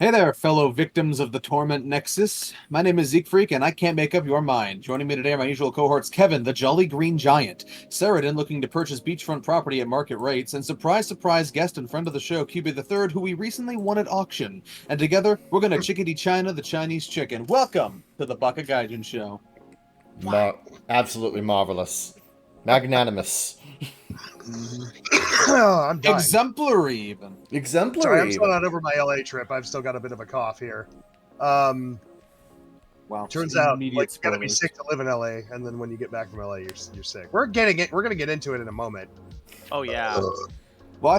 Hey there, fellow victims of the Torment Nexus. My name is Zeke Freak, and I can't make up your mind. Joining me today are my usual cohorts Kevin, the Jolly Green Giant, Saradin, looking to purchase beachfront property at market rates, and surprise, surprise guest and friend of the show, KyubeThe3rd, who we recently won at auction. And together, we're gonna chickadee China the Chinese chicken. Welcome to the Baka Gaijin show. Absolutely marvelous. Magnanimous. I'm dying. Exemplary, even. Exemplary. Sorry, I'm still not over my LA trip. I've still got a bit of a cough here. Wow. Turns out, like, you gotta be spoilers. sick to live in LA, and then when you get back from LA, you're sick. We're gonna get into it in a moment. Oh yeah. Well,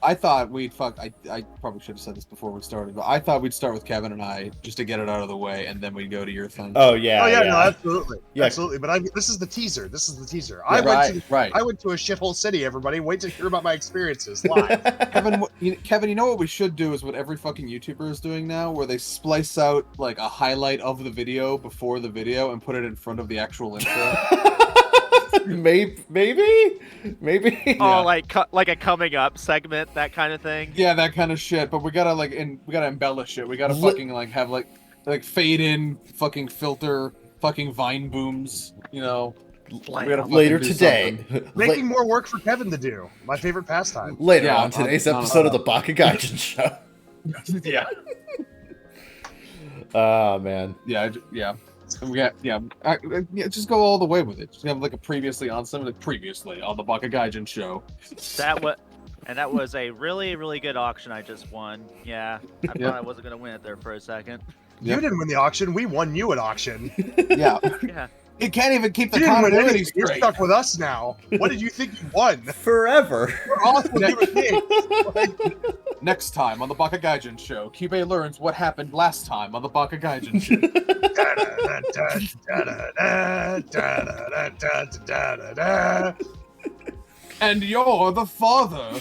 I thought we'd fuck. I probably should have said this before we started, but I thought we'd start with Kevin and I just to get it out of the way, and then we'd go to your thing. Oh yeah. Oh yeah, no, absolutely, Yeah. absolutely. But this is the teaser. This is the teaser. Yeah, right. I went to a shithole city. Everybody, wait to hear about my experiences live. Kevin, you know what we should do is what every fucking YouTuber is doing now, where they splice out like a highlight of the video before the video and put it in front of the actual intro. Maybe. Oh, like a coming up segment, that kind of thing. Yeah, that kind of shit. But we gotta we gotta embellish it. We gotta fucking have like fade in, fucking filter, fucking Vine booms. You know, we gotta fucking Later do today. something. Making more work for Kevin to do. My favorite pastime. Later Yeah, on today's episode of the Baka Gaijin show. Yeah. Oh man. Yeah. We got just go all the way with it. Just have like a previously on the Baka Gaijin show. That was a really, really good auction I just won. Yeah, I thought I wasn't gonna win it there for a second. You didn't win the auction. We won you at auction. Yeah. Yeah. It can't even keep the You didn't win continuity anything. You're straight. stuck with us now. What did you think you won? Forever. We're awesome human beings. Next time on the Baka Gaijin show, Cube learns what happened last time on the Baka Gaijin show. And you're the father.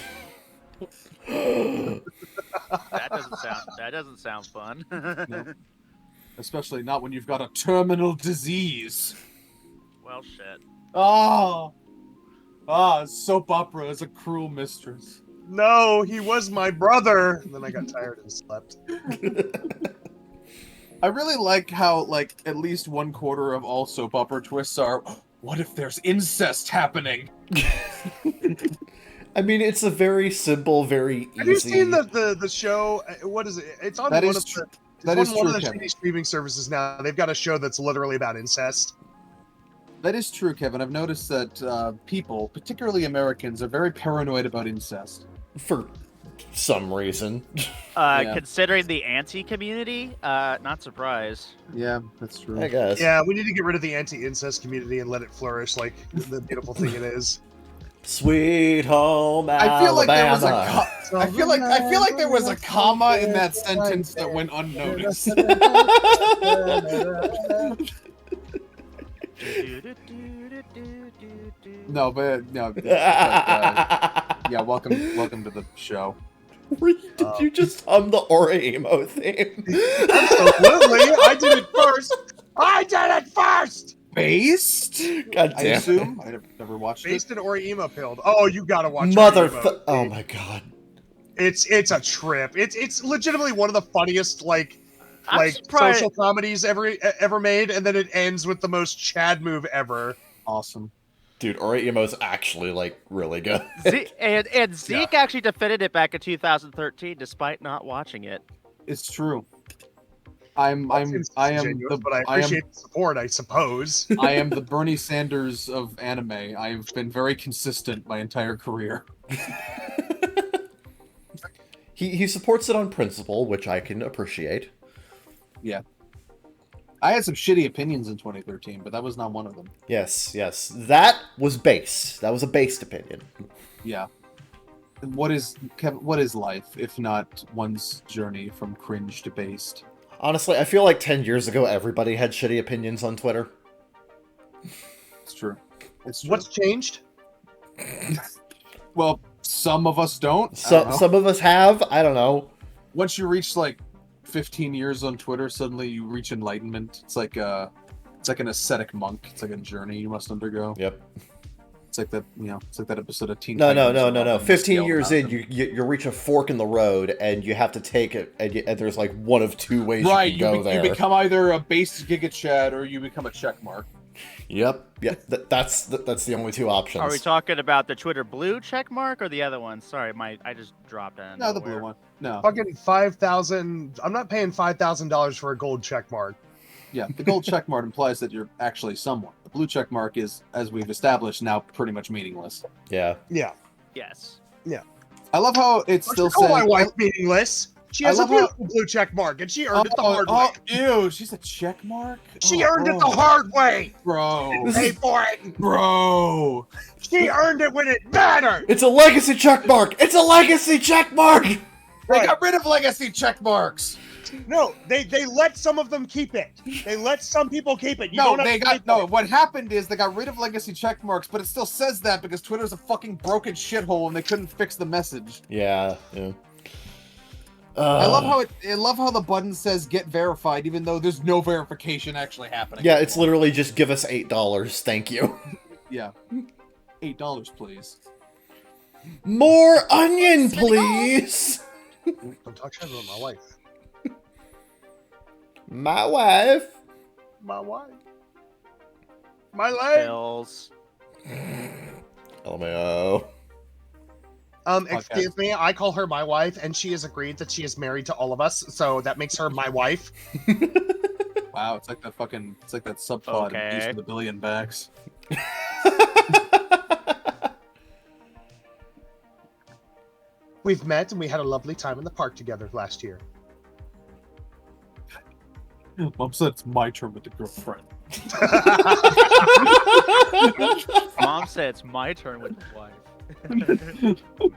That doesn't sound fun. No. Especially not when you've got a terminal disease. Well, shit. Soap opera is a cruel mistress. No, he was my brother. And then I got tired and slept. I really like how, at least 1/4 of all soap opera twists are, what if there's incest happening? I mean, it's a very simple, very easy. Have you seen the show? What is it? It's on That one is of true. the That is one true, of the Kevin. shitty streaming services now. They've got a show that's literally about incest. That is true, Kevin. I've noticed that people, particularly Americans, are very paranoid about incest. For some reason. Yeah. Considering the anti-community, not surprised. Yeah, that's true. I guess. Yeah, we need to get rid of the anti-incest community and let it flourish like the beautiful thing it is. Sweet home Alabama. I feel like there was I feel like there was a comma in that sentence that went unnoticed. No, yeah, welcome to the show. Did you just hum the Emo theme? Absolutely, I did it first. Based? God I damn. assume. I've never watched it. Based in Emo pilled. Oh, you gotta watch Mother. Oh my god. It's a trip. It's legitimately one of the funniest I'm surprised- social comedies ever made, and then it ends with the most Chad move ever. Awesome. Dude, Emo's actually really good. And Zeke actually defended it back in 2013, despite not watching it. It's true. I am But I appreciate the support, I suppose. I am the Bernie Sanders of anime. I've been very consistent my entire career. He supports it on principle, which I can appreciate. Yeah. I had some shitty opinions in 2013, but that was not one of them. Yes. That was base. That was a based opinion. Yeah. What is life if not one's journey from cringe to based? Honestly, I feel like 10 years ago, everybody had shitty opinions on Twitter. It's true. It's true. What's changed? Well, some of us don't. Some of us have. I don't know. Once you reach 15 years on Twitter, suddenly you reach enlightenment. It's like an ascetic monk. It's like a journey you must undergo. Yep. It's like that, it's like that episode of Teen No. Titans where all them 15 yell years about in, them. you reach a fork in the road, and you have to take it, and there's like one of two ways Right, you can go there. you become either a base Giga Chad or you become a check mark. Yep. That's the only two options. Are we talking about the Twitter blue check mark or the other one? Sorry, I just dropped in. No, the blue one. No. Fucking 5,000. I'm not paying $5,000 for a gold check mark. Yeah, the gold check mark implies that you're actually someone. The blue check mark is, as we've established, now pretty much meaningless. Yeah. Yeah. Yes. I love how it still Call my says. wife meaningless. She has a beautiful blue check mark, and she earned it the hard way. Ew, she's a check mark? She earned it the hard way. Bro. Pay for it. Bro. She earned it when it mattered. It's a legacy check mark! It's a legacy check mark! They Right. got rid of legacy check marks. No, they let some of them keep it. They let some people keep it. You No, don't have they to pay got for no. it. What happened is they got rid of legacy check marks, but it still says that because Twitter's a fucking broken shithole and they couldn't fix the message. Yeah. I love how the button says "get verified," even though there's no verification actually happening. Yeah, it's literally just give us $8, thank you. Yeah, $8, please. More onion, please! Don't talk shit about my wife. My wife. My wife. My leg. Bills. LMAO. Excuse me, I call her my wife, and she has agreed that she is married to all of us, so that makes her my wife. Wow, it's like that subplot Okay. of Use of the Billion Backs. We've met, and we had a lovely time in the park together last year. Mom said it's my turn with the girlfriend. Mom said it's my turn with the wife.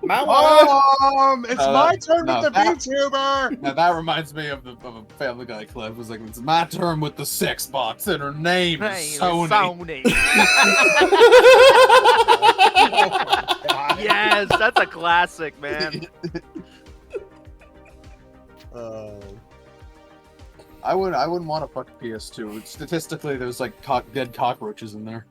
My wife. It's my turn no, with the that- VTuber! Now that reminds me of a Family Guy clip. It was like, it's my turn with the sex box, and her name is Hey, Sony. Yes, that's a classic, man. I wouldn't want to fuck a PS2. Statistically, there's like dead cockroaches in there.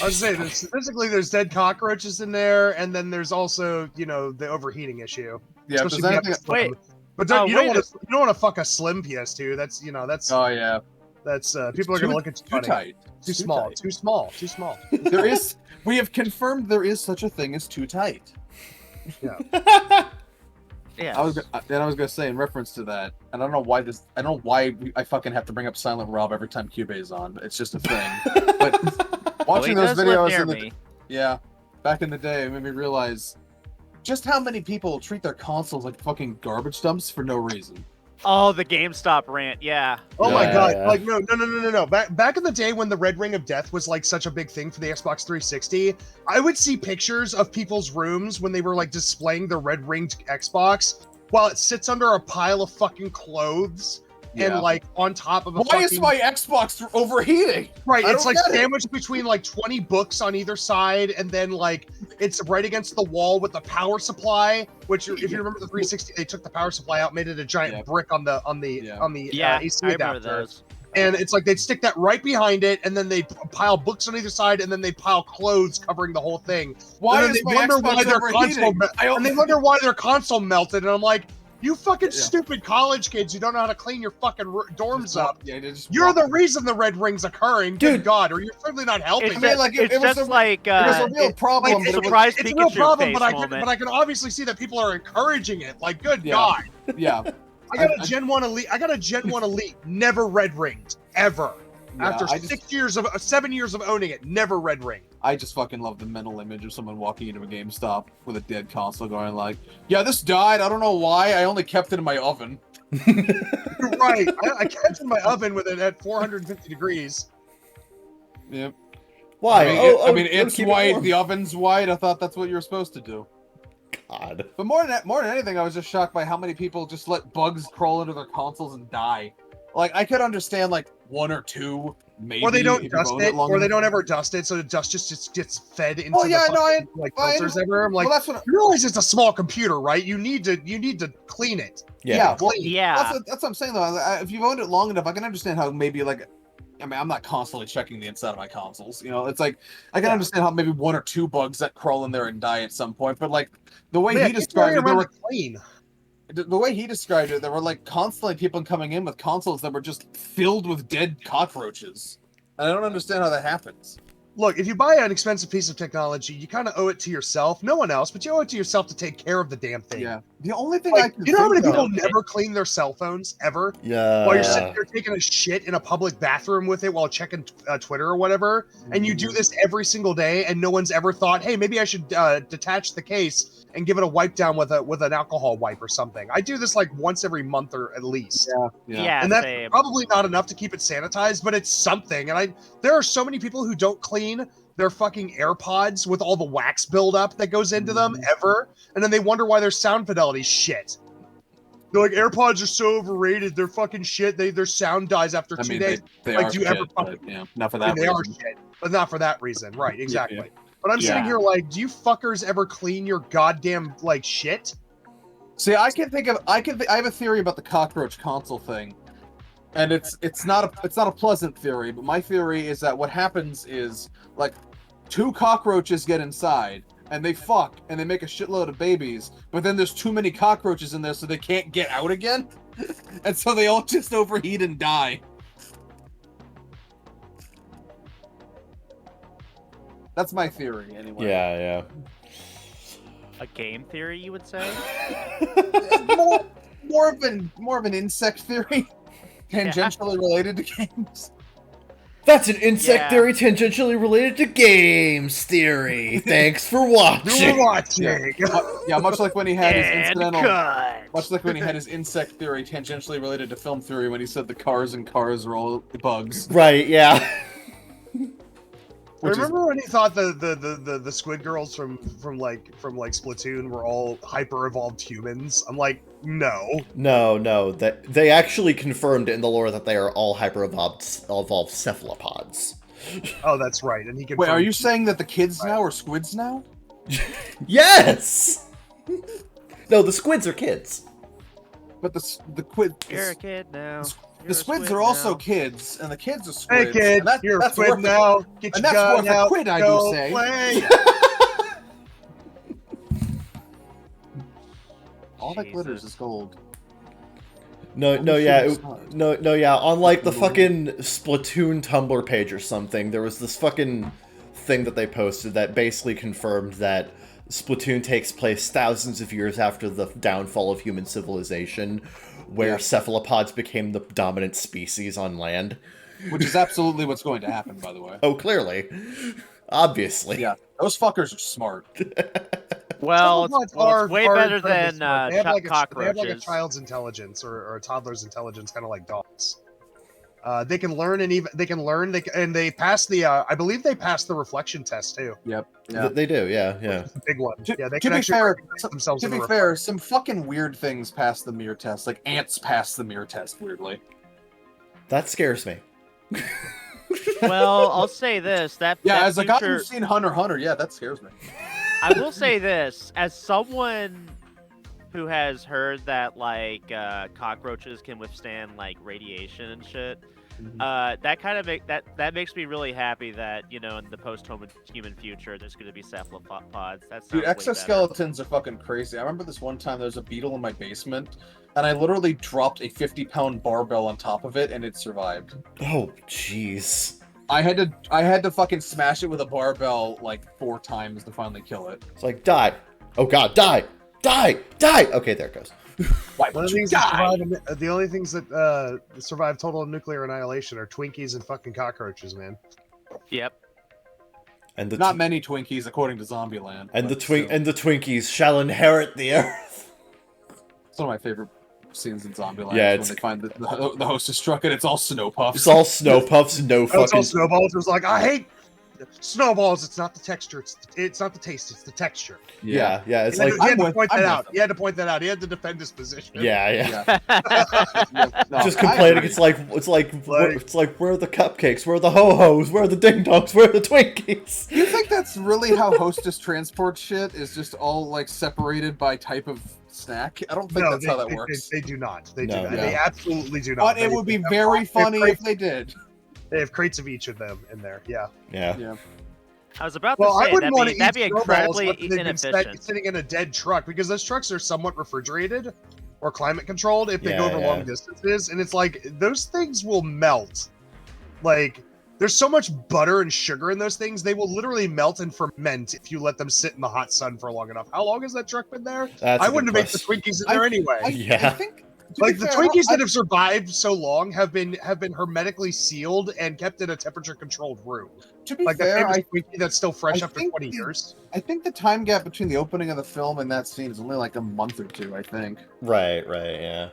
I was saying, statistically, there's dead cockroaches in there, and then there's also, the overheating issue. Yeah, if Especially there's if you have anything. a slim. Wait. But Oh, you don't wait want to fuck a slim PS2. That's Oh yeah, that's people are gonna look at you too funny. tight. Too small. tight. Too small. Too small. We have confirmed there is such a thing as too tight. Yeah. I was gonna say in reference to that, and I don't know why I fucking have to bring up Silent Rob every time Cube is on. It's just a thing. But watching those videos back in the day, it made me realize just how many people treat their consoles like fucking garbage dumps for no reason. Oh, the GameStop rant. Yeah. Oh my Yeah, god! yeah. Like no! Back in the day when the Red Ring of Death was like such a big thing for the Xbox 360, I would see pictures of people's rooms when they were like displaying the red ringed Xbox while it sits under a pile of fucking clothes and like on top of a Why is my Xbox overheating? right? I It's don't like get it. sandwiched between like 20 books on either side, and then like it's right against the wall with the power supply. Which, if you remember the 360, they took the power supply out, made it a giant brick on the Yeah, AC I remember adapter. those. And it's like they'd stick that right behind it, and then they'd pile books on either side, and then they'd pile clothes covering the whole thing. Why and then is they my wonder Xbox why their console overheating? and they wonder why their console melted. And I'm like, you fucking stupid college kids who don't know how to clean your fucking dorms up. Yeah, they just You're walk- the reason the red ring's occurring. Good Dude. God, or you're certainly not helping. It's, I mean, like, it's it was just a- like It was a real problem, like, but it was, surprise it's a real Pikachu problem, face but moment. I can obviously see that people are encouraging it. Like, good Yeah. God, yeah. I got a Gen 1 Elite. I got a Gen 1 Elite. Never red ringed ever. Yeah, After I just- 7 years of owning it, never red ring. I just fucking love the mental image of someone walking into a GameStop with a dead console going like, yeah, this died, I don't know why, I only kept it in my oven. You're right. I kept it in my oven with it at 450 degrees. Yep. Why? I mean, it's keep it white, warm. the oven's white, I thought that's what you were supposed to do. God. But more than anything, I was just shocked by how many people just let bugs crawl into their consoles and die. Like, I could understand, like, one or two, maybe, Or they don't if you've dust owned it, long or they enough. don't ever dust it, so the dust just gets fed into Oh, yeah, the no, fucking, like filters ever. I'm like, well, that's what. you realize it's a small computer, right? You need to clean it. Yeah, well, Yeah. that's what I'm saying though. If you've owned it long enough, I can understand how maybe like I mean, I'm not constantly checking the inside of my consoles. You know, it's like I can understand how maybe 1 or 2 bugs that crawl in there and die at some point, but like the way he described it, the way he described it, there were like constantly people coming in with consoles that were just filled with dead cockroaches. And I don't understand how that happens. Look, if you buy an expensive piece of technology, you kind of owe it to yourself. No one else, but you owe it to yourself to take care of the damn thing. Yeah. The only thing like, I can you know how many think people of- never clean their cell phones ever? Yeah. While you're sitting there taking a shit in a public bathroom with it while checking Twitter or whatever, and you do this every single day, and no one's ever thought, hey, maybe I should detach the case and give it a wipe down with an alcohol wipe or something. I do this like once every month or at least. Yeah, And that's same. probably not enough to keep it sanitized, but it's something. And there are so many people who don't clean their fucking AirPods with all the wax buildup that goes into them ever, and then they wonder why their sound fidelity's shit. They're like, AirPods are so overrated. They're fucking shit. Their sound dies after 2 days. They Like, are do you ever shit, but, fucking- yeah, not for I mean, that they are reason. shit, but not for that reason. Right, exactly. Yeah. But I'm sitting Yeah. here like, do you fuckers ever clean your goddamn, like, shit? See, I have a theory about the cockroach console thing. And it's not a pleasant theory, but my theory is that what happens is like 2 cockroaches get inside and they fuck and they make a shitload of babies, but then there's too many cockroaches in there so they can't get out again. And so they all just overheat and die. That's my theory anyway. Yeah. A game theory, you would say? more of an insect theory, tangentially related to games. That's an insect Yeah. theory tangentially related to games theory. Thanks for watching. You're watching. Yeah, much like when he had his And incidental, cut. much like when he had his insect theory tangentially related to film theory when he said the cars and cars are all bugs. Right, yeah. Remember when he thought the squid girls from Splatoon were all hyper evolved humans? I'm like, no. No, they actually confirmed in the lore that they are all hyper-evolved cephalopods. Oh, that's right. And he could. Wait, are you saying that the kids now are squids now? Yes! No, the squids are kids. But the quid, You're a kid now. the squids are also kids, and the kids are Hey squids. kid, and you're a that's squid worth now. Get and your that's gun worth a out. quid, I Go do say. play. All that glitters Jesus. is gold. No, Holy shit, yeah, it's not. yeah. On like the fucking Splatoon Tumblr page or something, there was this fucking thing that they posted that basically confirmed that Splatoon takes place thousands of years after the downfall of human civilization, where cephalopods became the dominant species on land. Which is absolutely what's going to happen, by the way. Oh, clearly. Obviously. Yeah, those fuckers are smart. Well, Cephalopods it's way are better incredibly than smart. They have like a cockroaches. child's intelligence or a toddler's intelligence, kind of like dogs. They can learn and they pass the. I believe they pass the reflection test too. Yep. Yeah. They do, yeah. It's a big one. Yeah, they To can be actually fair, recognize themselves. To in the be fair, some fucking weird things pass the mirror test. Like ants pass the mirror test weirdly. That scares me. Well, I'll say this: that Yeah, that as a guy future- who's seen Hunter x Hunter, yeah, that scares me. I will say this, as someone who has heard that like cockroaches can withstand like radiation and shit, that kind of that makes me really happy that in the post-human future there's going to be cephalopods. That's Dude, exoskeletons are fucking crazy. I remember this one time there was a beetle in my basement, and I literally dropped a 50-pound barbell on top of it, and it survived. Oh, jeez. I had to fucking smash it with a barbell like 4 times to finally kill it. It's like, die. Oh god, die! Die! Die! Okay, there it goes. Why One would of the you things that die? survive, the only things that survive total nuclear annihilation are Twinkies and fucking cockroaches, man. Yep. And the Not many Twinkies, according to Zombieland. and the but still. and the Twinkies shall inherit the earth. It's one of my favorite scenes in Zombieland. Yeah, When they find the host is struck and it's all snow puffs. It's all snow puffs, no Oh, it's all fucking. snowballs. It was like, I hate snowballs. It's not the texture. It's not the taste. It's the texture. Yeah, it's And like, he had to I'm point with that out. him. He had to point that out. He had to defend his position. yeah. No, Just I complaining. agree. It's like where are the cupcakes? Where are the ho-hos? Where are the ding-dongs? Where are the Twinkies? You think that's really how Hostess transport shit is just all like separated by type of snack? I don't think No, that's how that works. They do not. They No, do not. no. They absolutely do not. But it would be very funny if they did. They have crates of each of them in there. Yeah. Yeah. I was about to Well, I say wouldn't want to that'd be eat snowballs incredibly after they've been inefficient. sitting in a dead truck because those trucks are somewhat refrigerated or climate controlled if they go over long distances, and it's like those things will melt. Like there's so much butter and sugar in those things, they will literally melt and ferment if you let them sit in the hot sun for long enough. How long has that truck been there? That's I wouldn't have made the Twinkies in there anyway. Yeah. I think, like the Twinkies that have survived so long have been hermetically sealed and kept in a temperature controlled room. To be Like fair, the famous Twinkie that's still fresh I after think 20 years. I think the time gap between the opening of the film and that scene is only like a month or two. I think. Right, yeah.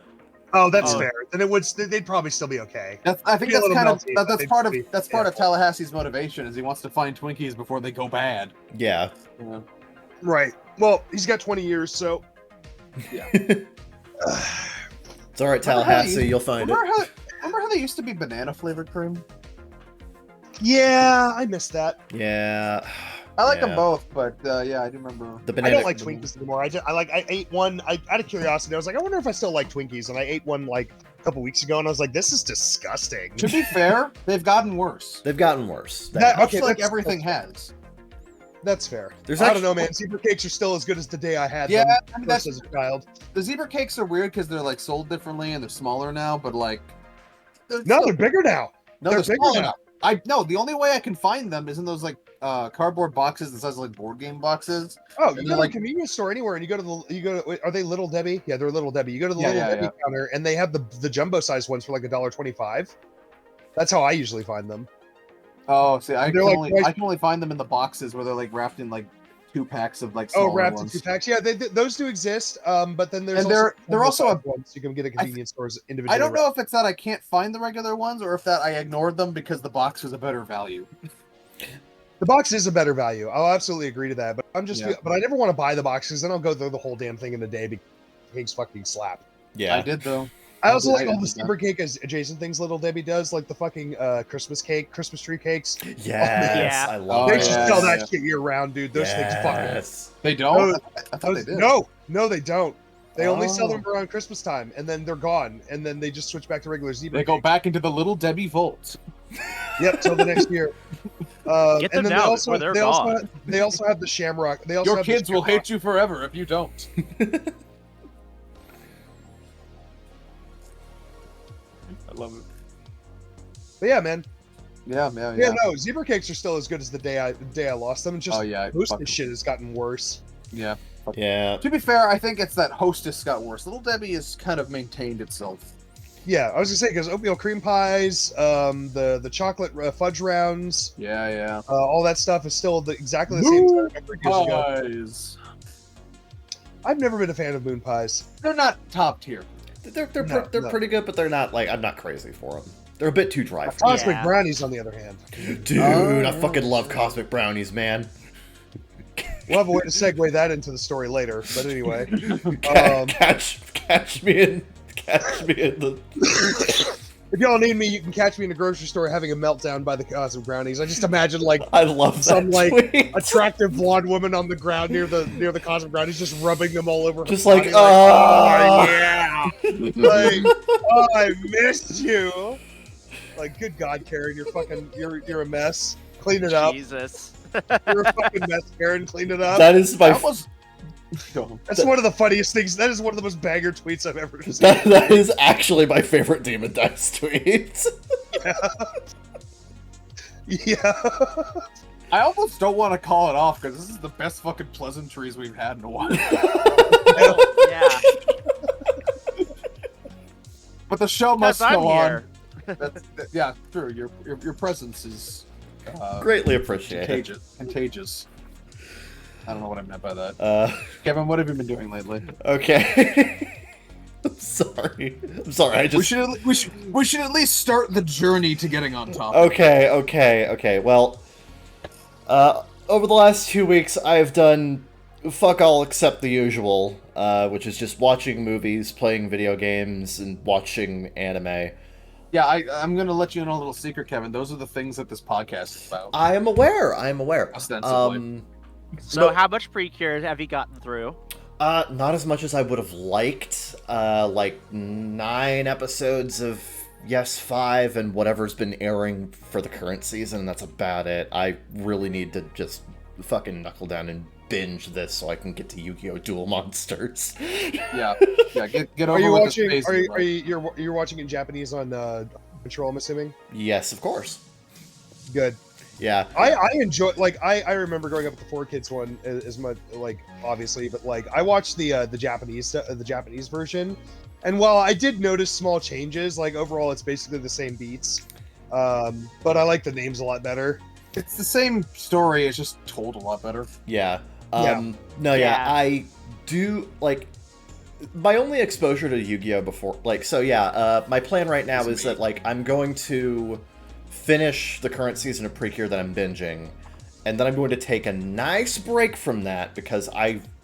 Oh, that's fair. Then they'd probably still be okay. I think that's kind of melty, that's part of Tallahassee's motivation is he wants to find Twinkies before they go bad. Yeah. Right. Well, he's got 20 years, so yeah. It's all right, Tallahassee. You'll find it. Remember how they used to be banana flavored cream? Yeah, I missed that. Yeah. I like them both, but yeah, I do remember. The banana. I don't like Twinkies anymore. I ate one. Out of curiosity, I was like, I wonder if I still like Twinkies, and I ate one like a couple weeks ago, and I was like, this is disgusting. To be fair, they've gotten worse. They've gotten worse. Much like everything has. That's fair. I don't know, man. Zebra cakes are still as good as the day I had them. Yeah, I mean, that's as a child. The zebra cakes are weird because they're like sold differently and they're smaller now, but like. They're bigger now. No, they're smaller now. The only way I can find them is in those like cardboard boxes the size of like board game boxes. Oh, you go to a convenience store anywhere and you go to are they Little Debbie? Yeah, they're Little Debbie. You go to the Little Debbie counter and they have the jumbo size ones for like $1.25. That's how I usually find them. Oh, see, I can only find them in the boxes where they're like wrapped in like 2 packs of like smaller wrapped ones. in 2 packs. Yeah, those do exist. But then there's they're also ones you can get at convenience stores individually. I don't know if it's that I can't find the regular ones or if that I ignored them because the box was a better value. The box is a better value. I'll absolutely agree to that. But but I never want to buy the box because then I'll go through the whole damn thing in a day because cakes fucking slap. Yeah, I did though. I also like all the zebra cake as adjacent things Little Debbie does, like the fucking Christmas tree cakes. Yes, I love it. They should sell that shit year round, dude. Those things fucking. They don't? I thought they did. No, they don't. They only sell them around Christmas time, and then they're gone, and then they just switch back to regular zebra. They go back into the Little Debbie vault. Yep, till the next year. Get them now before they're gone. They also have the Shamrock. They also Your have kids will hate you forever if you don't. I love it. But yeah, man. Yeah. No, zebra cakes are still as good as the day I lost them. And just most of this shit has gotten worse. Yeah. Yeah. To be fair, I think it's that Hostess got worse. Little Debbie has kind of maintained itself. Yeah, I was gonna say because oatmeal cream pies, the chocolate fudge rounds, all that stuff is still exactly the same as I remember years ago. I've never been a fan of moon pies. They're not top tier. They're pretty good, but they're not like I'm not crazy for them. They're a bit too dry. For Cosmic brownies, on the other hand, dude, I fucking love cosmic brownies, man. We'll have a way to segue that into the story later, but anyway, catch me in the. If y'all need me, you can catch me in the grocery store having a meltdown by the cosmic brownies. I just imagine I love some tweet. attractive blonde woman on the ground near the cosmic brownies, just rubbing them all over. Just her like, body, oh yeah, like, oh, I missed you. Like, good God, Karen, you're a mess. Clean it up. Jesus. You're a fucking mess, Karen. Clean it up. That is my. That's one of the funniest things. That is one of the most banger tweets I've ever seen. That is actually my favorite Demon Dice tweet. Yeah. I almost don't want to call it off because this is the best fucking pleasantries we've had in a while. Yeah. But the show must go on. Here. Yeah, true. Your presence is greatly appreciated. Contagious. I don't know what I meant by that. Kevin, what have you been doing lately? Okay. I'm sorry. We should at least start the journey to getting on top. Okay. Well, over the last 2 weeks, I've done fuck all except the usual, which is just watching movies, playing video games, and watching anime. Yeah, I'm going to let you in on a little secret, Kevin. Those are the things that this podcast is about. I am aware. Ostensibly. So how much pre-cure have you gotten through? Not as much as I would have liked. Like 9 episodes of Yes 5 and whatever's been airing for the current season, and that's about it. I really need to just fucking knuckle down and binge this so I can get to Yu-Gi-Oh! Duel Monsters. Yeah, get over Are you with watching? this Are phase, you, right? are you you're watching in Japanese on Control? I'm assuming. Yes, of course. Good. Yeah. I enjoy, like, I remember growing up with the 4 Kids one as much, like, obviously, but like I watched the Japanese version, and while I did notice small changes, like overall it's basically the same beats, but I like the names a lot better. It's the same story. It's just told a lot better. Yeah. Yeah. No, yeah, Yeah. I do, like, my only exposure to Yu-Gi-Oh! Before, like, so yeah, my plan right now is that, like, I'm going to finish the current season of Precure that I'm binging, and then I'm going to take a nice break from that, because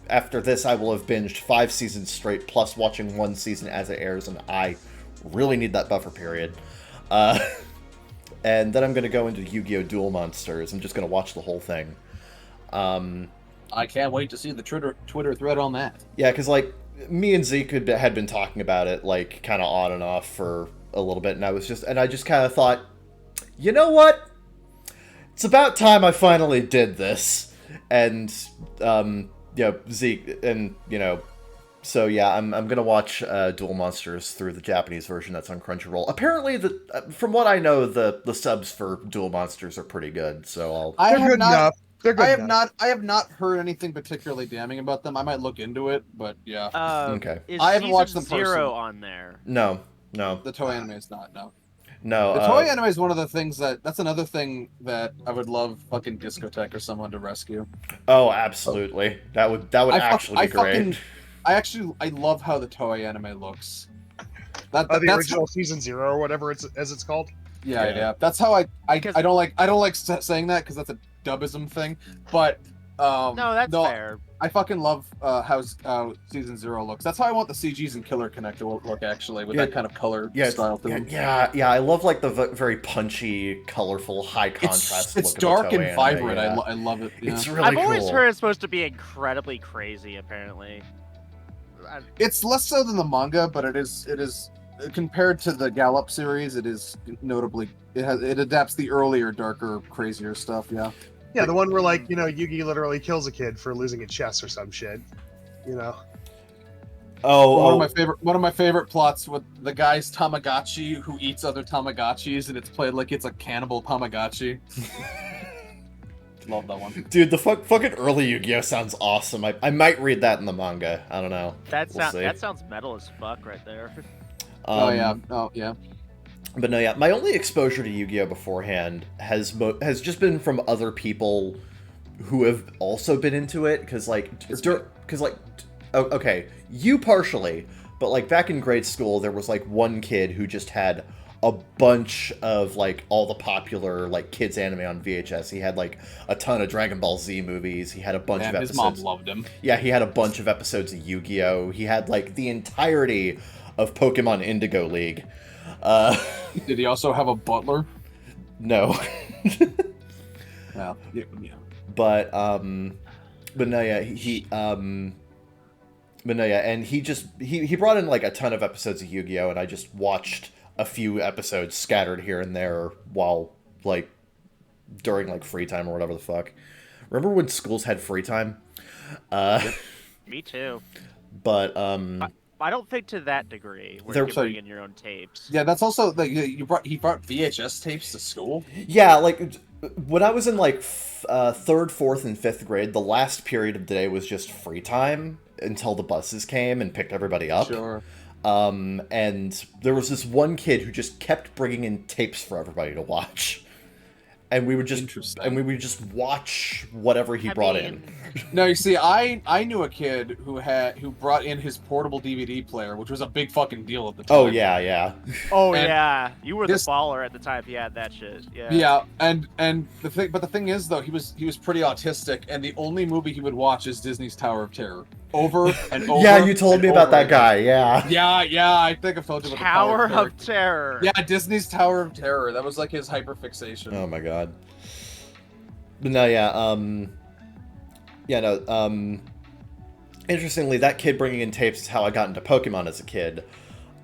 after this, I will have binged 5 seasons straight, plus watching 1 season as it airs, and I really need that buffer period. And then I'm going to go into Yu-Gi-Oh! Duel Monsters. I'm just going to watch the whole thing. I can't wait to see the Twitter thread on that. Yeah, because, like, me and Zeke had been talking about it, like, kind of on and off for a little bit, and I just kind of thought, you know what? It's about time I finally did this. And, Zeke, and, so yeah, I'm gonna watch Duel Monsters through the Japanese version that's on Crunchyroll. Apparently, from what I know, the subs for Duel Monsters are pretty good, so They're good enough. They're good enough. I have not heard anything particularly damning about them. I might look into it, but yeah. Okay. Is I haven't watched Season them personally. 0 on there? No. The toy anime is not, no. No. The toy anime is one of the things that's another thing that I would love fucking Discotheque or someone to rescue. Oh, absolutely. That would actually be great. I love how the toy anime looks. The That's original Season 0 or whatever it's called. Yeah. That's how I don't like saying that because that's a dubism thing, but No, that's fair. I fucking love how Season 0 looks. That's how I want the CGs in Killer Connect to look, actually, with that kind of color style to them. Yeah, I love, like, the very punchy, colorful, high contrast It's look dark of the and Toei vibrant. anime, I love it. Yeah. It's really I've cool. always heard it's supposed to be incredibly crazy, apparently. It's less so than the manga, but it is compared to the Gallop series. It is notably it adapts the earlier, darker, crazier stuff. Yeah. Yeah, the one where, like, Yugi literally kills a kid for losing a chess or some shit. Oh, One of my favorite plots with the guy's Tamagotchi who eats other Tamagotchis, and it's played like it's a cannibal Tamagotchi. Love that one. dude, the fucking early Yu-Gi-Oh sounds awesome. I might read that in the manga. I don't know. That We'll see. sounds metal as fuck right there. Oh yeah. But no, yeah, my only exposure to Yu-Gi-Oh beforehand has just been from other people who have also been into it, because okay, you partially, but like back in grade school, there was like one kid who just had a bunch of like all the popular like kids anime on VHS. He had like a ton of Dragon Ball Z movies. He had a bunch of episodes. His mom loved him. Yeah, he had a bunch of episodes of Yu-Gi-Oh. He had like the entirety of Pokemon Indigo League. Did he also have a butler? No. Well, yeah. But no, yeah, and he brought in like a ton of episodes of Yu-Gi-Oh, and I just watched a few episodes scattered here and there while like during like free time or whatever the fuck. Remember when schools had free time? Me too. But I don't think to that degree where There- you bring in your own tapes. Yeah, that's also like he brought VHS tapes to school. yeah, like when I was in like third, fourth, and fifth grade, the last period of the day was just free time until the buses came and picked everybody up. Sure. And there was this one kid who just kept bringing in tapes for everybody to watch. And we would just watch whatever he brought in. No, you see, I knew a kid who brought in his portable DVD player, which was a big fucking deal at the time. Oh yeah. Oh And yeah, you were this- the baller at the time. He had that shit. Yeah. Yeah, and the thing is though, he was pretty autistic, and the only movie he would watch is Disney's Tower of Terror, over and over. Yeah, you told and me about over that again. guy. Yeah. Yeah, I think I've told you about Tower the of Terror. Yeah, Disney's Tower of Terror. That was like his hyperfixation. Oh my god. But no, yeah. Interestingly, that kid bringing in tapes is how I got into Pokemon as a kid.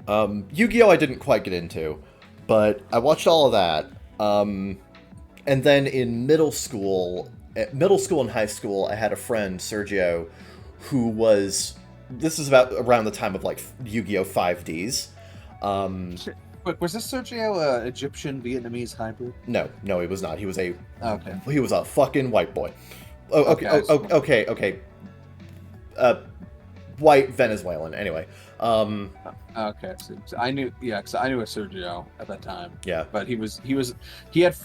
Yu-Gi-Oh! I didn't quite get into. But I watched all of that. And then in middle school and high school, I had a friend, Sergio, who was... This is about around the time of, like, Yu-Gi-Oh! 5Ds. Wait, was this Sergio Egyptian Vietnamese hybrid? No, he was not. He was a... Okay. He was a fucking white boy. Oh, okay, okay. White Venezuelan, anyway. Okay, so I knew, yeah, because I knew a Sergio at that time. Yeah. But he had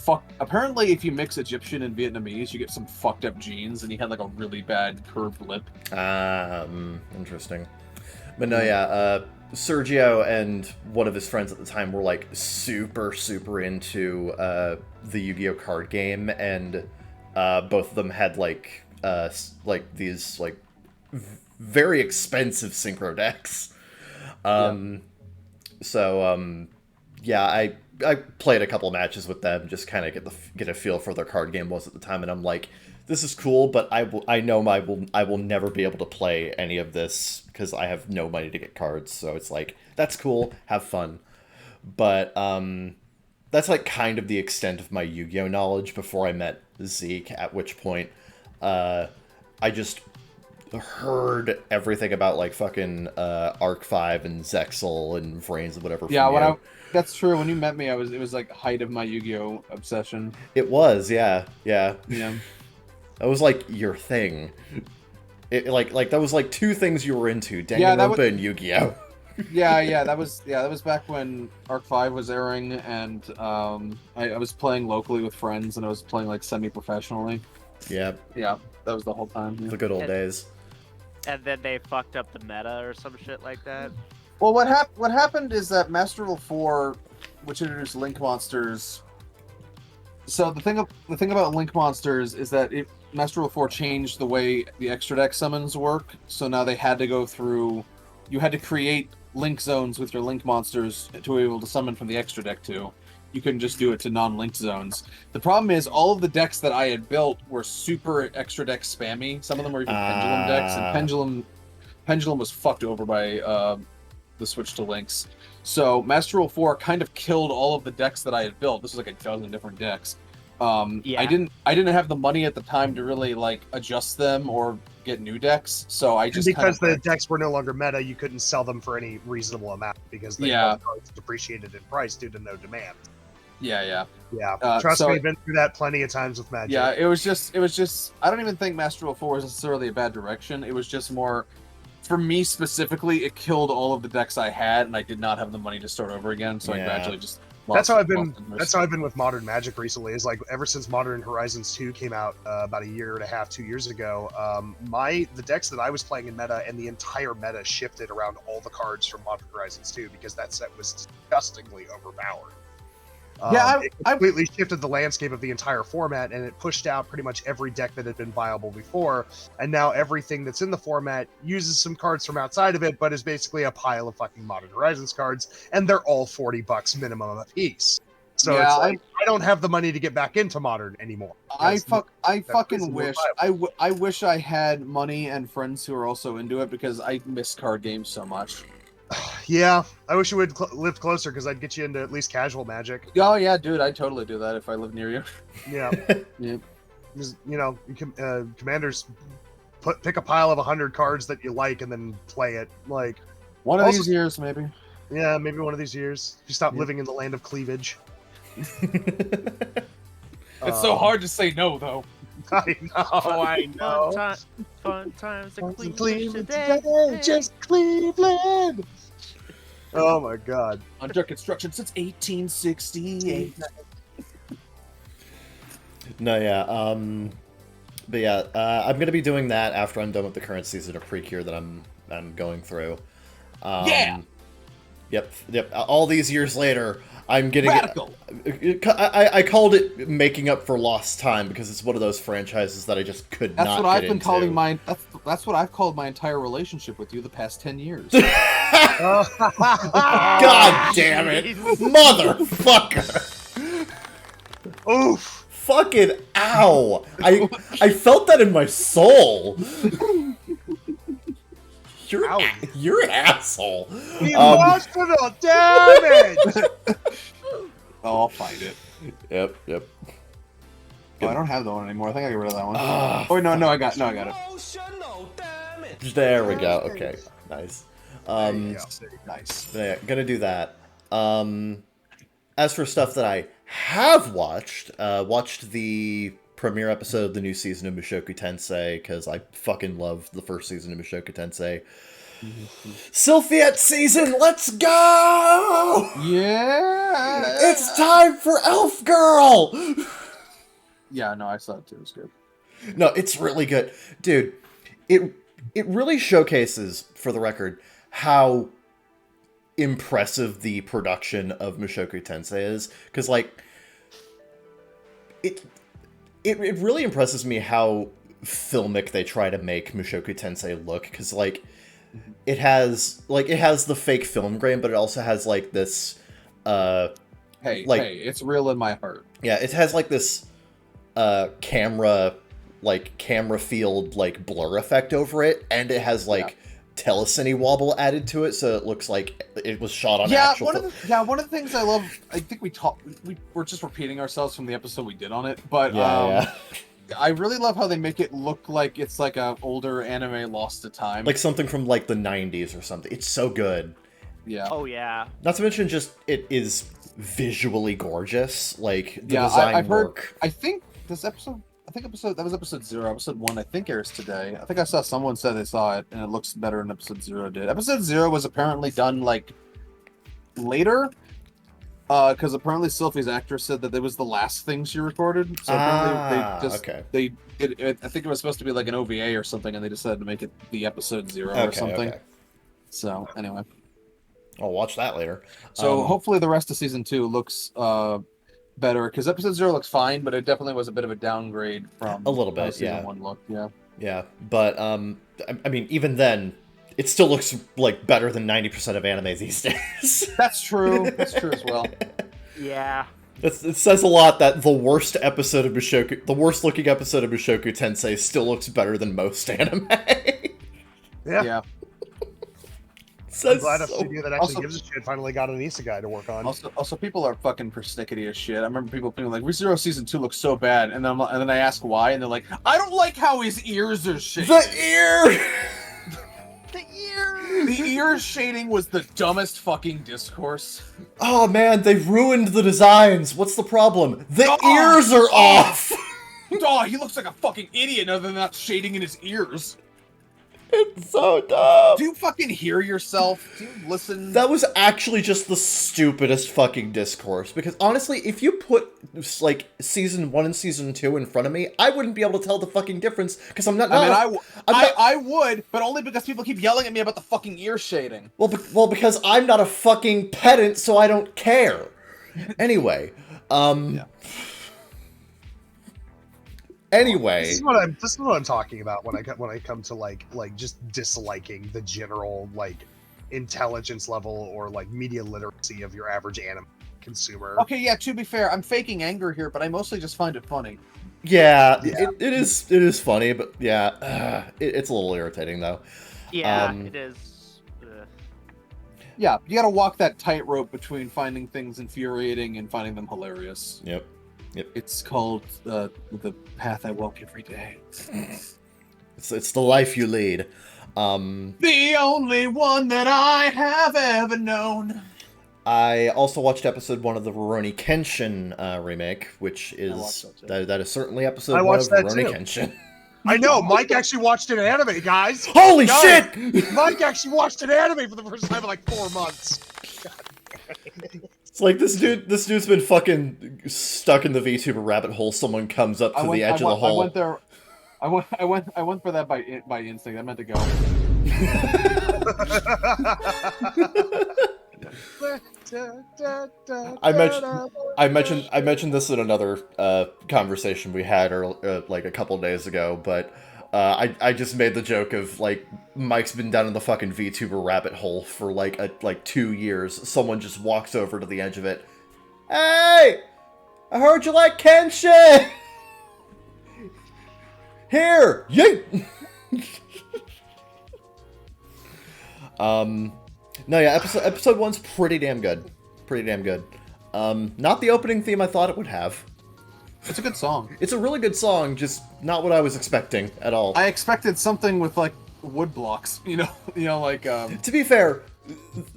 apparently if you mix Egyptian and Vietnamese, you get some fucked up genes, and he had like a really bad curved lip. Interesting. But no, yeah, Sergio and one of his friends at the time were like super into the Yu-Gi-Oh! Card game, and both of them had like these like very expensive synchro decks. So yeah, I played a couple matches with them, just kind of get a feel for their card game was at the time, and I'm like, this is cool, but I know I will never be able to play any of this because I have no money to get cards. So it's like, that's cool, have fun, but that's like kind of the extent of my Yu-Gi-Oh knowledge before I met Zeke. At which point, I just heard everything about like fucking Arc 5 and Zexal and Vrains and whatever. Yeah, that's true. When you met me, it was like height of my Yu-Gi-Oh obsession. It was, yeah. Yeah. That was like your thing. It like that was like two things you were into: Danganronpa and Yu-Gi-Oh. Yeah, that was back when Arc 5 was airing, and I was playing locally with friends, and I was playing like semi-professionally. Yeah, that was the whole time. Yeah. The good old days. And then they fucked up the meta or some shit like that. Well, what happened is that Master Rule 4, which introduced Link Monsters. So the thing about Link Monsters is that Master Rule 4 changed the way the extra deck summons work. So now they had to go through. You had to create Link zones with your Link monsters to be able to summon from the extra deck too. You couldn't just do it to non-Link zones. The problem is all of the decks that I had built were super extra deck spammy. Some of them were even Pendulum decks, and Pendulum was fucked over by the switch to Links. So Master Rule 4 kind of killed all of the decks that I had built. This was like a dozen different decks. Yeah. I didn't have the money at the time to really like adjust them or get new decks, so I just because the decks were no longer meta, you couldn't sell them for any reasonable amount because they depreciated in price due to no demand. Yeah. Trust me, I've been through that plenty of times with Magic. Yeah, it was just. I don't even think Master Rule 4 was necessarily a bad direction. It was just more, for me specifically, it killed all of the decks I had, and I did not have the money to start over again. So I gradually just. That's how I've been with Modern Magic recently. Is like ever since Modern Horizons 2 came out about a year and a half, 2 years ago. The decks that I was playing in meta and the entire meta shifted around all the cards from Modern Horizons 2 because that set was disgustingly overpowered. It completely shifted the landscape of the entire format, and it pushed out pretty much every deck that had been viable before. And now everything that's in the format uses some cards from outside of it, but is basically a pile of fucking Modern Horizons cards, and they're all $40 minimum a piece. So it's like, I don't have the money to get back into Modern anymore. I fucking wish I wish I had money and friends who are also into it, because I miss card games so much. Yeah, I wish you would live closer, because I'd get you into at least casual Magic. Oh yeah, dude, I'd totally do that if I lived near you. Yeah. Yeah. Because, commanders pick a pile of 100 cards that you like and then play it. Like one of these years, maybe. Yeah, maybe one of these years. If you stop living in the land of cleavage. It's so hard to say no, though. I know. Fun times in Cleveland today. Just Cleveland. Oh my God. Under construction since 1868. No, yeah. But yeah, I'm gonna be doing that after I'm done with the current season of Precure that I'm going through. Yeah. Yep. All these years later, I'm getting Radical. I called it making up for lost time because it's one of those franchises that I just could not. That's what I've been calling mine. That's what I've called my entire relationship with you the past 10 years. God damn it, motherfucker! Oof! Fucking ow! I felt that in my soul. You're an asshole. Emotional damage. Oh, I'll find it. Yep. Oh, I don't have that one anymore. I think I got rid of that one. Ah, oh, no, I got it. There we go. Okay, nice. Nice. Yeah, gonna do that. As for stuff that I have watched, watched the premiere episode of the new season of Mushoku Tensei, because I fucking love the first season of Mushoku Tensei. Sylphiette season, let's go! Yeah! It's time for Elf Girl! Yeah, no, I saw it too. It was good. No, it's really good. Dude, it really showcases, for the record, how impressive the production of Mushoku Tensei is. Because, like, it really impresses me how filmic they try to make Mushoku Tensei look. Because, like, it has the fake film grain, but it also has, like, this, hey, it's real in my heart. Yeah, it has, like, this, camera field, like, blur effect over it, and it has, like, telecine wobble added to it, so it looks like it was shot on actual... One of the things I love, I think we're just repeating ourselves from the episode we did on it, but, I really love how they make it look like it's like a older anime lost to time. Like something from, like, the 90s or something. It's so good. Yeah. Oh, yeah. Not to mention just, it is visually gorgeous. Like, the design work. I think episode 0. Episode 1, I think, airs today. I think I saw someone said they saw it, and it looks better than episode 0 did. Episode 0 was apparently done, like, later, because apparently Sylphie's actress said that it was the last thing she recorded. So apparently they did it. I think it was supposed to be like an OVA or something, and they decided to make it the episode 0 or something. Okay. So, anyway. I'll watch that later. So, hopefully the rest of season 2 looks, better, because episode 0 looks fine, but it definitely was a bit of a downgrade from a little bit, season 1 look. Yeah, but I mean, even then, it still looks like better than 90% of anime these days. That's true as well. Yeah. It says a lot that the worst looking episode of Mushoku Tensei still looks better than most anime. Yeah. I'm glad a studio that actually gives a shit finally got an isekai to work on. Also, people are fucking persnickety as shit. I remember people being like, ReZero Season 2 looks so bad, and then I ask why, and they're like, I don't like how his ears are shaded. The ear! The ear shading was the dumbest fucking discourse. Oh man, they ruined the designs. What's the problem? The ears are off! He looks like a fucking idiot other than not shading in his ears. It's so dumb. Do you fucking hear yourself? Do you listen? That was actually just the stupidest fucking discourse. Because honestly, if you put, like, Season 1 and Season 2 in front of me, I wouldn't be able to tell the fucking difference. Because I'm not... I would, but only because people keep yelling at me about the fucking ear shading. Well, because I'm not a fucking pedant, so I don't care. Anyway, Yeah. Anyway, this is what I'm talking about when I come to like just disliking the general, like, intelligence level or, like, media literacy of your average anime consumer. Okay, yeah, to be fair, I'm faking anger here, but I mostly just find it funny. Yeah. It is funny, but yeah, it's a little irritating though. Yeah, it is. Yeah, you gotta walk that tightrope between finding things infuriating and finding them hilarious. Yep. It's called the path I walk every day. It's the life you lead. The only one that I have ever known. I also watched episode 1 of the Rurouni Kenshin remake, which is that is certainly episode 1 of Rurouni Kenshin. I know, Mike actually watched an anime, guys. Holy shit! Mike actually watched an anime for the first time in like 4 months. It's like this dude's been fucking stuck in the VTuber rabbit hole. Someone comes up to the edge of the hole. I went for that by instinct. I meant to go. I mentioned this in another conversation we had like a couple days ago, but I just made the joke of, like, Mike's been down in the fucking VTuber rabbit hole for like 2 years. Someone just walks over to the edge of it. Hey, I heard you like Kenshin. Here, yeet. No, yeah, episode 1's pretty damn good. Not the opening theme I thought it would have. It's a good song. It's a really good song, just not what I was expecting at all. I expected something with like wood blocks, you know, like. To be fair,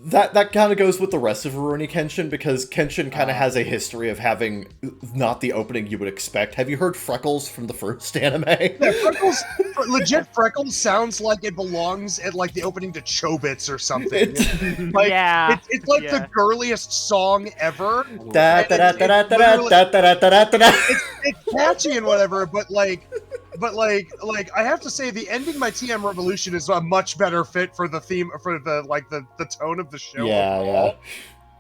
that kind of goes with the rest of Rurouni Kenshin, because Kenshin kind of has a history of having not the opening you would expect. Have you heard Freckles from the first anime? Yeah, Freckles, legit Freckles sounds like it belongs at like the opening to Chobits or something. Like, Yeah. it's like Yeah. the girliest song ever. It's catchy and whatever, but like I have to say the ending my TM Revolution is a much better fit for the theme, for the tone of the show. Yeah, overall.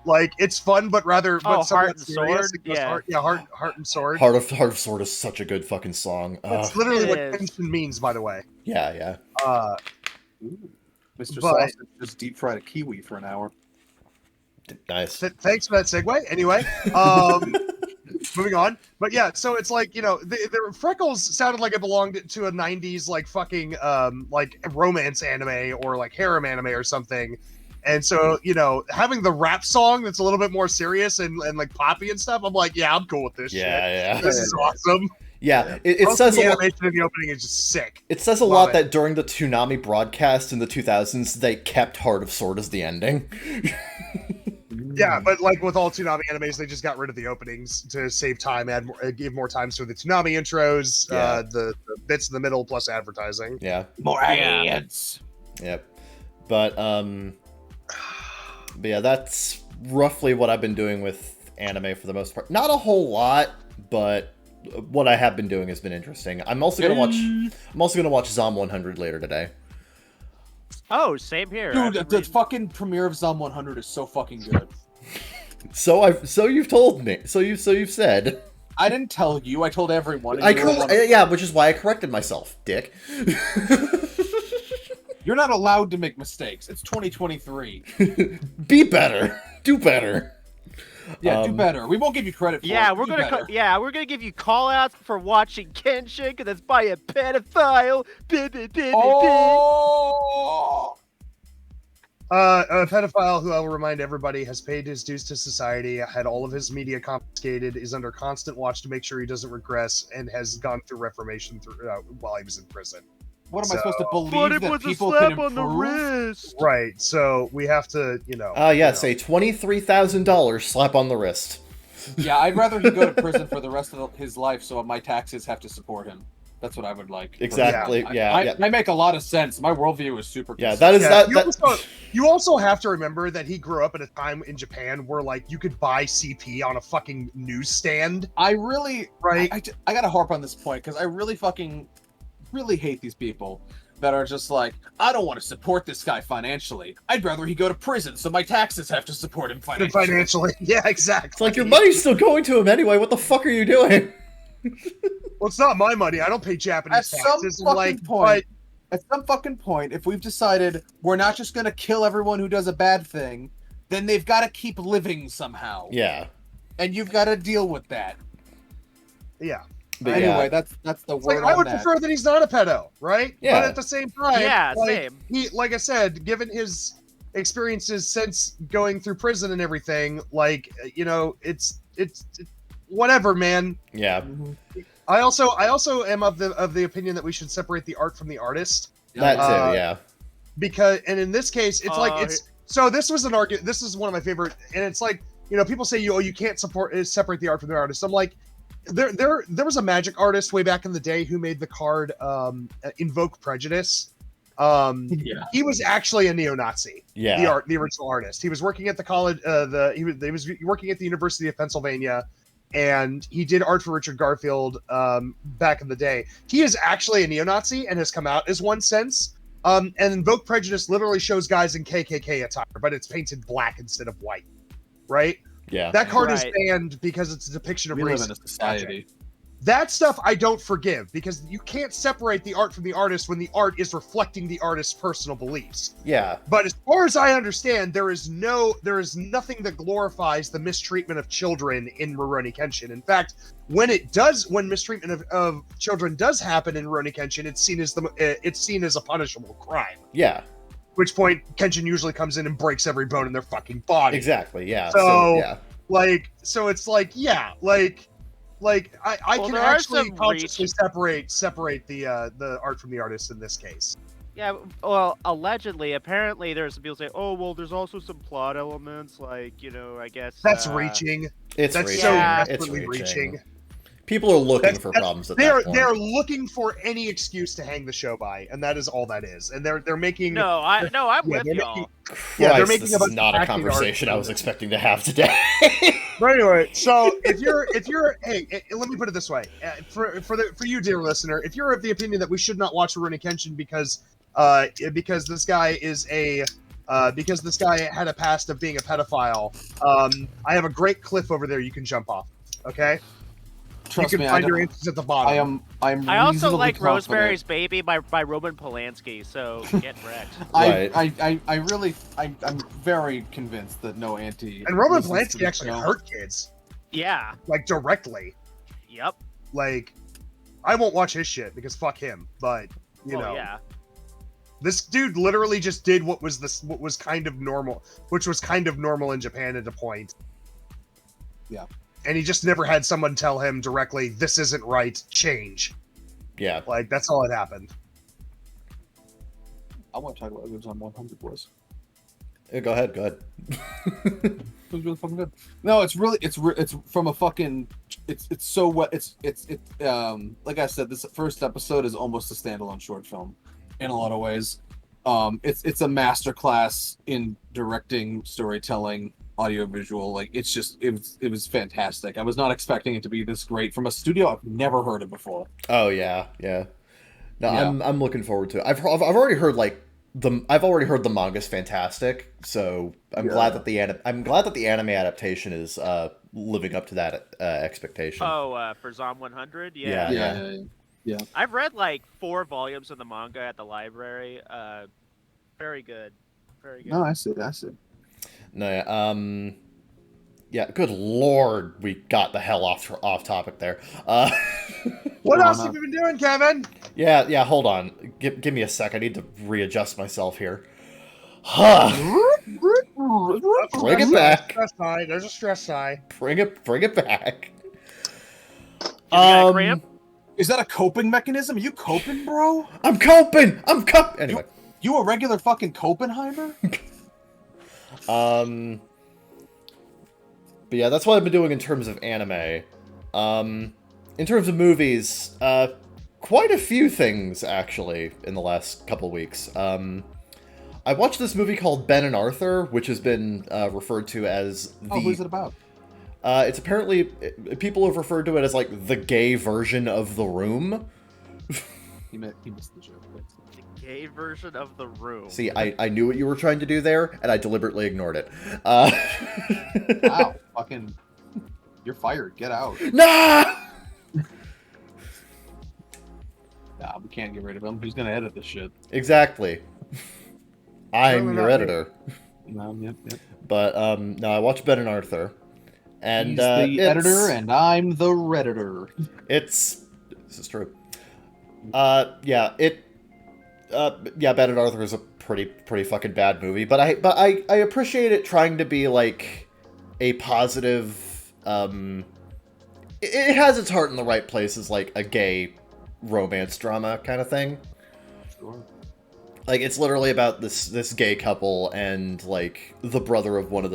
Like, it's fun, but rather Oh, somewhat Heart and serious. Sword? It goes Yeah. Heart and Sword. Heart of Sword is such a good fucking song. That's literally It what is. tension means, by the way. Yeah. Ooh, Mr. But- Sausage just deep fried a kiwi for an hour. Nice. Thanks for that segue. Anyway, moving on. But yeah, so it's like, you know, the Freckles sounded like it belonged to a 90s like fucking like romance anime or like harem anime or something. And so, you know, having the rap song that's a little bit more serious and like poppy and stuff, I'm like, yeah, I'm cool with this shit. Yeah. This is awesome. Yeah, it Most says of the a lot. animation in the opening is just sick. It says a Love lot it. that during the Toonami broadcast in the 2000s, they kept Heart of Sword as the ending. Yeah, but like with all Toonami animes, they just got rid of the openings to save time, give more time to the Toonami intros, Yeah. the bits in the middle, plus advertising. Yeah. More Yeah. ads. Yep. But yeah, that's roughly what I've been doing with anime for the most part. Not a whole lot, but what I have been doing has been interesting. I'm also gonna watch Zom 100 later today. Oh, same here. Dude, I've been the reading- fucking premiere of Zom 100 is so fucking good. So you've told me. So you've said. I didn't tell you. I told everyone. and you were one of- Yeah, which is why I corrected myself, dick. You're not allowed to make mistakes. It's 2023. Be better. Do better. Yeah, do better. We won't give you credit for Yeah, it. we're Do gonna better. we're gonna give you call outs for watching Kenshin because it's by a pedophile. Oh! A pedophile who I will remind everybody has paid his dues to society, had all of his media confiscated, is under constant watch to make sure he doesn't regress, and has gone through reformation while he was in prison. What am I supposed to But believe it that was a people slap can on the improve? wrist. Right, so we have to, Say $23,000 slap on the wrist. Yeah, I'd rather he go to prison for the rest of his life so my taxes have to support him. That's what I would like. Exactly. Yeah. I make a lot of sense. My worldview is super Yeah, consistent. that is Yeah, you also have to remember that he grew up at a time in Japan where, like, you could buy CP on a fucking newsstand. I really, Right. I gotta harp on this point because I really hate these people that are just like, I don't want to support this guy financially. I'd rather he go to prison so my taxes have to support him financially. Yeah, exactly. It's like your money's still going to him anyway. What the fuck are you doing? Well, it's not my money. I don't pay Japanese At some taxes. fucking Like, point, at some fucking point, if we've decided we're not just gonna kill everyone who does a bad thing, then they've got to keep living somehow. Yeah. And you've got to deal with that. yeah. But Anyway, that's the It's word like, I on would that. prefer that he's not a pedo, right? Yeah. But at the same time, Yeah, like, same. He, like I said, given his experiences since going through prison and everything, like, it's whatever, man. Yeah. I also am of the opinion that we should separate the art from the artist, That too, Uh, yeah. because, and in this case, it's like so this was an argument. This is one of my favorite, and it's like, people say you can't separate the art from the artist. I'm like, there was a magic artist way back in the day who made the card Invoke Prejudice. Yeah. He was actually a neo-Nazi. Yeah. The original artist. He was working at the college. He was working at the University of Pennsylvania, and he did art for Richard Garfield back in the day. He is actually a neo-Nazi and has come out as one since. And Invoke Prejudice literally shows guys in KKK attire, but it's painted black instead of white. Right? Yeah. That card is Right. banned because it's a depiction of We live race. in a society. That stuff I don't forgive because you can't separate the art from the artist when the art is reflecting the artist's personal beliefs. Yeah. But as far as I understand, there is nothing that glorifies the mistreatment of children in Rurouni Kenshin. In fact, when mistreatment of children does happen in Rurouni Kenshin, it's seen as a punishable crime. Yeah. Which point Kenshin usually comes in and breaks every bone in their fucking body. Exactly. Yeah. So- yeah. Like, so it's like, yeah, like I Well, can there are actually some consciously separate the art from the artist in this case. Yeah, well, allegedly, apparently, there's some people say, "Oh, well, there's also some plot elements, like, I guess." That's reaching. It's That's reaching. so Yeah. It's desperately reaching. reaching. People are looking for problems at that point. They're looking for any excuse to hang the show by, and that is all that is. And they're making No, I'm yeah, with they're y'all. yeah, they're Christ, making this a bunch is of not a acting art conversation I from was it. expecting to have today. But anyway, so if you're hey, let me put it this way, for you, dear listener, if you're of the opinion that we should not watch Rurouni Kenshin because this guy is a because this guy had a past of being a pedophile, I have a great cliff over there you can jump off. Okay, Trust you can me, find your answers at the bottom. I'm I also reasonably like confident. Rosemary's Baby by Roman Polanski, so get wrecked. Right. I'm very convinced that no auntie. And Roman listens to Polanski this actually show. hurt kids, Yeah. like directly. Yep. Like, I won't watch his shit because fuck him. But you know, Yeah. this dude literally just did what was kind of normal, which was kind of normal in Japan at a point. Yeah. And he just never had someone tell him directly, "This isn't right. Change." Yeah. Like that's all that happened. I want to talk about it on 100 boys. Go ahead. It was really fucking good. No, it's from a fucking it's so what it's like I said, this first episode is almost a standalone short film in a lot of ways. It's a masterclass in directing, storytelling, audiovisual. Like it was fantastic. I was not expecting it to be this great from a studio I've never heard of before. Oh yeah. No, Yeah. I'm looking forward to it. I've already heard I've already heard the manga's fantastic, so I'm glad that the anime adaptation is living up to that expectation. Oh, for Zom 100? Yeah. Yeah. I've read like 4 volumes of the manga at the library. Very good. Very good. No, I see. No, yeah, good lord, we got the hell off topic there. What else on? have you been doing, Kevin? Yeah, hold on. Give me a sec. I need to readjust myself here. Huh. Bring it back. Stress high. There's a stress high. Bring it back. You got a cramp? Is that a coping mechanism? Are you coping, bro? I'm coping. Anyway. You a regular fucking Copenheimer? But yeah, that's what I've been doing in terms of anime. In terms of movies, quite a few things, actually, in the last couple weeks. I watched this movie called Ben and Arthur, which has been referred to as the... Oh, who's it about? It's apparently... People have referred to it as, like, the gay version of The Room. He missed the joke. The gay version of The Room. See, I knew what you were trying to do there, and I deliberately ignored it. Wow, fucking... You're fired. Get out. Nah! Nah, we can't get rid of him. Who's gonna edit this shit? Exactly. I'm Clearly your not me. editor. Yep. But, no, I watched Ben and Arthur. And, He's the editor, and I'm the redditor. This is true. Ben and Arthur is a pretty fucking bad movie, but I appreciate it trying to be, like, a positive, it has its heart in the right place as, like, a gay romance drama kind of thing. Sure. Like, it's literally about this gay couple, and, like, the brother of one of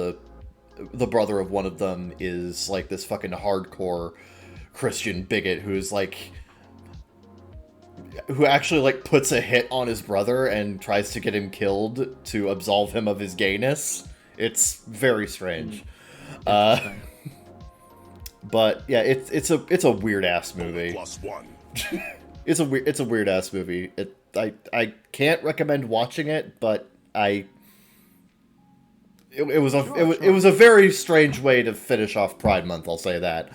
them is, like, this fucking hardcore Christian bigot who actually, like, puts a hit on his brother and tries to get him killed to absolve him of his gayness. It's very strange. But yeah, it's a weird ass movie. +1. It's a weird ass movie. I can't recommend watching it, but it was a very strange way to finish off Pride Month. I'll say that.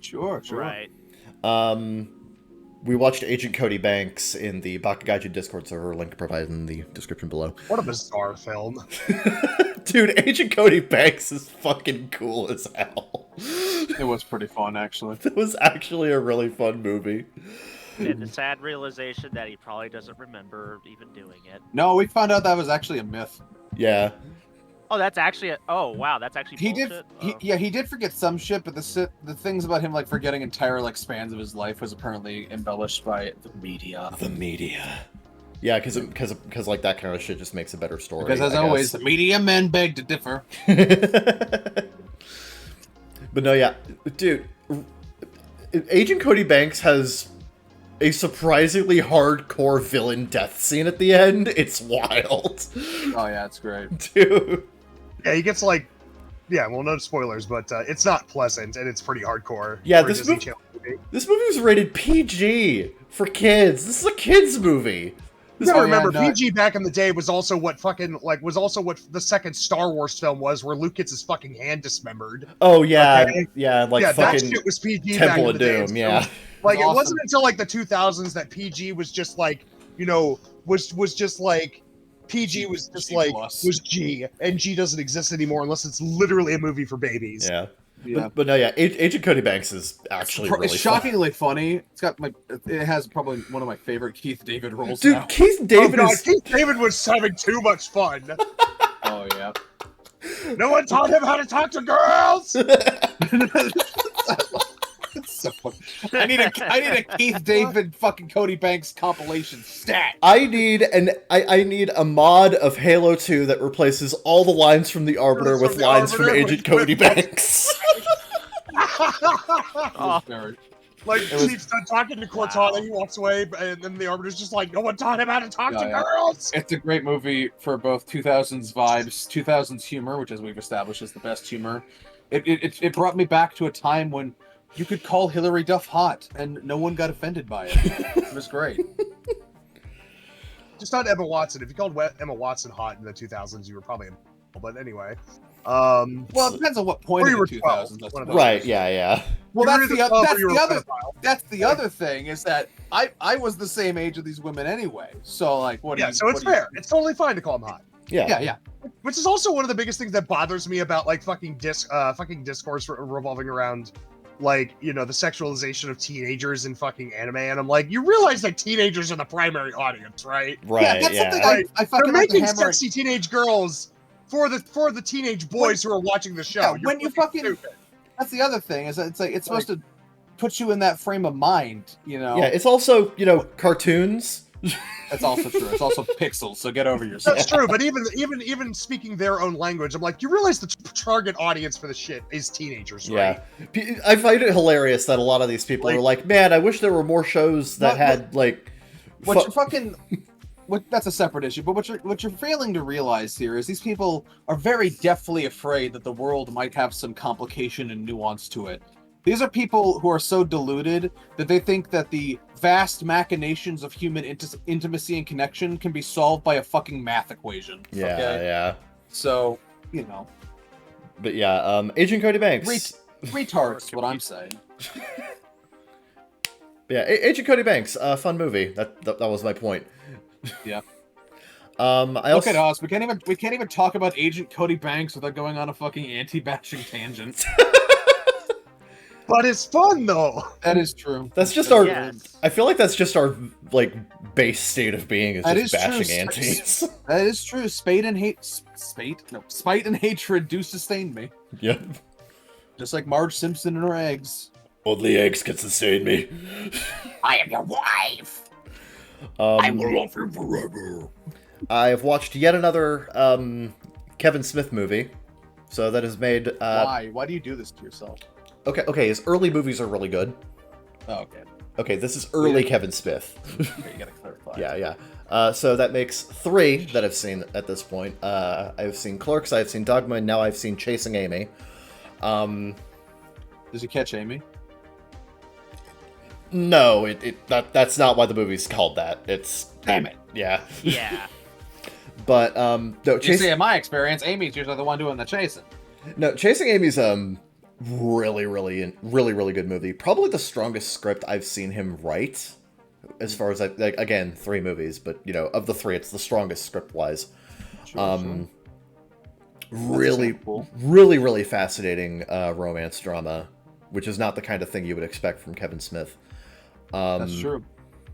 Sure. Right. We watched Agent Cody Banks in the Bakagaijinshow Discord server, link provided in the description below. What a bizarre film. Dude, Agent Cody Banks is fucking cool as hell. It was pretty fun, actually. It was actually a really fun movie. And the sad realization that he probably doesn't remember even doing it. No, we found out that was actually a myth. Yeah. Oh, that's actually. Oh, wow, that's actually He did. bullshit. He did forget some shit, but the things about him like forgetting entire like spans of his life was apparently embellished by the media. The media. Yeah, because like that kind of shit just makes a better story. Because as always, the media men beg to differ. But no, yeah, dude, Agent Cody Banks has a surprisingly hardcore villain death scene at the end. It's wild. Oh yeah, it's great, dude. Yeah, he gets like, yeah, well, no spoilers, but it's not pleasant and it's pretty hardcore. Yeah, for a Disney Channel movie. This movie was rated PG for kids. This is a kids movie. You gotta remember, PG back in the day was also what the second Star Wars film was, where Luke gets his fucking hand dismembered. Oh yeah, okay? yeah, like yeah, fucking that shit was PG Temple back in of the day. Doom, yeah. Like it awesome. wasn't until like the 2000s that PG was just like, you know, was just like PG was just G like plus. was G, and G doesn't exist anymore unless it's literally a movie for babies. Yeah. Yeah. But no, yeah, Agent Cody Banks is actually really it's shockingly funny. It's got it has probably one of my favorite Keith David roles. Dude, now. Keith David oh, God, is Keith David was having too much fun. Oh yeah. No one taught him how to talk to girls. It's so funny. I need a Keith David fucking Cody Banks compilation stat. I need a mod of Halo 2 that replaces all the lines from the Arbiter with lines from Agent Cody Banks. Oh. Like, Chief's done talking to Cortana, he walks away, and then the Arbiter's just like, no one taught him how to talk to girls! It's a great movie for both 2000s vibes, 2000s humor, which as we've established is the best humor. It brought me back to a time when you could call Hillary Duff hot, and no one got offended by it. It was great. Just not Emma Watson. If you called Emma Watson hot in the 2000s, you were probably a... But anyway. Well, it depends on what point in the 2000s. Right, yeah. Well, that's the other thing, is that I was the same age of these women anyway. So, like, so it's fair. It's totally fine to call them hot. Yeah. Which is also one of the biggest things that bothers me about, like, fucking discourse revolving around, like, you know, the sexualization of teenagers in fucking anime. And I'm like, you realize that teenagers are the primary audience, right? Right, yeah. That's something I fucking They're making like to hammer. sexy teenage girls for the teenage boys who are watching the show. Yeah, when you fucking stupid. That's the other thing, is that it's supposed to put you in that frame of mind, you know. Yeah, it's also, you know, cartoons. That's also true. It's also pixels, so get over yourself. That's true, but even speaking their own language, I'm like, you realize the target audience for the shit is teenagers, right? Yeah. I find it hilarious that a lot of these people are like, man, I wish there were more shows that had like. What you're fucking. That's a separate issue, but what you're failing to realize here is these people are very deathly afraid that the world might have some complication and nuance to it. These are people who are so deluded that they think that the vast machinations of human intimacy and connection can be solved by a fucking math equation. Yeah, okay? yeah. So, you know. But yeah, Agent Cody Banks. Retards, what I'm saying. Yeah, Agent Cody Banks, fun movie. That was my point. Yeah. Look at us. We can't even talk about Agent Cody Banks without going on a fucking anti-bashing tangent. But it's fun though. That is true. That's just our. Yes. I feel like that's just our like base state of being is just bashing true. antis. That is true. Spite and hatred do sustain me. Yep. Just like Marge Simpson and her eggs. Only eggs can sustain me. I am your wife. I will love you forever. I've watched yet another Kevin Smith movie. So that has made. Why? Why do you do this to yourself? Okay. His early movies are really good. Oh, okay. Okay, this is early Kevin Smith. Okay, you gotta clarify. Yeah. So that makes 3 that I've seen at this point. I've seen Clerks, I've seen Dogma, and now I've seen Chasing Amy. Does he catch Amy? No, that's not why the movie's called that. It's Damn it. Yeah. Yeah. But no, You see, in my experience, Amy's usually the one doing the chasing. No, Chasing Amy's really good movie. Probably the strongest script I've seen him write. As far as again, 3 movies, but you know, of the 3, it's the strongest script wise. Sure. Really fascinating romance drama, which is not the kind of thing you would expect from Kevin Smith. That's true.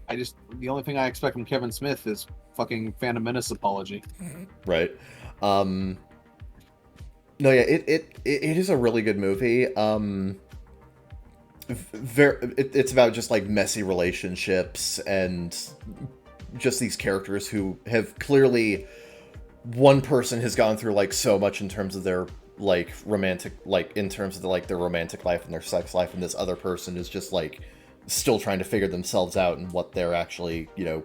The only thing I expect from Kevin Smith is fucking Phantom Menace apology. Right. No, yeah, it is a really good movie. It's about just like messy relationships and just these characters who have clearly, one person has gone through like so much in terms of their like romantic, like in terms of their romantic life and their sex life, and this other person is just like still trying to figure themselves out and what they're actually, you know,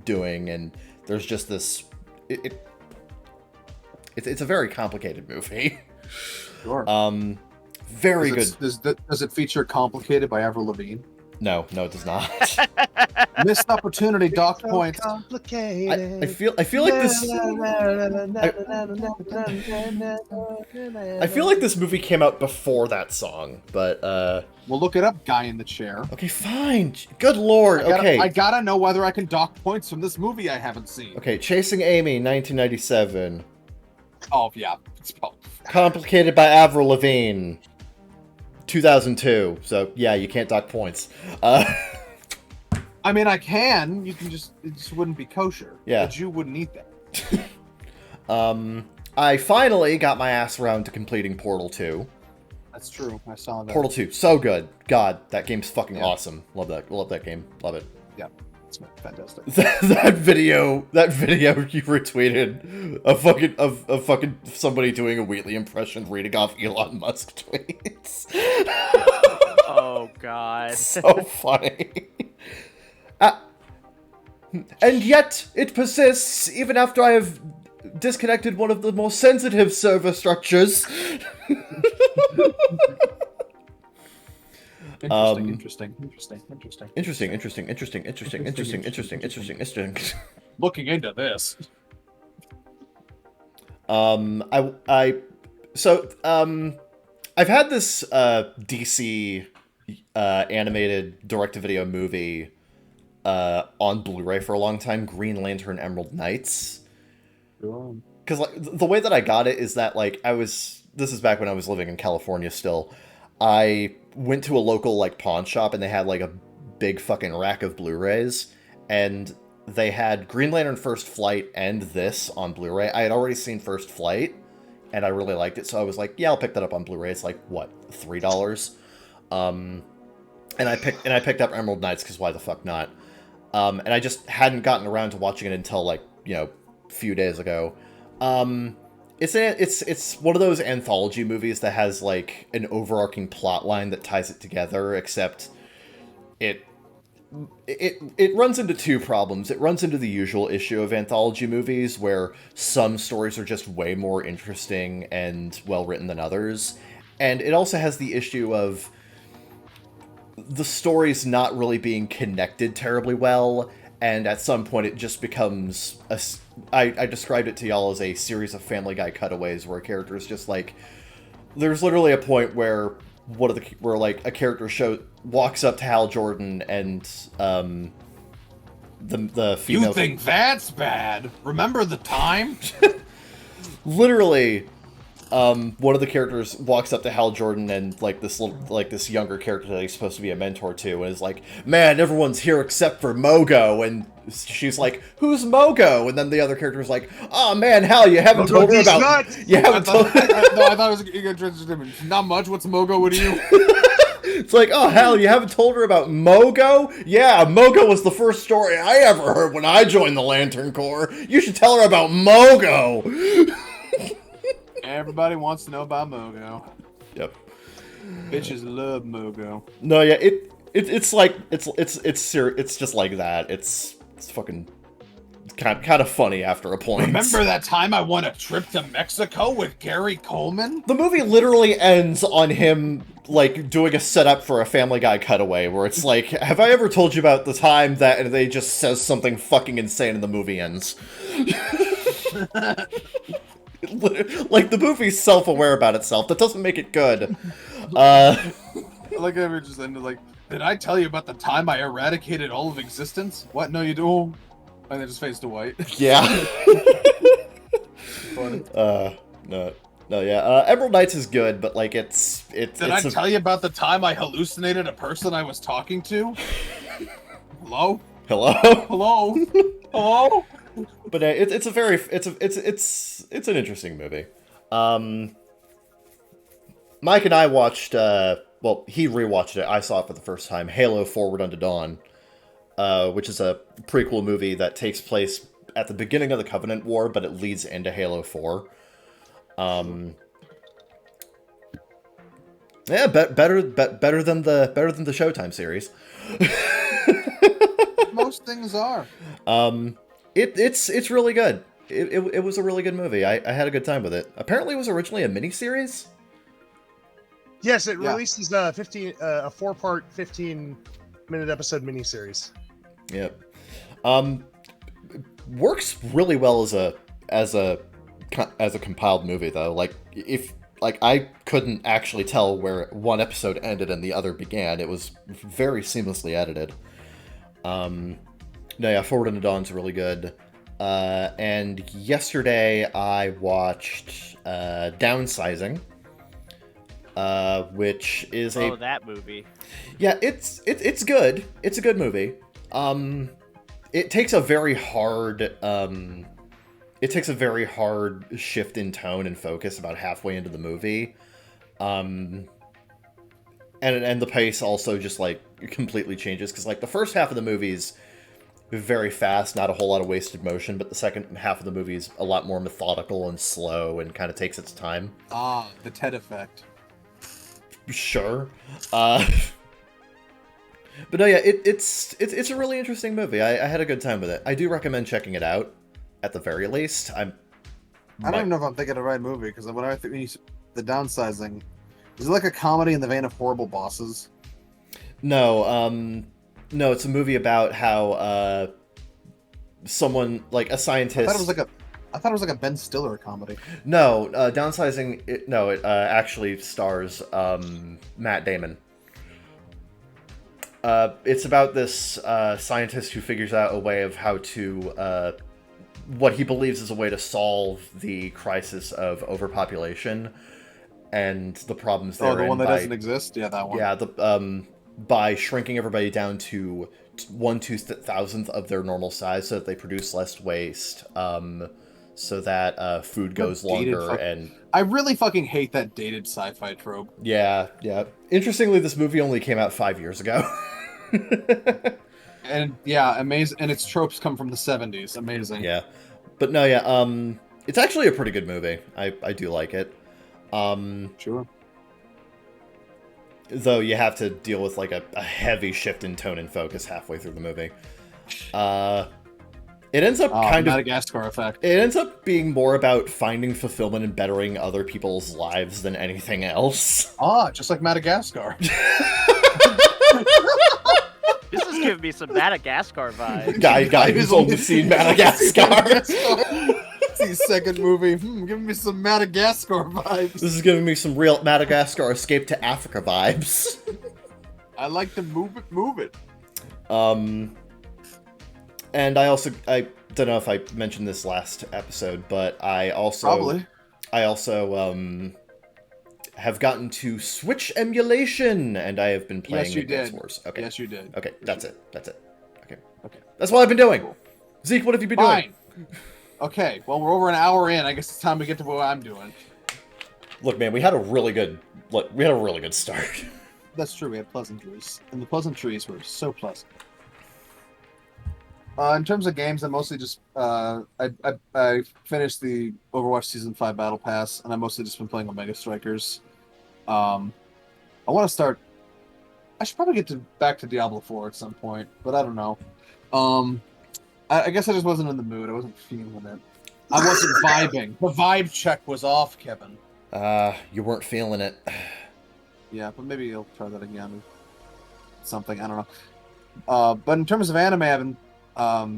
doing. And there's just this it's a very complicated movie. Sure. Very good. Does it feature "Complicated" by Avril Lavigne? No, it does not. Missed opportunity, dock So points. complicated. I feel like this. I feel like this movie came out before that song, but We'll look it up. Guy in the chair. okay, fine. Good lord. Okay. I gotta know whether I can dock points from this movie I haven't seen. Okay, Chasing Amy, 1997. Oh yeah, it's probably. Complicated by Avril Lavigne, 2002. So yeah, you can't dock points. I mean, I can. You can just. It just wouldn't be kosher. Yeah. A Jew wouldn't eat that. I finally got my ass around to completing Portal 2. That's true. I saw that. Portal 2, so good. God, that game's fucking Yeah. awesome. Love that game. Love it. Yeah, it's fantastic. that video you retweeted of fucking somebody doing a Wheatley impression reading off Elon Musk tweets. Oh god. So funny. And yet it persists even after I have disconnected one of the more sensitive server structures. Interesting. Interesting. Looking into this. I've had this DC animated direct-to-video movie on Blu-ray for a long time, Green Lantern Emerald Knights. Because like the way that I got it is that like this is back when I was living in California still. I went to a local like pawn shop and they had like a big fucking rack of Blu-rays, and they had Green Lantern First Flight and this on Blu-ray. I had already seen First Flight and I really liked it, so I was like, yeah, I'll pick that up on Blu-ray. It's like what, $3? And I picked up Emerald Knights because why the fuck not? And I just hadn't gotten around to watching it until like, you know, a few days ago. It's one of those anthology movies that has like an overarching plot line that ties it together, except it runs into two problems. It runs into the usual issue of anthology movies where some stories are just way more interesting and well written than others. And it also has the issue of the stories not really being connected terribly well, and at some point it just becomes I described it to y'all as a series of Family Guy cutaways where a character is just like, there's literally a point where a character walks up to Hal Jordan and the female. You think that's bad? Remember the time? Literally, one of the characters walks up to Hal Jordan and this younger character that he's supposed to be a mentor to, and is like, "Man, everyone's here except for Mogo." And she's like, "Who's Mogo?" And then the other character's like, "Oh man, Hal, you haven't told her about." I thought it was gonna transition him. Not much. What's Mogo? What do you? It's like, "Oh Hal, you haven't told her about Mogo?" "Yeah, Mogo was the first story I ever heard when I joined the Lantern Corps. You should tell her about Mogo." Everybody wants to know about Mogo. Yep. Bitches love Mogo. No, yeah, it's like it's just like that. It's fucking kind of funny after a point. Remember that time I won a trip to Mexico with Gary Coleman? The movie literally ends on him like doing a setup for a Family Guy cutaway where it's like, "Have I ever told you about the time that?" And they just says something fucking insane and the movie ends. Like, the movie's self-aware about itself. That doesn't make it good. Like I just ended like, "Did I tell you about the time I eradicated all of existence?" "What? No, you do." And then just fades to white. Yeah. Funny. No, yeah. Emerald Knights is good, but like Did I tell you about the time I hallucinated a person I was talking to? Hello? Hello? Hello? Hello? But it's an interesting movie. Mike and I watched, well, he rewatched it. I saw it for the first time. Halo Forward Unto Dawn, which is a prequel movie that takes place at the beginning of the Covenant War, but it leads into Halo 4. Yeah, better than the Showtime series. Most things are. It's really good. It was a really good movie. I had a good time with it. Apparently, it was originally a miniseries. Yes, it releases a 4-part, 15-minute episode miniseries. Yep. Works really well as a compiled movie though. I couldn't actually tell where one episode ended and the other began. It was very seamlessly edited. Forward Into Dawn's really good. And yesterday I watched Downsizing, which is that movie. Yeah, it's good. It's a good movie. It takes a very hard shift in tone and focus about halfway into the movie. And the pace also just completely changes because the first half of the movie's very fast, not a whole lot of wasted motion, but the second half of the movie is a lot more methodical and slow and kind of takes its time. The Ted effect. Sure. But no, yeah, it's a really interesting movie. I had a good time with it. I do recommend checking it out, at the very least. I don't even know if I'm thinking of the right movie, because when I think the Downsizing, is it like a comedy in the vein of Horrible Bosses? No, it's a movie about how someone, a scientist... I thought it was like a Ben Stiller comedy. No, Downsizing, it actually stars Matt Damon. It's about this scientist who figures out a way of how to... what he believes is a way to solve the crisis of overpopulation and the problems therein. Oh, the one that doesn't exist? Yeah, that one. Yeah, by shrinking everybody down to 1/2000th of their normal size so that they produce less waste, so that food goes longer. And I really fucking hate that dated sci-fi trope. Yeah. Interestingly, this movie only came out 5 years ago. And yeah, amazing. And its tropes come from the 70s. Amazing. Yeah. But no, yeah, it's actually a pretty good movie. I do like it. Sure. Though you have to deal with a heavy shift in tone and focus halfway through the movie. It ends up Madagascar effect. It ends up being more about finding fulfillment and bettering other people's lives than anything else. Just like Madagascar. This is giving me some Madagascar vibes. Guy who's only seen Madagascar. It's his second movie. Giving me some Madagascar vibes. This is giving me some real Madagascar Escape to Africa vibes. I like to move it. And I don't know if I mentioned this last episode, but I also have gotten to Switch emulation, and I have been playing Advance Wars. Okay. Yes, you did. Okay, that's it. Okay. That's what I've been doing. Cool. Zeke, what have you been doing? Okay, well, we're over an hour in. I guess it's time to get to what I'm doing. Look, man, we had a really good start. That's true. We had pleasantries, and the pleasantries were so pleasant. In terms of games, I mostly just I finished the Overwatch Season 5 Battle Pass, and I mostly just been playing Omega Strikers. I want to start. I should probably get back to Diablo 4 at some point, but I don't know. I guess I just wasn't in the mood. I wasn't feeling it. I wasn't vibing. The vibe check was off, Kevin. You weren't feeling it. Yeah, but maybe I'll try that again. Something, I don't know. But in terms of anime, I've been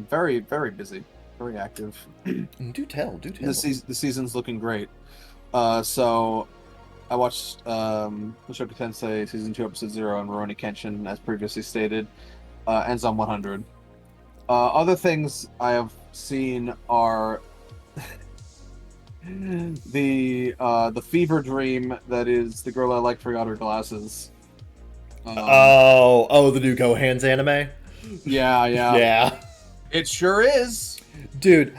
very, very busy, very active. Do tell. The season's looking great. So I watched Mushoku Tensei Season 2, Episode 0, and Rurouni Kenshin, as previously stated. Ends on 100. Other things I have seen are the fever dream that is the girl I like forgot her glasses. The new Gohan's anime? Yeah. Yeah. It sure is. Dude,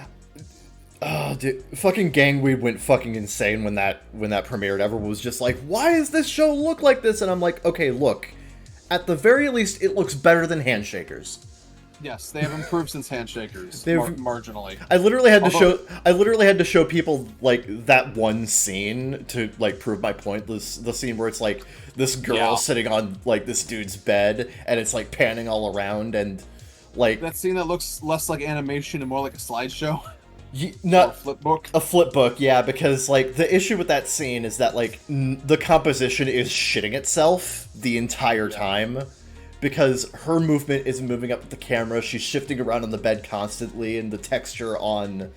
Oh, dude, fucking Gangweed went fucking insane when that premiered. Everyone was just like, "Why does this show look like this?" And I'm like, "Okay, look. At the very least, it looks better than Handshakers." Yes, they have improved since Handshakers, marginally. I literally had to show people like that one scene to like prove my point. The scene where it's like this girl sitting on like this dude's bed, and it's like panning all around, and like that scene that looks less like animation and more like a slideshow. Not or a flip book. A flip book, yeah, because like the issue with that scene is that like the composition is shitting itself the entire time, because her movement is moving up with the camera, she's shifting around on the bed constantly, and the texture on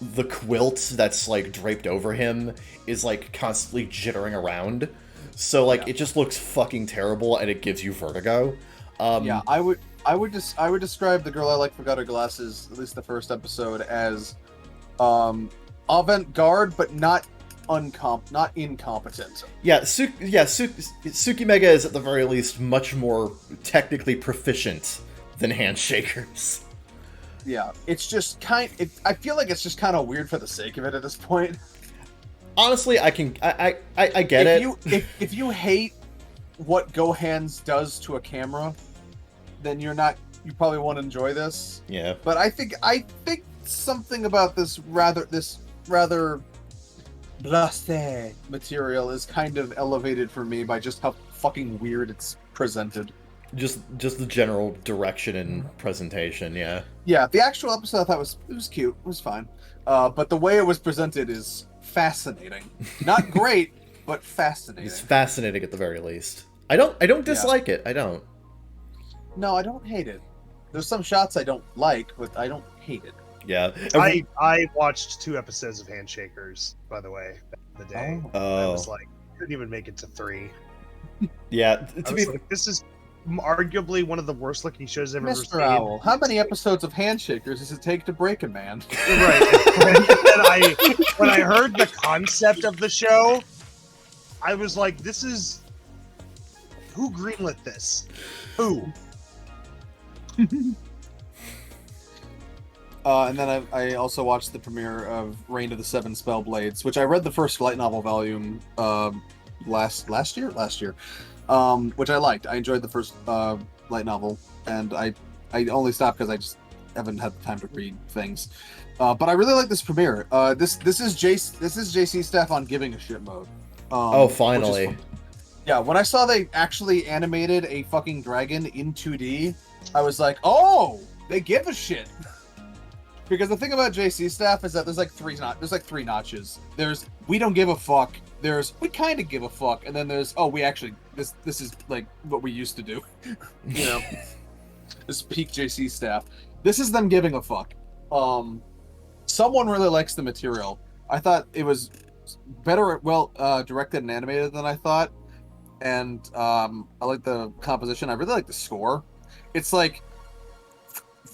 the quilt that's like draped over him is like constantly jittering around. So like it just looks fucking terrible, and it gives you vertigo. Yeah, I would describe The Girl I Like Forgot Her Glasses, at least the first episode, as avant-garde, but not incompetent. Yeah, Suki Mega is at the very least much more technically proficient than Handshakers. Yeah, it's just I feel like it's just kind of weird for the sake of it at this point. Honestly, I get it. If you hate what Gohan's does to a camera, then you probably won't enjoy this. Yeah. But I think something about this rather blasé material is kind of elevated for me by just how fucking weird it's presented. Just the general direction and presentation, yeah. Yeah, the actual episode I thought was cute. It was fine. But the way it was presented is fascinating. Not great, but fascinating. It's fascinating at the very least. I don't dislike it. I don't. No, I don't hate it. There's some shots I don't like, but I don't hate it. Yeah. I watched 2 episodes of Handshakers, by the way, back in the day. Oh. I was like, couldn't even make it to 3. Yeah. To be like, this is arguably one of the worst looking shows I've ever seen. Mr. Owl, how many episodes of Handshakers does it take to break a man? Right. When I heard the concept of the show, I was like, this is... Who greenlit this? Who? And then I also watched the premiere of Reign of the Seven Spellblades, which I read the first light novel volume last year, which I liked. I enjoyed the first light novel, and I only stopped because I just haven't had the time to read things. But I really like this premiere. This is JC Staff on giving a shit mode. Oh, finally. Yeah, when I saw they actually animated a fucking dragon in 2D, I was like, oh, they give a shit. Because the thing about JC Staff is that there's like three notches. There's we don't give a fuck. There's we kind of give a fuck, and then there's we actually this is like what we used to do. You know, this peak JC Staff. This is them giving a fuck. Someone really likes the material. I thought it was better, directed and animated than I thought, and I like the composition. I really like the score. It's like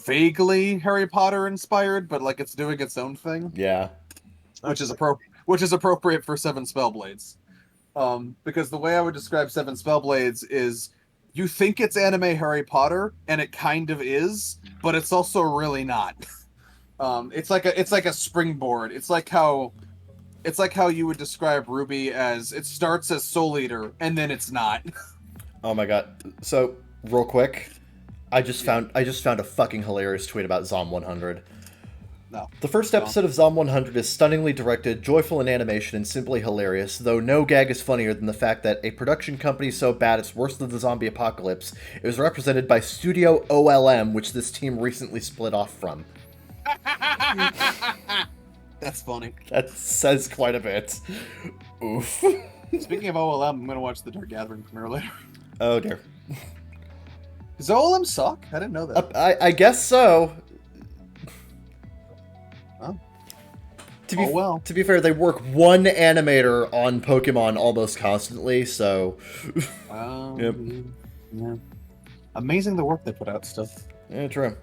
vaguely Harry Potter inspired, but like it's doing its own thing. Yeah, which is appropriate for Seven Spellblades. Because the way I would describe Seven Spellblades is you think it's anime Harry Potter, and it kind of is, but it's also really not. It's like a springboard. It's like how you would describe Ruby as it starts as Soul Eater and then it's not. Oh my god. So, real quick, I just found a fucking hilarious tweet about Zom 100. No. The first episode of Zom 100 is stunningly directed, joyful in animation, and simply hilarious, though no gag is funnier than the fact that a production company so bad it's worse than the zombie apocalypse is represented by Studio OLM, which this team recently split off from. That's funny. That says quite a bit. Oof. Speaking of OLM, I'm going to watch the Dark Gathering premiere later. Oh dear. Does OLM suck? I didn't know that. I guess so. Oh. To be fair, they work one animator on Pokemon almost constantly, so... Yep. Yeah. Amazing the work they put out still. Yeah, true.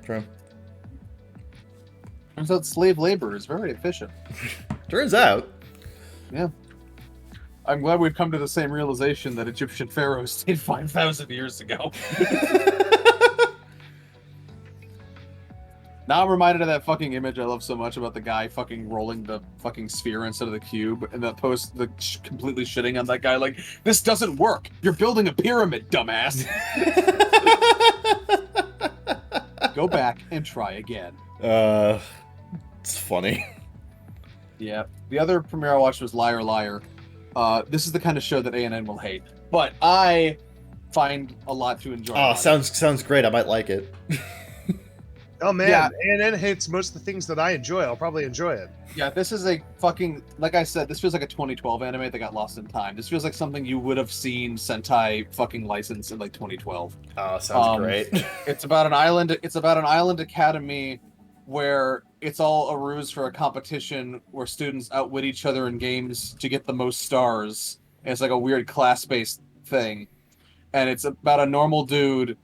Turns out slave labor is very efficient. Turns out. Yeah. I'm glad we've come to the same realization that Egyptian pharaohs stayed 5,000 years ago. Now I'm reminded of that fucking image I love so much about the guy fucking rolling the fucking sphere instead of the cube, and that post, completely shitting on that guy, like, this doesn't work. You're building a pyramid, dumbass. Go back and try again. It's funny. Yeah. The other premiere I watched was Liar Liar. This is the kind of show that ANN will hate, but I find a lot to enjoy. Oh, sounds great. I might like it. Oh man, Yeah. ANN hits most of the things that I enjoy. I'll probably enjoy it. Yeah, this is a fucking, like I said, this feels like a 2012 anime that got lost in time. This feels like something you would have seen Sentai fucking license in like 2012. Oh, sounds great. It's about an island. It's about an island academy where it's all a ruse for a competition where students outwit each other in games to get the most stars. And it's like a weird class-based thing, and it's about a normal dude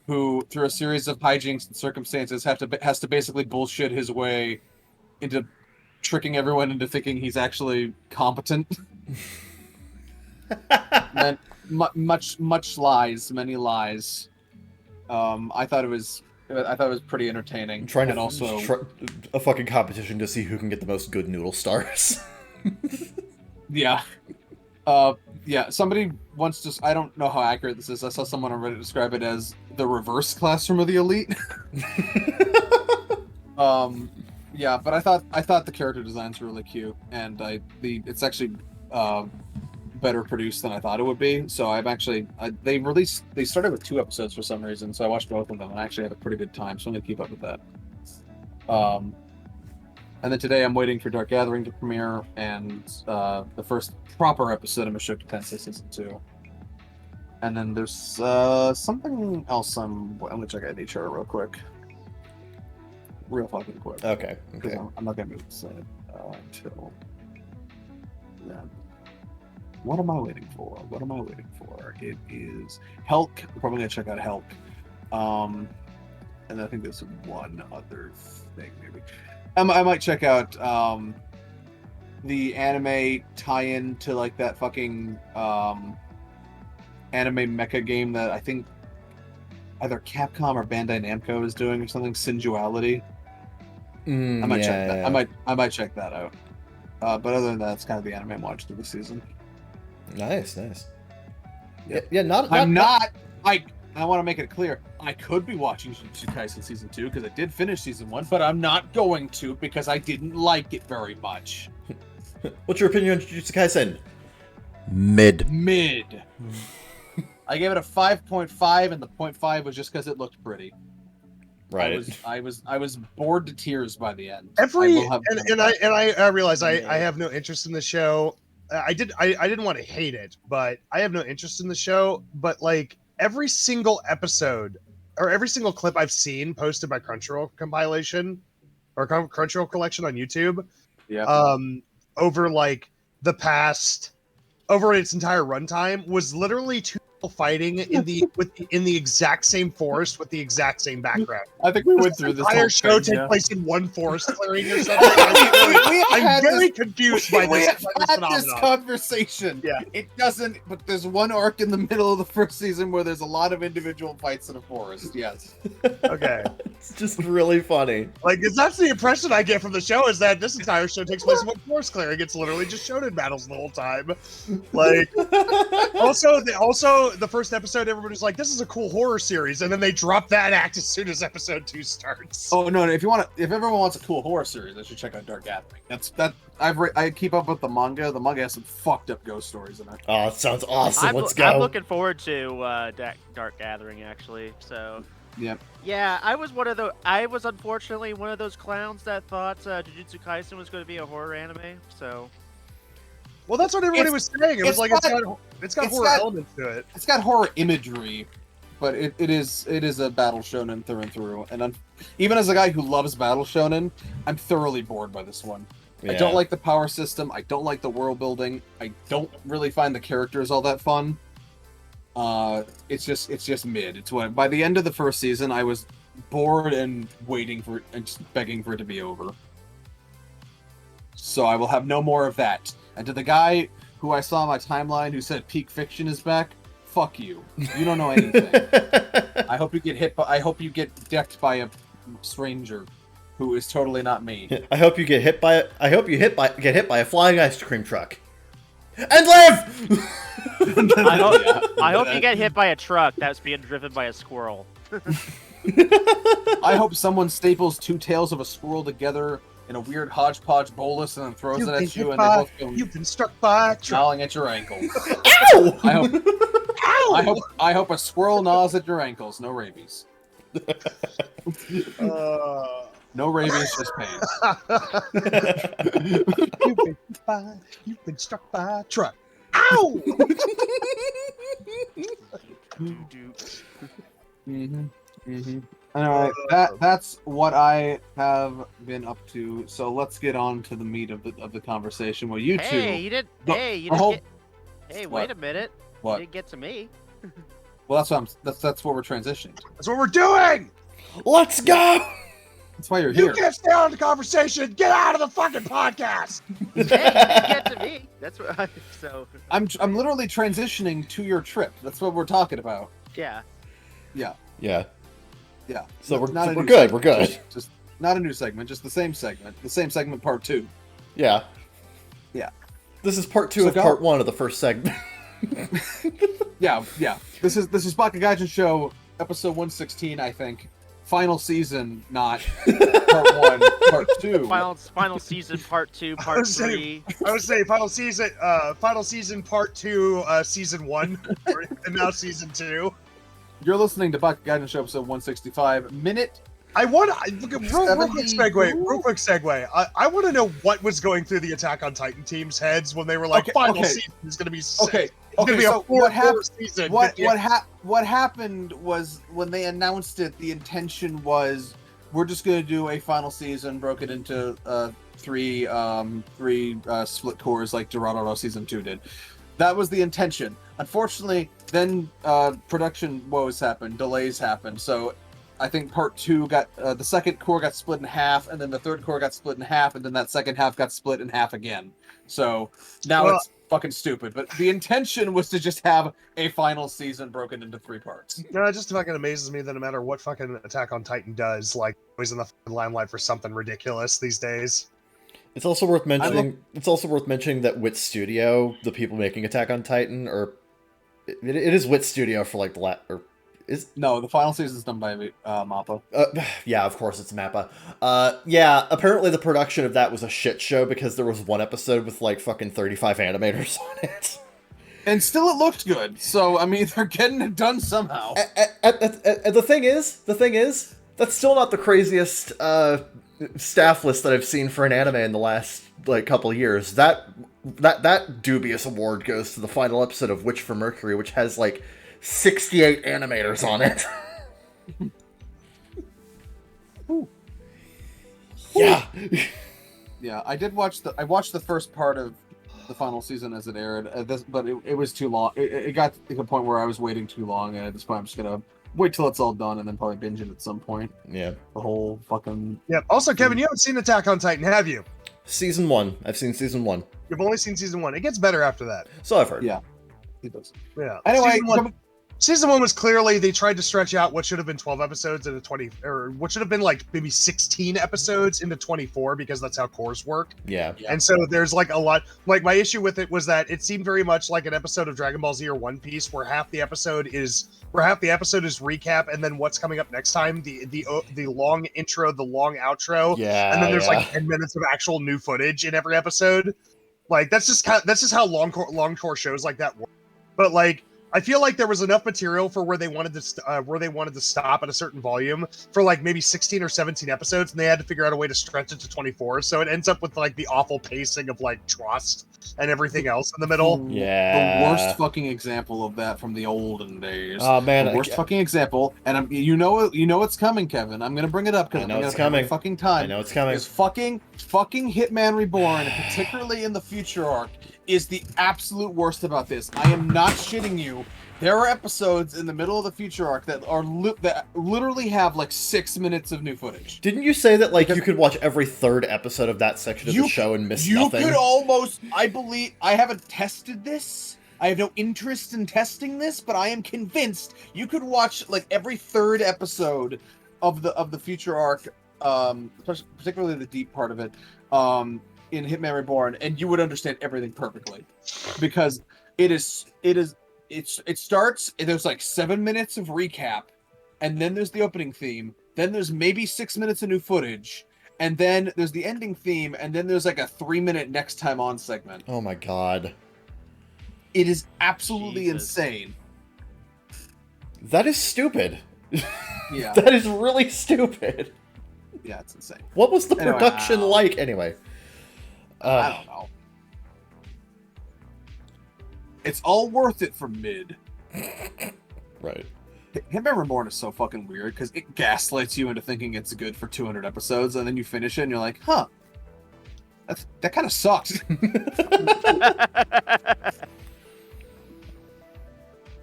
who, through a series of hijinks and circumstances, has to basically bullshit his way into tricking everyone into thinking he's actually competent. And much lies, many lies. I thought it was pretty entertaining. I'm trying and to also a fucking competition to see who can get the most good noodle stars. yeah. Yeah, somebody once just, I don't know how accurate this is. I saw someone on Reddit describe it as the reverse classroom of the elite. Yeah, but I thought the character designs were really cute, and it's actually better produced than I thought it would be. So they started with 2 episodes for some reason, so I watched both of them and I actually had a pretty good time, so I'm gonna keep up with that. And then today I'm waiting for Dark Gathering to premiere, and the first proper episode of Mushoku Tensei Season 2. And then there's something else I'm gonna check out HR real quick. Real fucking quick. Okay. I'm not gonna move this until then. What am I waiting for? It is Helk. I'm probably gonna check out Helk. And I think there's one other thing maybe. I might check out the anime tie-in to like that fucking anime mecha game that I think either Capcom or Bandai Namco is doing or something. Sensuality. I might check that. Yeah. I might check that out. But other than that, it's kind of the anime I'm watching this season. Nice. Yeah. Yeah. I want to make it clear. I could be watching Jujutsu Kaisen Season 2 because I did finish Season 1, but I'm not going to because I didn't like it very much. What's your opinion on Jujutsu Kaisen? Mid. I gave it a 5.5, and the 0.5 was just because it looked pretty. Right. I was bored to tears by the end. I realize I have no interest in the show. I didn't want to hate it, but I have no interest in the show. But like every single episode or every single clip I've seen posted by Crunchyroll compilation or Crunchyroll collection on YouTube, over like the past, over its entire runtime was literally 2 people fighting in the exact same forest with the exact same background. I think we went through this entire whole show thing, take place in one forest clearing or something. I'm very confused by We this have had phenomenon. this conversation. Yeah. It doesn't, but there's one arc in the middle of the first season where there's a lot of individual fights in a forest. Yes. Okay. It's just really funny. Like, 'cause that's the impression I get from the show, is that this entire show takes place in one forest clearing. It's literally just shonen battles the whole time. Like, also the first episode, everybody's like, this is a cool horror series, and then they drop that act as soon as episode 2 starts. Oh no! If everyone wants a cool horror series, they should check out Dark Gathering. I keep up with the manga. The manga has some fucked up ghost stories in it. Oh, it sounds awesome. Let's go. I'm looking forward to Dark Gathering actually. So. Yep. Yeah, I was unfortunately one of those clowns that thought Jujutsu Kaisen was going to be a horror anime. So. Well, that's what everybody was saying. It was like it's got horror elements to it. It's got horror imagery, but it is a battle shonen through and through. And even as a guy who loves battle shonen, I'm thoroughly bored by this one. Yeah. I don't like the power system. I don't like the world building. I don't really find the characters all that fun. It's just mid. It's when by the end of the first season, I was bored and waiting for and just begging for it to be over. So I will have no more of that. And to the guy who I saw on my timeline who said Peak Fiction is back, fuck you. You don't know anything. I hope you get decked by a stranger. who is totally not me. I hope you get hit by get hit by a flying ice cream truck. And live! I hope you get hit by a truck that's being driven by a squirrel. I hope someone staples two tails of a squirrel together in a weird hodgepodge bolus and then throws it at you, and they both go You've been struck by a truck. gnawing at your ankles. Ow! I hope a squirrel gnaws at your ankles. No rabies. No rabies, just pain. You've been struck by a truck. Ow! Anyway, that's what I have been up to. So let's get on to the meat of the conversation. Well, you two. Hey, you didn't. No, Hey, you the didn't. whole- Hey, What? wait a minute. What? You didn't get to me. Well, that's what we're transitioning to. That's what we're doing! Let's go! That's why you're You here. can't stay on the conversation! Get out of the fucking podcast! Hey, you didn't get to me. That's what. So. I'm literally transitioning to your trip. That's what we're talking about. Yeah. Yeah. Yeah. Yeah. So we're Not a new good. segment. We're good. Just not a new segment. Just the same segment. The same segment, part 2. Yeah. Yeah. This is part 2 So of go. part 1 of the first segment. Yeah. This is Bakagaijinshow episode 116, I think. Final season, not part 1, part 2. Final season, part 2, part 3. I would say final season part 2, season 1, and now season 2. You're listening to Bakagaijinshow episode 165. Minute. Real quick segue. I want to know what was going through the Attack on Titan team's heads when they were like, final season is going to be sick. Okay. It's going to be So a 4 season. what happened was when they announced it, the intention was we're just going to do a final season broken into three split cores like Dorado season 2 did. That was the intention. Unfortunately, then production woes happened, delays happened. So I think part 2 got the second core got split in half, and then the third core got split in half, and then that second half got split in half again. So now it's fucking stupid. But the intention was to just have a final season broken into 3 parts. You know, it just fucking amazes me that no matter what fucking Attack on Titan does, like, always in the fucking limelight for something ridiculous these days. It's also worth mentioning. That Wit Studio, the people making Attack on Titan, it is Wit Studio for like No, the final season is done by Mappa. Yeah, of course it's Mappa. Yeah, apparently the production of that was a shit show because there was one episode with like fucking 35 animators on it. And still it looked good. So, I mean, they're getting it done somehow. The thing is, that's still not the craziest staff list that I've seen for an anime in the last like couple years. That dubious award goes to the final episode of Witch for Mercury, which has like 68 animators on it. Yeah. Yeah, I watched the first part of the final season as it aired, but it was too long. It got to the point where I was waiting too long, and at this point I'm just gonna wait till it's all done and then probably binge it at some point. Yeah. The whole fucking... Yeah. Also, Kevin, you haven't seen Attack on Titan, have you? Season 1. I've seen Season 1. You've only seen season 1. It gets better after that. So I've heard. Yeah. It does. Yeah. Anyway, Season 1 was clearly, they tried to stretch out what should have been 12 episodes into 20, or what should have been like maybe 16 episodes into 24, because that's how cores work. Yeah. And so there's like a lot, like my issue with it was that it seemed very much like an episode of Dragon Ball Z or One Piece, where half the episode is recap, and then what's coming up next time, the long intro, the long outro, Yeah. and then there's like 10 minutes of actual new footage in every episode. Like that's just how long core shows like that work. But like, I feel like there was enough material for where they wanted to stop at a certain volume for like maybe 16 or 17 episodes, and they had to figure out a way to stretch it to 24. So it ends up with like the awful pacing of like Trust and everything else in the middle. Yeah. The worst fucking example of that from the olden days. Oh man. The worst fucking example, and you know it's coming, Kevin. I'm gonna bring it up because I know it's coming. Fucking time. I know it's coming. Is fucking Hitman Reborn, particularly in the future arc, is the absolute worst about this. I am not shitting you. There are episodes in the middle of the future arc that are that literally have like 6 minutes of new footage. Didn't you say that like you could watch every third episode of that section of the show and miss nothing? You could almost. I believe. I haven't tested this. I have no interest in testing this, but I am convinced you could watch like every third episode of the future arc particularly the deep part of it, in Hitman Reborn, and you would understand everything perfectly, because it starts. There's like 7 minutes of recap, and then there's the opening theme. Then there's maybe 6 minutes of new footage, and then there's the ending theme, and then there's like a 3-minute next time on segment. Oh my god. It is absolutely Jesus. insane. That is stupid. Yeah. That is really stupid. Yeah, it's insane. What was the Anyway. production like anyway? I don't know. It's all worth it for mid. Right. Hitman Reborn is so fucking weird because it gaslights you into thinking it's good for 200 episodes, and then you finish it and you're like, huh, that kind of sucks.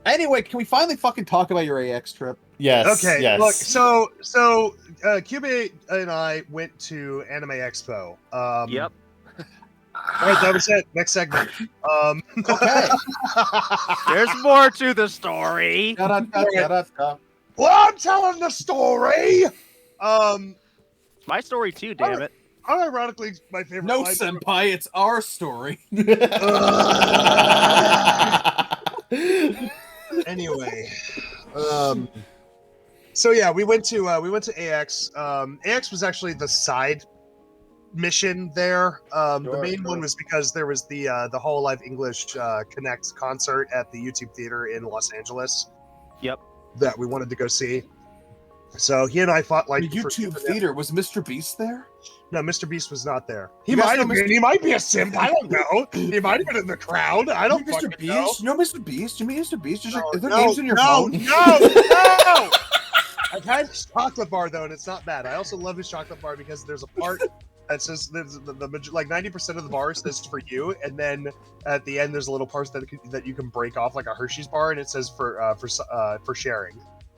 Anyway, can we finally fucking talk about your AX trip? Yes. Okay, Yes. look, so KyubeThe3rd and I went to Anime Expo. Yep. All right, that was it. Next segment. Okay. There's more to the story. Da-da-da-da-da-da. Well, I'm telling the story. It's my story too, damn it. Unironically, my favorite. No, line- senpai, it's our story. Anyway, so yeah, we went to AX. AX was actually the side mission there. The main one was because there was the Hololive English Connect concert at the YouTube Theater in Los Angeles. Yep. That we wanted to go see. So he and I fought like The YouTube theater. Was Mr. Beast there? No, Mr. Beast was not there. He You guys might know have been. Mr. He might be a simp. I don't know. He might have been in the crowd. I don't Mr. fucking Beast? know. You know Mr. Beast? You mean Mr. Beast? Is there No, names in your no, phone? no. I've had his chocolate bar though, and it's not bad. I also love his chocolate bar because there's a part that says there's like 90% of the bar says for you, and then at the end there's a little part that you can break off like a Hershey's bar, and it says for sharing.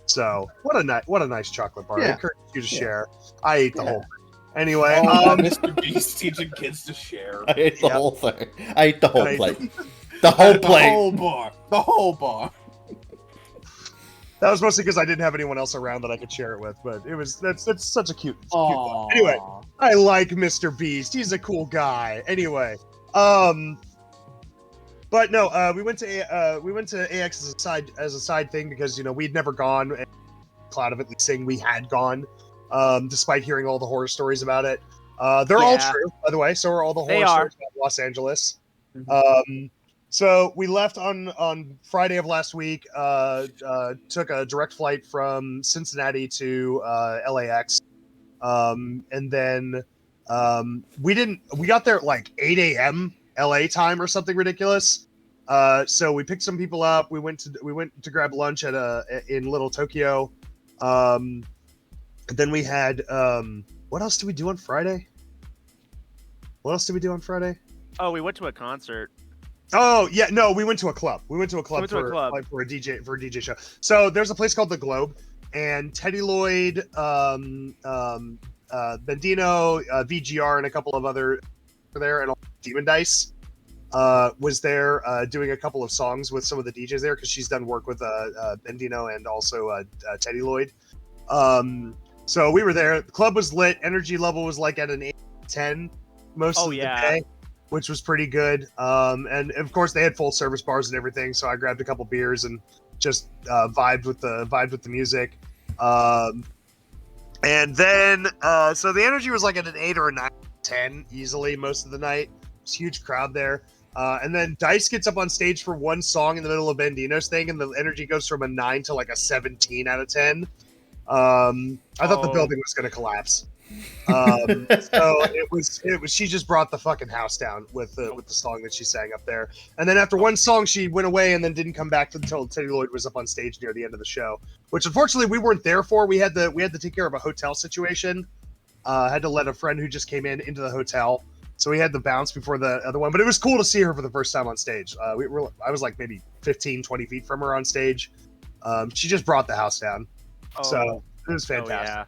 So what a nice chocolate bar. I Yeah. encourage you to share. I ate the whole thing. Anyway, Mr. Beast teaching kids to share. I ate the whole thing. I ate the whole I- plate. The whole The plate. whole bar. The whole bar. that was mostly because I didn't have anyone else around that I could share it with. But that's such a cute. Bar. Anyway, I like Mr. Beast. He's a cool guy. Anyway, but no, we went to AX as a side thing because we'd never gone. And Cloud of at least saying we had gone, despite hearing all the horror stories about it. They're all Yeah. true, by the way. So are all the They horror are. stories about Los Angeles. Mhm. So we left on Friday of last week. Took a direct flight from Cincinnati to LAX, and then we got there at like 8 a.m. LA time or something ridiculous. So we picked some people up. We went to grab lunch in Little Tokyo. Then we had what else did we do on Friday? Oh, we went to a concert. Oh yeah, no, we went to a club. We went to a club We went to a club. for a DJ show. So there's a place called the Globe, and Teddy Lloyd, Bendino, VGR, and a couple of other were there, and Demon Dice was there doing a couple of songs with some of the DJs there because she's done work with Bendino and also Teddy Lloyd. So we were there. The club was lit. Energy level was like at an 8-10 most of the day, which was pretty good. And of course they had full service bars and everything. So I grabbed a couple beers and just vibed with the music. And then so the energy was like at an 8 or a 9-10 easily most of the night. It's a huge crowd there. And then Dice gets up on stage for one song in the middle of Bendino's thing, and the energy goes from a 9 to like a 17 out of 10. I thought the building was going to collapse. So it was. She just brought the fucking house down with the song that she sang up there. And then after one song, she went away and then didn't come back until Teddy Lloyd was up on stage near the end of the show, which unfortunately we weren't there for. We had to take care of a hotel situation. Had to let a friend who just came into the hotel. So we had to bounce before the other one, but it was cool to see her for the first time on stage. I was like maybe 15, 20 feet from her on stage. She just brought the house down. So it was fantastic. Yeah.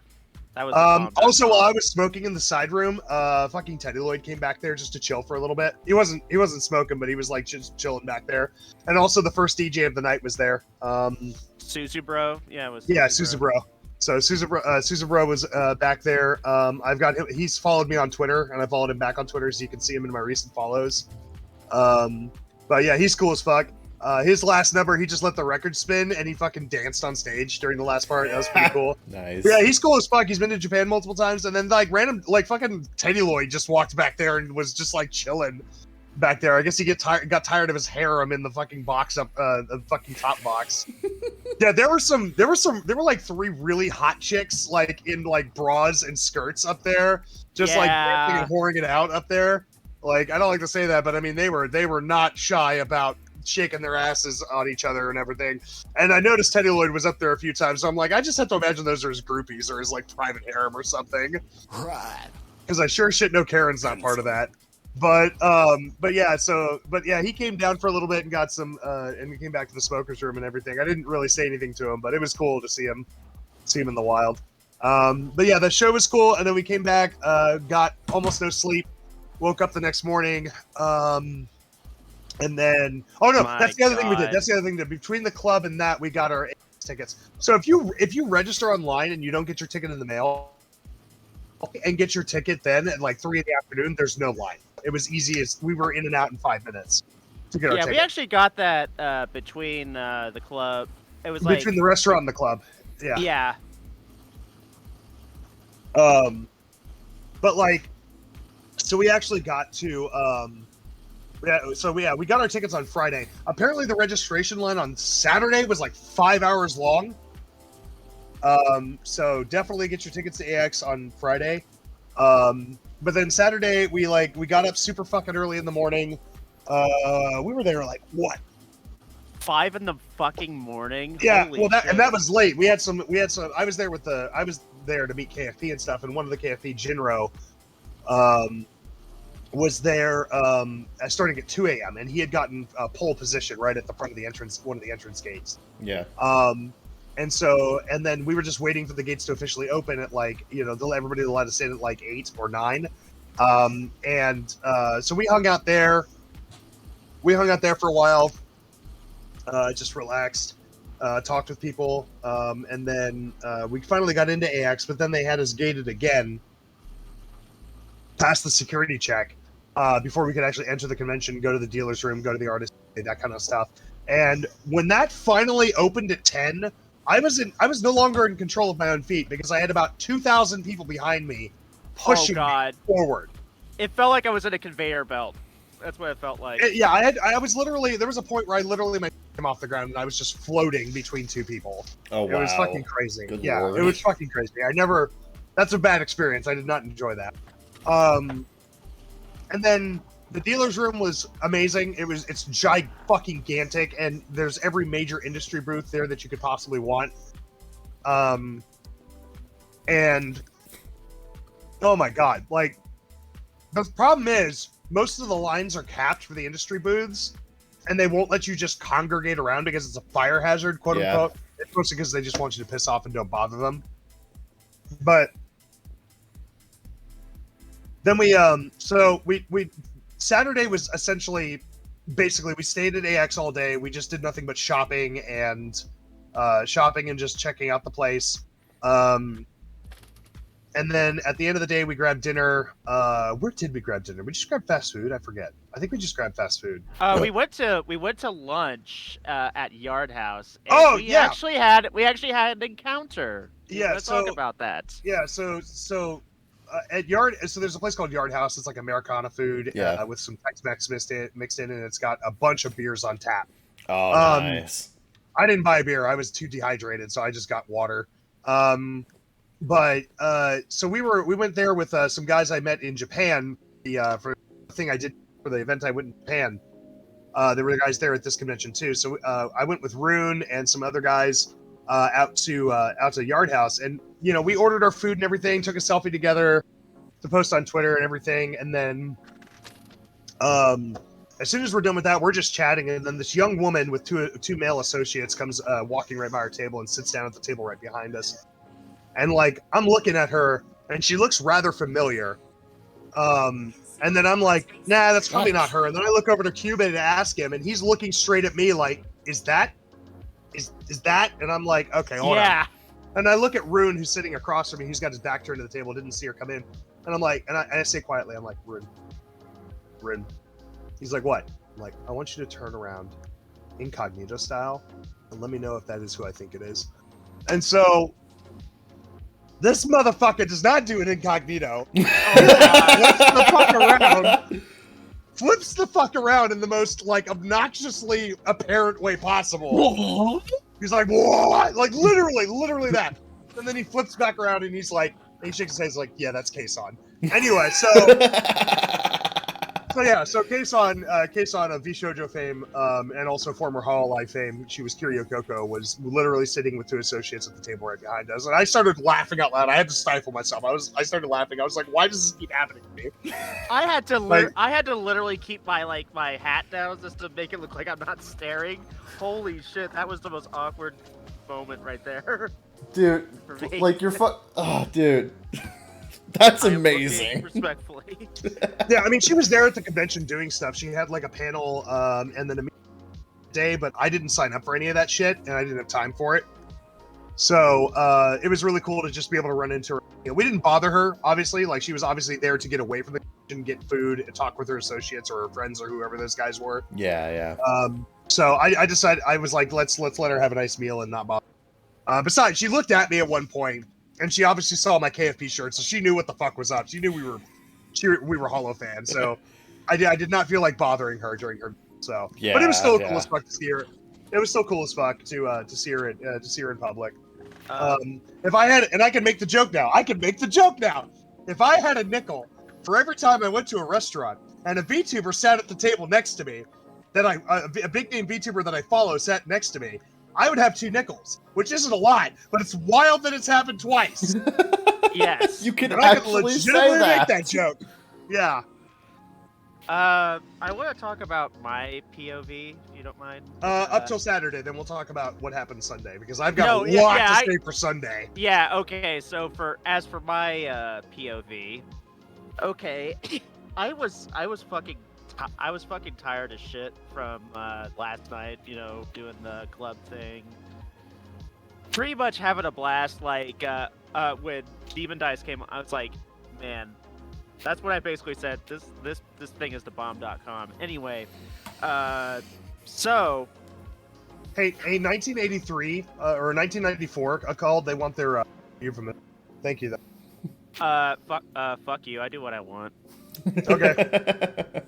That was also, while I was smoking in the side room, fucking Teddy Lloyd came back there just to chill for a little bit. He wasn't smoking, but he was like just chilling back there. And also the first DJ of the night was there. Suzu Bro. Yeah, it was. Suzu Bro. So Susan Bro was back there. I've got him. He's followed me on Twitter, and I followed him back on Twitter, so you can see him in my recent follows. But yeah, he's cool as fuck. His last number, he just let the record spin, and he fucking danced on stage during the last part. That was pretty cool. Nice. But yeah, he's cool as fuck. He's been to Japan multiple times, and then like random, like fucking Teddy Lloyd just walked back there and was just like chilling back there. I guess he got tired of his harem in the fucking box up, the fucking top box. Yeah, there were like 3 really hot chicks like in like bras and skirts up there, just like dancing and whoring it out up there. Like, I don't like to say that, but I mean they were not shy about shaking their asses on each other and everything. And I noticed Teddy Lloyd was up there a few times, so I'm like, I just have to imagine those are his groupies or his like private harem or something. Right. Because I sure shit know Karen's not part of that. But yeah, he came down for a little bit and got some and we came back to the smokers room and everything. I didn't really say anything to him, but it was cool to see him in the wild. But yeah, the show was cool, and then we came back, got almost no sleep, woke up the next morning, and then that's the other thing we did. That's the other thing that between the club and that we got our tickets. So if you register online and you don't get your ticket in the mail and get your ticket then at like 3 p.m, there's no line. It was easy as we were in and out in 5 minutes to get our ticket. We actually got that between the club. It was between the restaurant and the club. Yeah. Yeah. But like, so we actually got to we got our tickets on Friday. Apparently the registration line on Saturday was like 5 hours long. So definitely get your tickets to AX on Friday. But then Saturday we got up super fucking early in the morning. We were there like what? 5 in the fucking morning. Yeah, Holy shit. and that was late. We had some. I was there to meet KFP and stuff, and one of the KFP Jinro, was there starting at 2 a.m. and he had gotten pole position right at the front of the entrance, one of the entrance gates. Yeah. And then we were just waiting for the gates to officially open at like, everybody let us in at like 8 or 9. So we hung out there. We hung out there for a while, just relaxed, talked with people. And then we finally got into AX, but then they had us gated again, past the security check, before we could actually enter the convention, go to the dealer's room, go to the artist, that kind of stuff. And when that finally opened at 10, I was no longer in control of my own feet because I had about 2,000 people behind me pushing me forward. It felt like I was in a conveyor belt. That's what it felt like. I was literally, there was a point where I literally came off the ground and I was just floating between 2 people. Oh, wow. It was fucking crazy. Good yeah, Lord. It was fucking crazy. That's a bad experience. I did not enjoy that. And then the dealer's room was amazing. It's gigantic, and there's every major industry booth there that you could possibly want. And oh my god, like the problem is most of the lines are capped for the industry booths, and they won't let you just congregate around because it's a fire hazard, quote unquote. It's mostly because they just want you to piss off and don't bother them. But then we Saturday was essentially, basically, we stayed at AX all day. We just did nothing but shopping and just checking out the place. And then at the end of the day, we grabbed dinner. Where did we grab dinner? We just grabbed fast food. I forget. I think we just grabbed fast food. We went to lunch at Yard House. And we actually had an encounter. Let's talk about that. Yeah. So at Yard, so there's a place called Yard House. It's like Americana food with some Tex-Mex mixed in, and it's got a bunch of beers on tap. Oh, nice. I didn't buy beer. I was too dehydrated, so I just got water. So we went there with some guys I met in Japan. For the thing I did for the event I went in Japan. There were guys there at this convention too. So I went with Rune and some other guys out to Yard House, and we ordered our food and everything, took a selfie together to post on Twitter and everything, and then as soon as we're done with that, we're just chatting, and then this young woman with two male associates comes walking right by our table and sits down at the table right behind us. And like, I'm looking at her and she looks rather familiar. And then I'm like, nah, that's probably not her. And then I look over to Cuban to ask him, and he's looking straight at me like, is that? And I'm like, okay, hold on. And I look at Rune, who's sitting across from me, who's got his back turned to the table, didn't see her come in. And I'm like, and I say quietly, I'm like, Rune. He's like, what? I'm like, I want you to turn around incognito style and let me know if that is who I think it is. And so this motherfucker does not do an incognito. Flips the fuck around in the most like obnoxiously apparent way possible. He's like, what? Like literally that. And then he flips back around and he's like, and he shakes his head, he's like, yeah, that's Kason. Anyway, so Kason of V-Shoujo fame, and also former Hololive fame, she was Kiryu Coco, was literally sitting with 2 associates at the table right behind us, and I started laughing out loud. I had to stifle myself. I started laughing. I was like, why does this keep happening to me? I had to literally keep my hat down just to make it look like I'm not staring. Holy shit, that was the most awkward moment right there. Dude, like you're dude. That's amazing. Respectfully. Yeah, I mean, she was there at the convention doing stuff. She had like a panel, and then a day, but I didn't sign up for any of that shit, and I didn't have time for it. So it was really cool to just be able to run into her. You know, we didn't bother her, obviously. Like, she was obviously there to get away from the convention, get food, and talk with her associates or her friends or whoever those guys were. Yeah. So I decided, I was like, let's let her have a nice meal and not bother. Besides, she looked at me at one point, and she obviously saw my KFP shirt, so she knew what the fuck was up. She knew we were Holo fans, so I did not feel like bothering her during her. So, yeah, but it was still cool as fuck to see her. It was still cool as fuck to see her in public. If I had, and I can make the joke now. If I had a nickel for every time I went to a restaurant and a VTuber sat at the table next to me, a big name VTuber that I follow sat next to me, I would have 2 nickels, which isn't a lot, but it's wild that it's happened twice. Yes. You can and actually say that. Make that joke. Yeah. I want to talk about my POV, if you don't mind. Up till Saturday, then we'll talk about what happened Sunday, because I've got a lot to say for Sunday. Yeah, okay, so as for my POV, okay, I was fucking tired as shit from last night, you know, doing the club thing. Pretty much having a blast, like, when Demon Dice came on, I was like, man, that's what I basically said. This thing is the bomb.com. Anyway, so... Hey, 1983, or 1994, a call, they want their, euphemism. Thank you, though. Fuck you, I do what I want. Okay.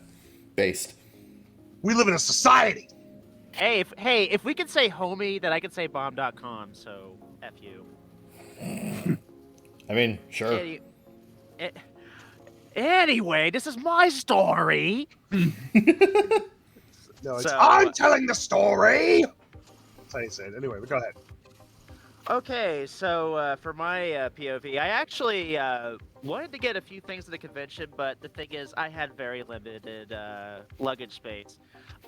Based. We live in a society! Hey, if we can say homie, then I can say bomb.com, so F you. I mean, sure. Anyway, this is my story. No, it's I'm telling the story! That's how you say it. Anyway, but go ahead. Okay, so for my POV, I actually wanted to get a few things at the convention, but the thing is, I had very limited luggage space.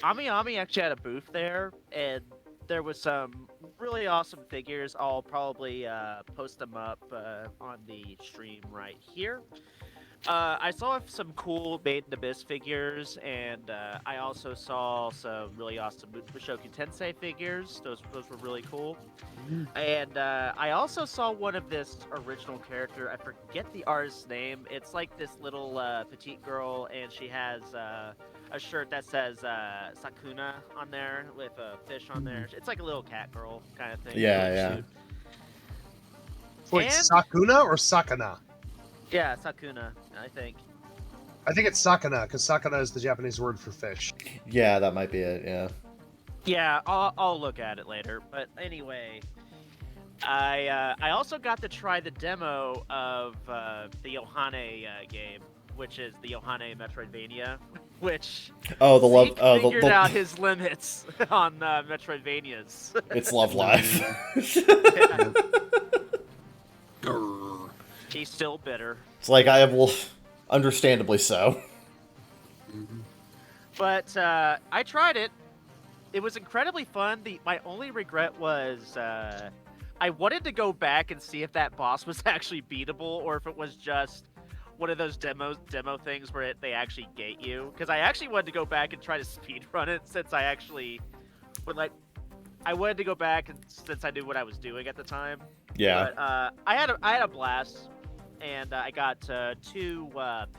Ami actually had a booth there, and there was some really awesome figures. I'll probably post them up on the stream right here. I saw some cool Made in Abyss figures, and I also saw some really awesome Mushoku Tensei figures. Those were really cool. And I also saw one of this original character. I forget the artist's name. It's like this little petite girl, and she has a shirt that says Sakuna on there with a fish on there. It's like a little cat girl kind of thing. Yeah. Wait, Sakuna or Sakana? Yeah, Sakuna, I think. I think it's Sakana, because Sakana is the Japanese word for fish. Yeah, that might be it, yeah. Yeah, I'll look at it later. But anyway, I also got to try the demo of the Yohane game, which is the Yohane Metroidvania, which figured out his limits on Metroidvanias. It's Love Life. He's still bitter. It's like understandably so. But I tried it. It was incredibly fun. My only regret was I wanted to go back and see if that boss was actually beatable, or if it was just one of those demo things where they actually gate you. Because I actually wanted to go back and try to speedrun it, since I actually would like I wanted to go back since I knew what I was doing at the time. Yeah. But I had a blast, and I got 2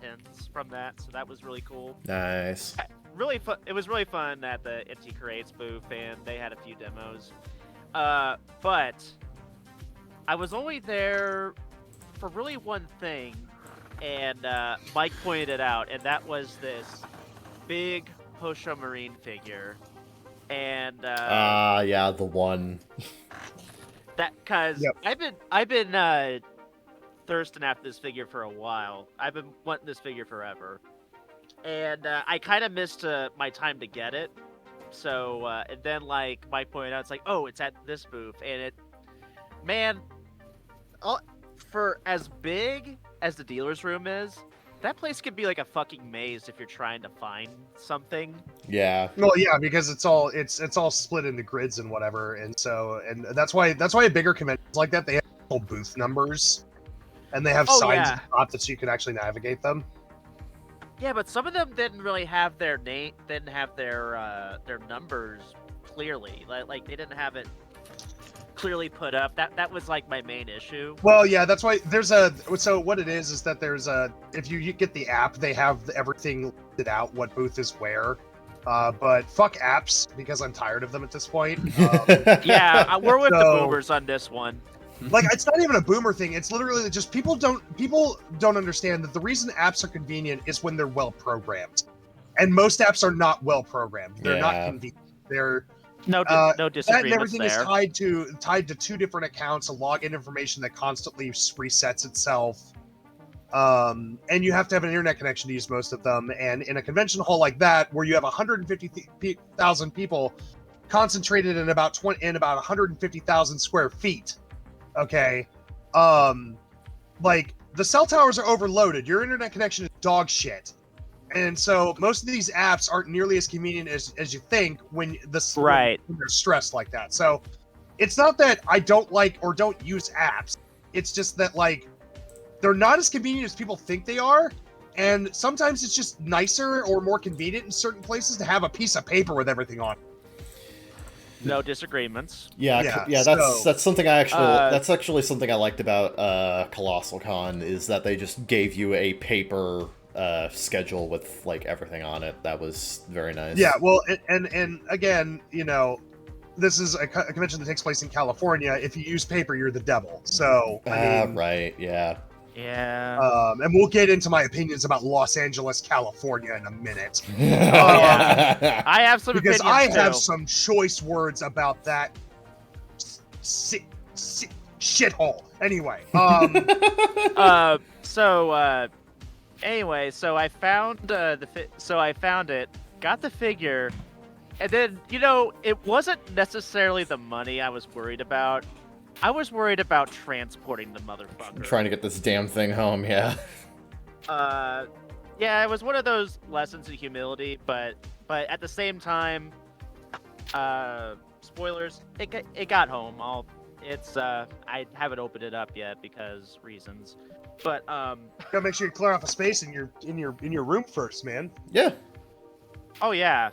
pins from that, so that was really cool. Nice. Really fun. It was really fun at the Empty Crates booth, and they had a few demos. But I was only there for really one thing, and Mike pointed it out, and that was this big Hosho Marine figure. And yeah, the one. that because Yep. I've been thirsting after this figure for a while. I've been wanting this figure forever, and I kind of missed my time to get it. So and then like Mike pointed out, it's like, oh, it's at this booth, and man, for as big as the dealer's room is, that place could be like a fucking maze if you're trying to find something. Yeah. Well, yeah, because it's all split into grids and whatever, and that's why a bigger conventions like that, they have full booth numbers, and they have signs at the top that you can actually navigate them. Yeah, but some of them didn't really have their didn't have their numbers clearly. Like they didn't have it clearly put up. That was like my main issue. Well, yeah, that's why so what it is that there's if you get the app, they have everything listed out, what booth is where. But fuck apps, because I'm tired of them at this point. Yeah, we're with the So- boomers on this one. Like, it's not even a boomer thing. It's literally just people don't understand that the reason apps are convenient is when they're well programmed, and most apps are not well programmed. They're not Yeah. convenient. They're No that and disagreements everything there. is tied to 2 different accounts, a login information that constantly resets itself. And you have to have an internet connection to use most of them. And in a convention hall like that, where you have 150,000 people concentrated in about 150,000 square feet, okay, like the cell towers are overloaded. Your internet connection is dog shit. And so most of these apps aren't nearly as convenient as you think when Right. when they're stressed like that. So it's not that I don't like or don't use apps. It's just that like they're not as convenient as people think they are. And sometimes it's just nicer or more convenient in certain places to have a piece of paper with everything on it. No disagreements. Yeah, Yeah, that's something I actually Uh, that's actually something I liked about Colossal Con, is that they just gave you a paper schedule with like everything on it. That was very nice. Yeah, well, and again, you know, this is a convention that takes place in California. If you use paper, you're the devil. So, I mean, right, yeah. Yeah. and we'll get into my opinions about Los Angeles, California in a minute. Yeah. I have some Because opinions I have too. some choice words about that shithole. Anyway, Anyway, so I found I found it, got the figure, and then it wasn't necessarily the money I was worried about. I was worried about transporting the motherfucker. Trying to get this damn thing home, yeah. Yeah, it was one of those lessons in humility, but at the same time, spoilers, it got home. I haven't opened it up yet because reasons. But gotta make sure you clear off a space in your room first, man. Yeah. oh yeah,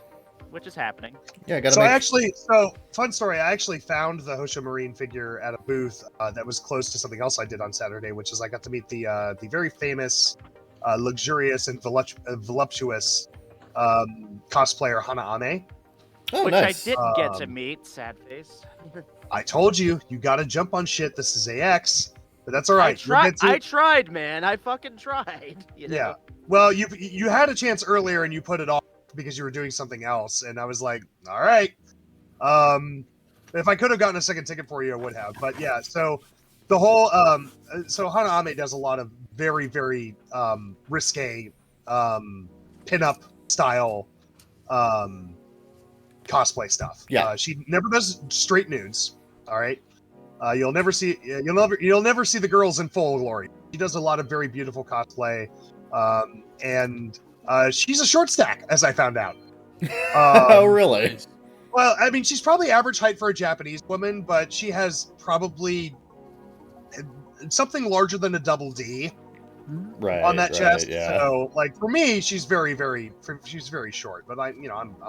which is happening. Yeah, gotta So fun story. I actually found the Hosho Marine figure at a booth that was close to something else I did on Saturday, which is I got to meet the very famous, luxurious and voluptuous cosplayer Hana Ame. Oh, Which nice. I didn't get to meet, sad face. I told you, you gotta jump on shit. This is AX, but that's all right. I tried, man. I fucking tried. You know? Yeah. Well, you had a chance earlier and you put it off because you were doing something else, and I was like, all right. If I could have gotten a second ticket for you, I would have. But yeah, so the whole so Hana Ame does a lot of very, very risque pinup style cosplay stuff. Yeah. She never does straight nudes. All right. You'll never see the girls in full glory. She does a lot of very beautiful cosplay, and she's a short stack, as I found out. Oh, really? Well, I mean, she's probably average height for a Japanese woman, but she has probably something larger than a double D Right. on that chest. Yeah. So, like for me, she's very short. But I'm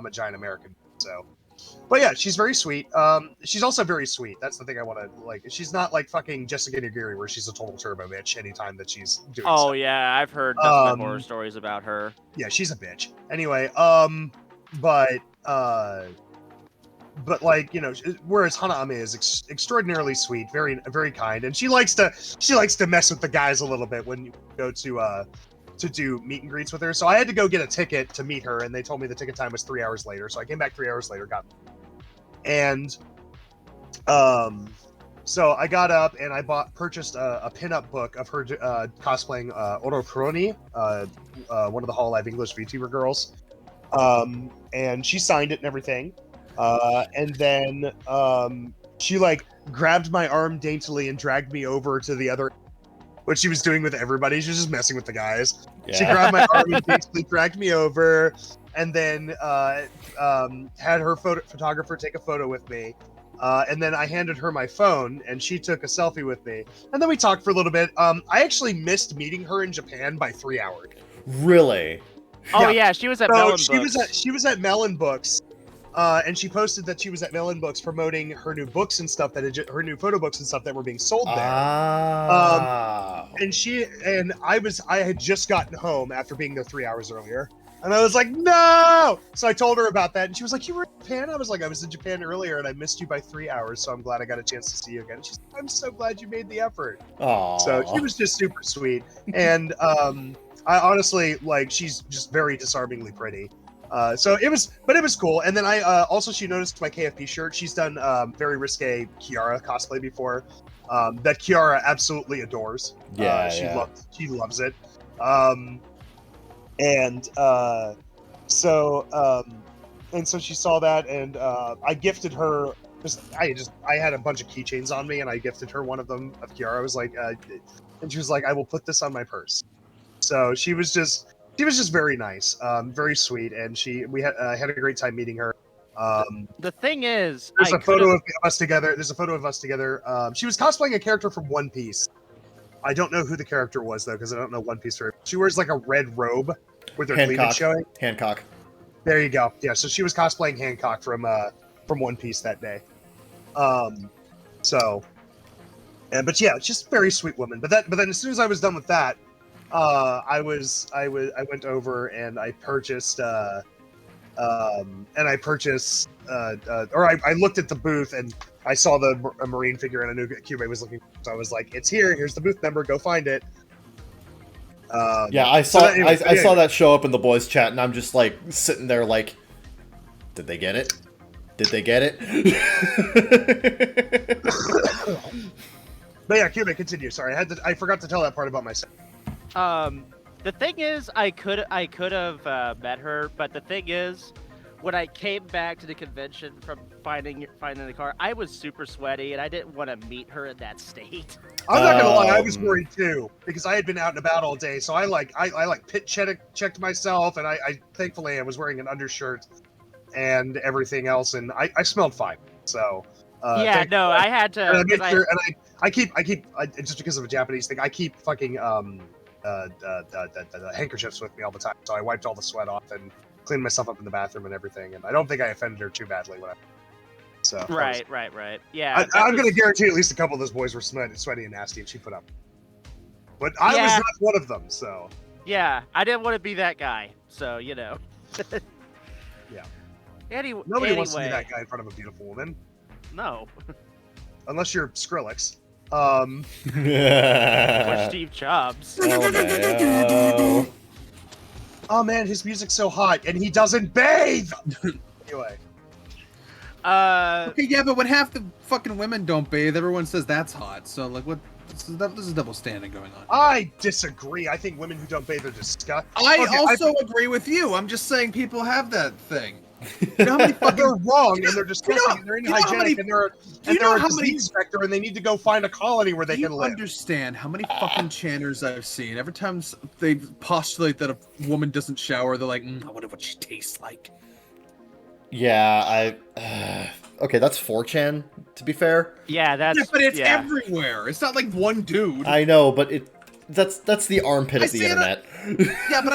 a giant American, so But yeah, she's very sweet. She's also very sweet. That's the thing I want to like. She's not like fucking Jessica Nigiri, where she's a total turbo bitch anytime that she's doing Oh stuff. yeah, I've heard nothing but horror stories about her. Yeah, she's a bitch. Anyway, but like, you know, whereas Hanaame is extraordinarily sweet, very very kind, and she likes to mess with the guys a little bit when you go to do meet and greets with her. So I had to go get a ticket to meet her, and they told me the ticket time was 3 hours later. So I came back 3 hours later, and so I got up and I purchased a pinup book of her cosplaying Orokuroni, one of the Hololive English VTuber girls, and she signed it and everything. And then she like grabbed my arm daintily and dragged me over to the other. What she was doing with everybody, she was just messing with the guys. Yeah. She grabbed my arm and basically dragged me over, and then had her photographer take a photo with me. And then I handed her my phone, and she took a selfie with me. And then we talked for a little bit. I actually missed meeting her in Japan by 3 hours. Really? Oh yeah, she was at Melon Books. She was at Melon Books. And she posted that she was at Melon Books promoting her new books and stuff her new photo books and stuff that were being sold there. And I had just gotten home after being there 3 hours earlier, and I was like, no. So I told her about that, and she was like, you were in Japan? I was like, I was in Japan earlier, and I missed you by 3 hours, so I'm glad I got a chance to see you again. And she's like, I'm so glad you made the effort. Aww. So she was just super sweet, and I honestly like she's just very disarmingly pretty. So it was cool. And then I also, she noticed my KFP shirt. She's done very risque Kiara cosplay before, that Kiara absolutely adores. Yeah, she loves it. And so she saw that, and I gifted her. I had a bunch of keychains on me, and I gifted her one of them of Kiara. I was like, and she was like, I will put this on my purse. So she was just very nice, very sweet, and we had a great time meeting her. The thing is, there's a photo of us together. She was cosplaying a character from One Piece. I don't know who the character was though, because I don't know One Piece very. She wears like a red robe with her cleavage showing. Hancock. There you go. Yeah, so she was cosplaying Hancock from One Piece that day. But yeah, just very sweet woman. But then as soon as I was done with that, I went over and I purchased I looked at the booth and I saw a Marine figure and I knew Cube was looking for it. So I was like, it's here, here's the booth number, go find it. I saw that show up in the boys chat, and I'm just like sitting there like, did they get it? Did they get it? But yeah, Cube, continue. Sorry, I forgot to tell that part about myself. The thing is, I could have met her, but the thing is, when I came back to the convention from finding the car, I was super sweaty and I didn't want to meet her in that state. I'm not gonna lie, I was worried too because I had been out and about all day. So I pit checked myself, and I thankfully I was wearing an undershirt and everything else, and I smelled fine. So I had to. And I made sure, and I keep just because of a Japanese thing, I keep fucking handkerchiefs with me all the time. So I wiped all the sweat off and cleaned myself up in the bathroom and everything, and I don't think I offended her too badly when I. So right. Yeah, I'm gonna guarantee at least a couple of those boys were sweaty and nasty, and she put up. But I was not one of them, so. Yeah, I didn't want to be that guy, so you know. Yeah. Nobody wants to be that guy in front of a beautiful woman. No. Unless you're Skrillex. Or Steve Jobs. Oh man, his music's so hot, and he doesn't bathe. Anyway. Okay, yeah, but when half the fucking women don't bathe, everyone says that's hot. So like, what? This is double standing going on. I disagree. I think women who don't bathe are disgusting. I agree with you. I'm just saying people have that thing. You know how many fucking, they're wrong, and they're disgusting, and they're inhygienic, and they're a disease vector, and they need to go find a colony where they can live. You understand how many fucking channers I've seen? Every time they postulate that a woman doesn't shower, they're like, I wonder what she tastes like. Yeah, okay, that's 4chan, to be fair. Yeah, but it's everywhere. It's not like one dude. I know, but that's the armpit of the internet. Yeah, but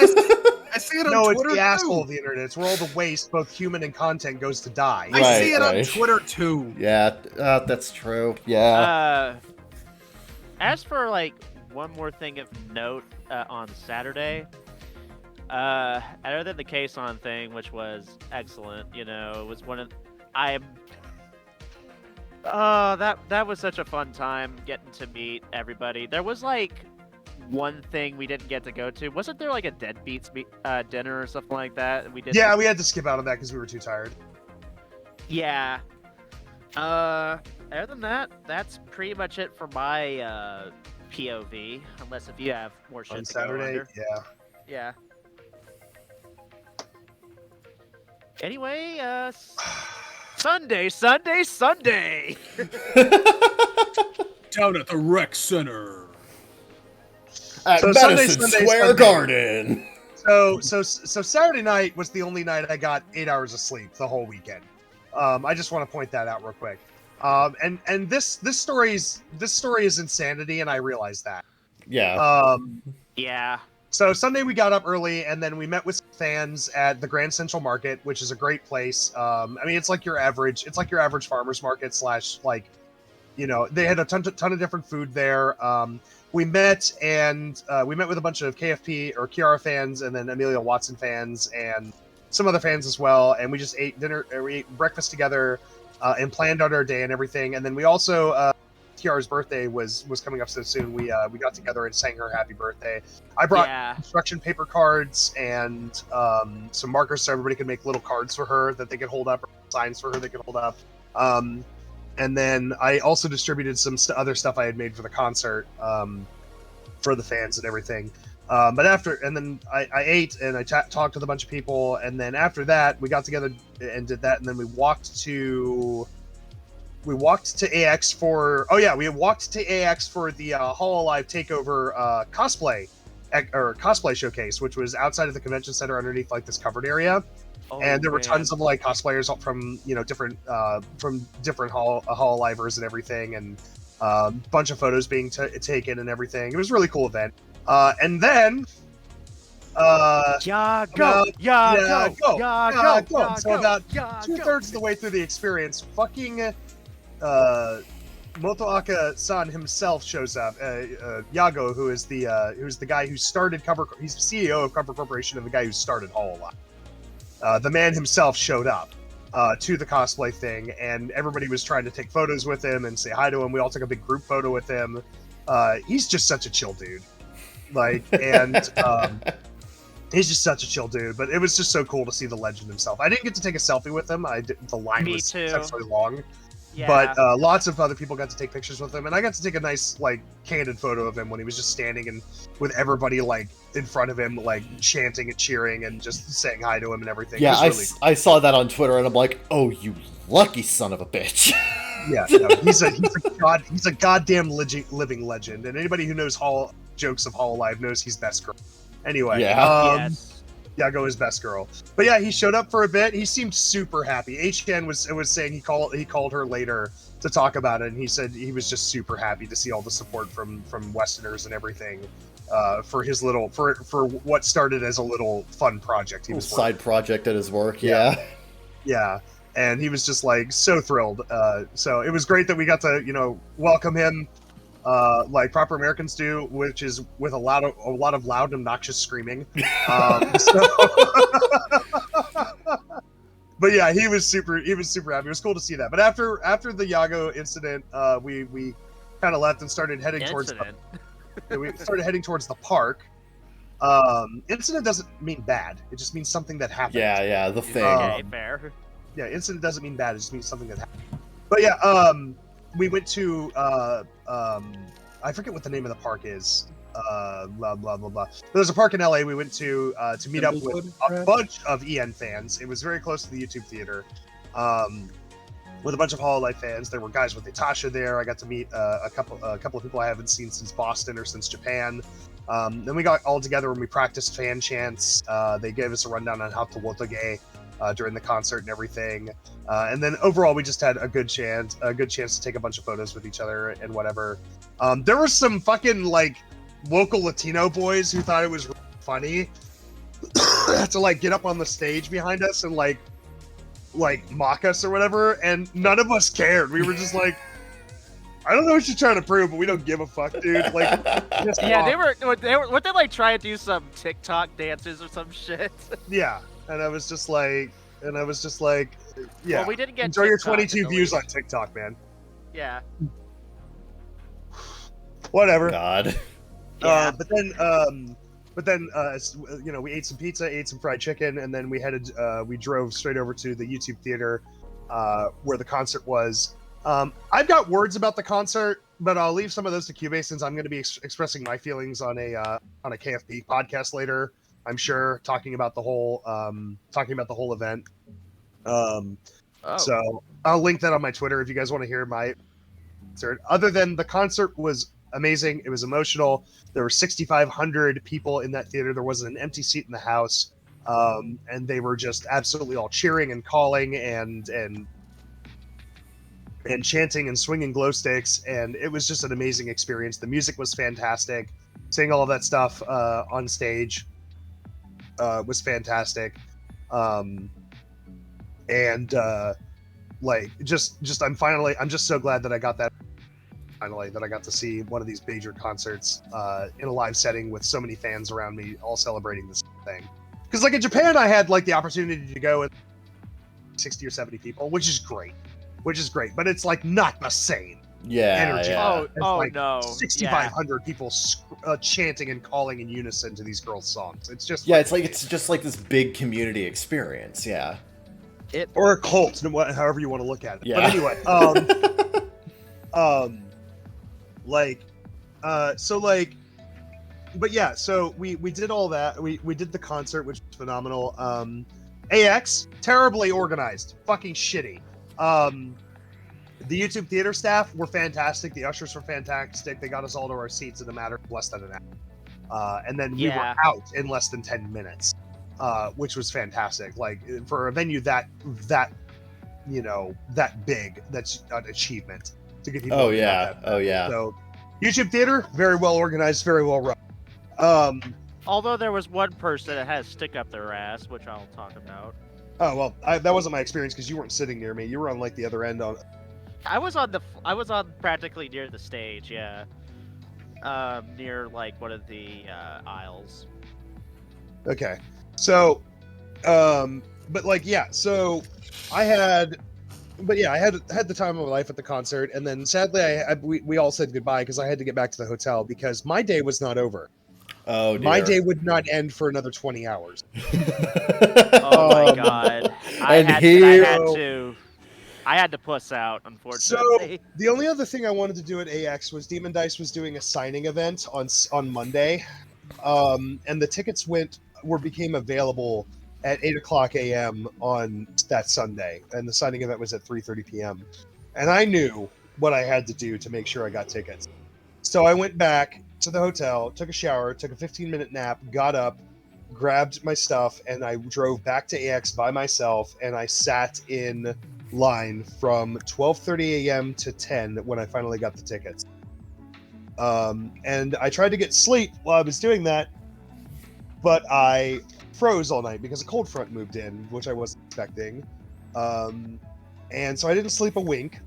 I see it on No, it's Twitter the asshole too. of the internet. It's where all the waste, both human and content, goes to die. I see it on Right. Twitter too. Yeah, that's true. Yeah. As for like one more thing of note on Saturday, other than the Kason thing, which was excellent, you know, it was one of that was such a fun time getting to meet everybody. There was like one thing we didn't get to go to. Wasn't there like a Deadbeats dinner or something like that? We did. Yeah, we had to skip out on that because we were too tired. Yeah. Other than that, that's pretty much it for my POV. Unless if you have more shit On to go Saturday, under. yeah. Yeah. Anyway, Sunday. Down at the rec center. At So Madison Sunday, Square Sunday. Garden. So Saturday night was the only night I got 8 hours of sleep the whole weekend. I just want to point that out real quick. And this story is insanity, and I realize that. Yeah. Yeah. So Sunday we got up early, and then we met with fans at the Grand Central Market, which is a great place. I mean, it's like your average farmers market / like, you know, they had a ton of different food there. We met with a bunch of KFP or Kiara fans, and then Amelia Watson fans, and some other fans as well. And we just ate breakfast together, and planned out our day and everything. And then we also, Kiara's birthday was coming up so soon. We got together and sang her happy birthday. I brought construction paper cards and some markers so everybody could make little cards for her that they could hold up, or signs for her they could hold up. And then I also distributed some other stuff I had made for the concert, for the fans and everything. Then I ate and I talked with a bunch of people, and then after that we got together and did that, and then we walked to AX for the Hall Alive Takeover cosplay showcase, which was outside of the convention center underneath like this covered area. And there were tons of like cosplayers from, you know, different Hall Alivers and everything, and a bunch of photos being taken and everything. It was a really cool event. And then go. So about 2/3 of the way through the experience, fucking Motoaka-san himself shows up. Yago, who's the guy who started he's CEO of Cover Corporation and the guy who started Hall Alive. The man himself showed up to the cosplay thing, and everybody was trying to take photos with him and say hi to him. We all took a big group photo with him. He's just such a chill dude. He's just such a chill dude. But it was just so cool to see the legend himself. I didn't get to take a selfie with him. The line was essentially long. Yeah. But lots of other people got to take pictures with him, and I got to take a nice like candid photo of him when he was just standing and with everybody like in front of him, like chanting and cheering and just saying hi to him and everything. Yeah, I saw that on Twitter, and I'm like, oh, you lucky son of a bitch. Yeah, no, he's a goddamn living legend, and anybody who knows jokes of Hall Alive knows he's best girl. Anyway, Yago is best girl. But yeah, he showed up for a bit. He seemed super happy. HN was saying he called her later to talk about it, and he said he was just super happy to see all the support from Westerners and everything for his little for what started as a little fun project. He was side project at his work. Yeah. And he was just like so thrilled. So it was great that we got to, you know, welcome him like proper Americans do, which is with a lot of loud, obnoxious screaming. But yeah, he was super happy. It was cool to see that. But after the Yago incident, we kind of left and started heading towards the park. Incident doesn't mean bad. It just means something that happened. Yeah, the thing. Okay, fair. Yeah, incident doesn't mean bad. It just means something that happened. But yeah, we went to I forget what the name of the park is. Blah blah blah blah. There's a park in LA we went to meet up with a bunch of EN fans. It was very close to the YouTube theater. With a bunch of Hall Alive fans. There were guys with Natasha there. I got to meet a couple of people I haven't seen since Boston or since Japan. Then we got all together and we practiced fan chants. They gave us a rundown on how to wotoge during the concert and everything. And then overall, we just had a good chance to take a bunch of photos with each other and whatever. There were some fucking like local Latino boys who thought it was funny to like get up on the stage behind us and like mock us or whatever, and none of us cared. We were just like, I don't know what you're trying to prove, but we don't give a fuck, dude. Like, just Yeah, walk. they were. What they like try to do some TikTok dances or some shit? Yeah, and I was just like, yeah. Well, we didn't get Enjoy your TikTok 22 at views least. on TikTok, man. Yeah. Whatever. God. Yeah. But then, you know, we ate some pizza, ate some fried chicken, and then we drove straight over to the YouTube theater, where the concert was. I've got words about the concert, but I'll leave some of those to Cubase since I'm going to be expressing my feelings on a KFP podcast later. I'm sure talking about the whole event. So I'll link that on my Twitter if you guys want to hear my concert. Other than the concert was amazing, it was emotional. There were 6,500 people in that theater. There wasn't an empty seat in the house, and they were just absolutely all cheering and calling and chanting and swinging glow sticks, and it was just an amazing experience. The music was fantastic. Seeing all of that stuff on stage was fantastic. Like just I'm just so glad that I got that finally, that I got to see one of these major concerts in a live setting with so many fans around me all celebrating this thing. Because like in Japan, I had like the opportunity to go with 60 or 70 people, which is great, but it's like not the same energy. Yeah. It's Oh no. 6,500 people chanting and calling in unison to these girls' songs. It's just it's just like this big community experience. Yeah. Or a cult, however you want to look at it. Yeah. But anyway, so we did all that. We did the concert, which was phenomenal. AX, terribly organized, fucking shitty. The YouTube theater staff were fantastic. The ushers were fantastic. They got us all to our seats in a matter of less than an hour. And then we were out in less than 10 minutes, which was fantastic. Like for a venue that big, that's an achievement to get people. Oh yeah. So YouTube theater, very well organized, very well run. Although there was one person that had a stick up their ass, which I'll talk about. Oh well, that wasn't my experience because you weren't sitting near me. You were on like the other end on. I was on practically near the stage, yeah. Near like one of the aisles. Okay, so, but like so I had the time of my life at the concert, and then sadly we all said goodbye because I had to get back to the hotel because my day was not over. Oh dear. My day would not end for another 20 hours. Oh my god. I had to puss out, unfortunately. So the only other thing I wanted to do at AX was Demon Dice was doing a signing event on Monday, and the tickets became available at 8:00 a.m. on that Sunday, and the signing event was at 3:30 p.m. And I knew what I had to do to make sure I got tickets. So I went back to the hotel, took a shower, took a 15-minute nap, got up, grabbed my stuff, and I drove back to AX by myself, and I sat in line from 12:30 a.m. to 10 when I finally got the tickets. And I tried to get sleep while I was doing that, but I froze all night because a cold front moved in, which I wasn't expecting. And so I didn't sleep a wink.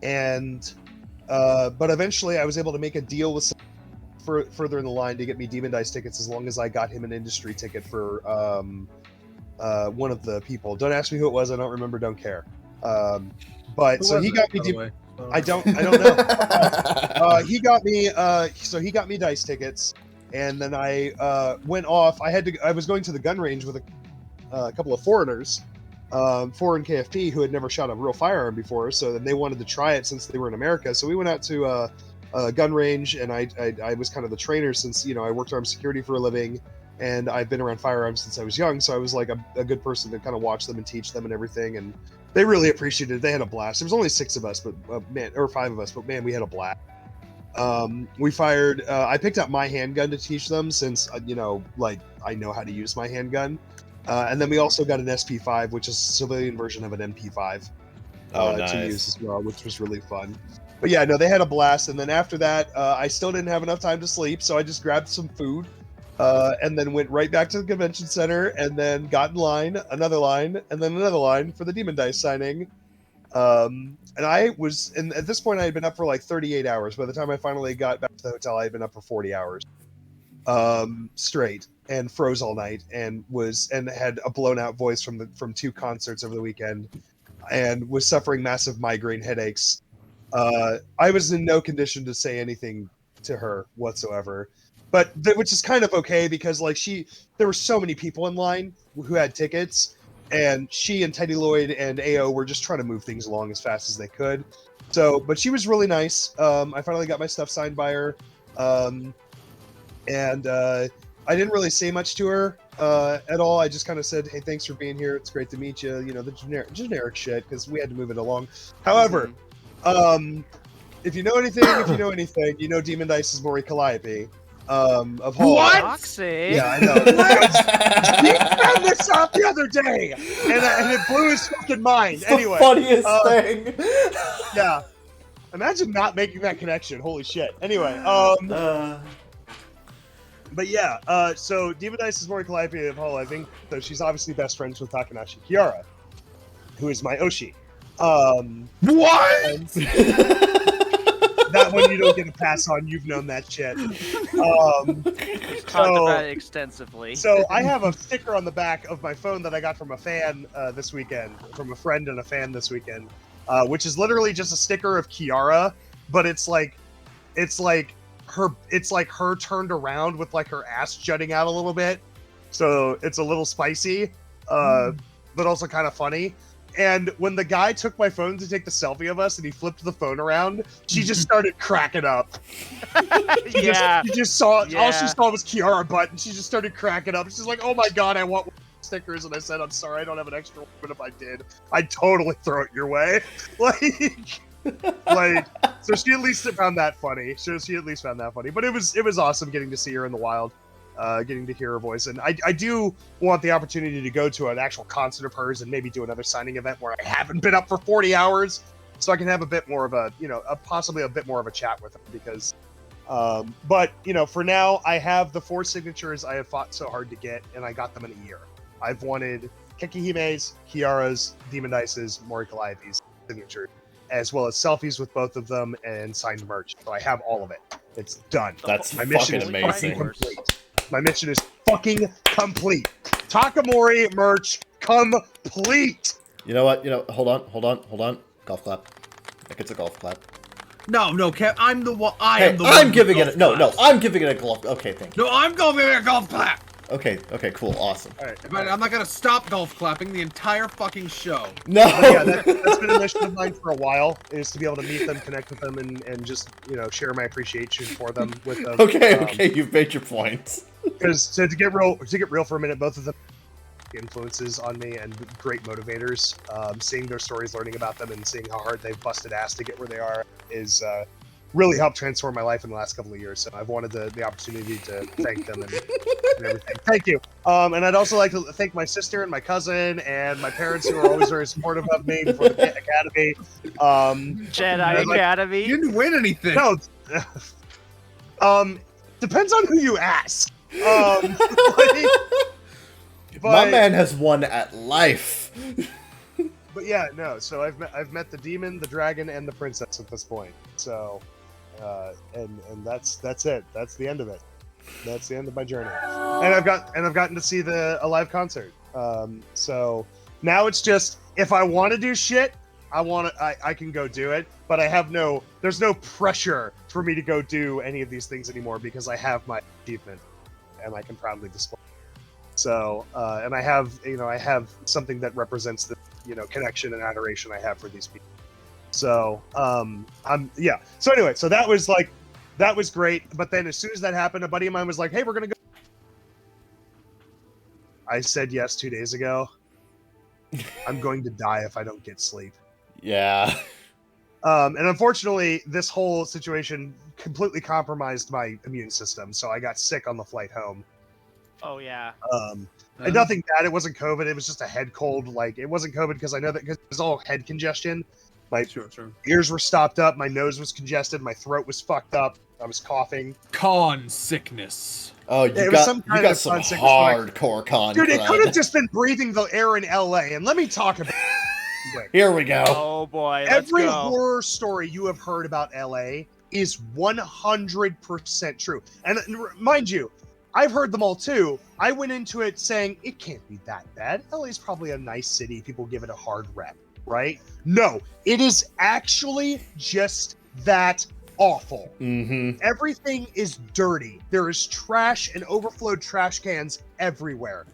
And but eventually I was able to make a deal with some further in the line to get me Demon Dice tickets as long as I got him an industry ticket for one of the people. Don't ask me who it was. I don't remember. Don't care. But so he got me. I don't know. He got me. So he got me dice tickets, and then I went off. I was going to the gun range with a couple of foreigners, foreign KFP who had never shot a real firearm before. So then they wanted to try it since they were in America. So we went out to a gun range, and I was kind of the trainer since I worked armed security for a living. And I've been around firearms since I was young, so I was like a good person to kind of watch them and teach them and everything. And they really appreciated it. They had a blast. There was only 6 of us, but or 5 of us, but man, we had a blast. We fired. I picked up my handgun to teach them since like I know how to use my handgun. And then we also got an SP5, which is a civilian version of an MP5 nice. to use as well, which was really fun. But yeah, no, they had a blast. And then after that, I still didn't have enough time to sleep, so I just grabbed some food. and then went right back to the convention center, and then got in line, and then another line for the Demon Dice signing. And at this point I had been up for like 38 hours. By the time I finally got back to the hotel, I had been up for 40 hours straight, and froze all night, and had a blown out voice from 2 concerts over the weekend, and was suffering massive migraine headaches. I was in no condition to say anything to her whatsoever, which is kind of okay, because like there were so many people in line who had tickets, and she and Teddy Lloyd and AO were just trying to move things along as fast as they could. So, but she was really nice. I finally got my stuff signed by her. And I didn't really say much to her at all. I just kind of said, "Hey, thanks for being here. It's great to meet you." You know, the generic shit, because we had to move it along. However, if you know anything, you know Demon Dice is Mori Calliope of Hall. What? Yeah, I know. He found this out the other day, and it blew his fucking mind. It's Anyway, the funniest thing. Yeah. Imagine not making that connection. Holy shit. Anyway, but yeah, so Demon Dice is Mori Calliope of Hall Living, so she's obviously best friends with Takanashi Kiara, who is my Oshi. What? That one you don't get a pass on. You've known that shit. We've talked about it extensively. So I have a sticker on the back of my phone that I got from a fan this weekend, from a friend and a fan this weekend, which is literally just a sticker of Kiara, but it's like her turned around with like her ass jutting out a little bit, so it's a little spicy, but also kind of funny. And when the guy took my phone to take the selfie of us and he flipped the phone around, she just started cracking up. She just saw all she saw was Kiara butt, and she just started cracking up. She's like, "Oh my god, I want stickers." And I said, "I'm sorry, I don't have an extra one, but if I did, I'd totally throw it your way." So she at least found that funny. But it was awesome getting to see her in the wild, getting to hear her voice. And I do want the opportunity to go to an actual concert of hers and maybe do another signing event where I haven't been up for 40 hours, so I can have a bit more of possibly a bit more of a chat with her, because but for now I have the 4 signatures I have fought so hard to get, and I got them in a year. I've wanted Kekihime's, Kiara's, Demon Dice's, Mori Calliope's signature, as well as selfies with both of them and signed merch. So I have all of it. It's done. That's my mission fucking is amazing. fucking complete. My mission is fucking complete. Takamori merch complete. You know what? Hold on. Golf clap. Like it's a golf clap. No, Kev, I'm the one. I'm giving it. I'm giving it a golf. Okay, thank you. No, I'm giving it a golf clap. Okay, cool, awesome. All right. But I'm not gonna stop golf clapping the entire fucking show. No. But yeah, that's been a mission of mine for a while, is to be able to meet them, connect with them, and just share my appreciation for them with them. Okay, you've made your point. Because to get real for a minute, both of them influences on me and great motivators. Seeing their stories, learning about them, and seeing how hard they've busted ass to get where they are is really helped transform my life in the last couple of years. So I've wanted the opportunity to thank them and everything. Thank you. And I'd also like to thank my sister and my cousin and my parents, who are always very supportive of me before the academy. Jedi Academy. You didn't win anything. No. Depends on who you ask. My man has won at life. But yeah, no. So I've met the demon, the dragon, and the princess at this point. So, and that's it. That's the end of it. That's the end of my journey. And I've gotten to see a live concert. So now it's just, if I want to do shit, I can go do it. But there's no pressure for me to go do any of these things anymore, because I have my achievement and I can proudly display. So, and I have something that represents the connection and adoration I have for these people. So, So anyway, so that was great. But then as soon as that happened, a buddy of mine was like, "Hey, we're gonna go." I said yes 2 days ago. I'm going to die if I don't get sleep. Yeah. And unfortunately, this whole situation completely compromised my immune system. So I got sick on the flight home. Oh yeah. And nothing bad. It wasn't COVID. It was just a head cold. Like, it wasn't COVID because I know that because it was all head congestion. My ears were stopped up. My nose was congested. My throat was fucked up. I was coughing. Con sickness. Oh, It you was got some you kind got of some concept was hardcore con Dude, it could crud. have just been breathing the air in LA, and let me talk about it quick. Here we go. Oh boy, let's Every go. horror story you have heard about LA is 100% true. And mind you, I've heard them all too. I went into it saying, it can't be that bad. LA's probably a nice city. People give it a hard rep, right? No, it is actually just that awful. Mm-hmm. Everything is dirty. There is trash and overflowed trash cans everywhere.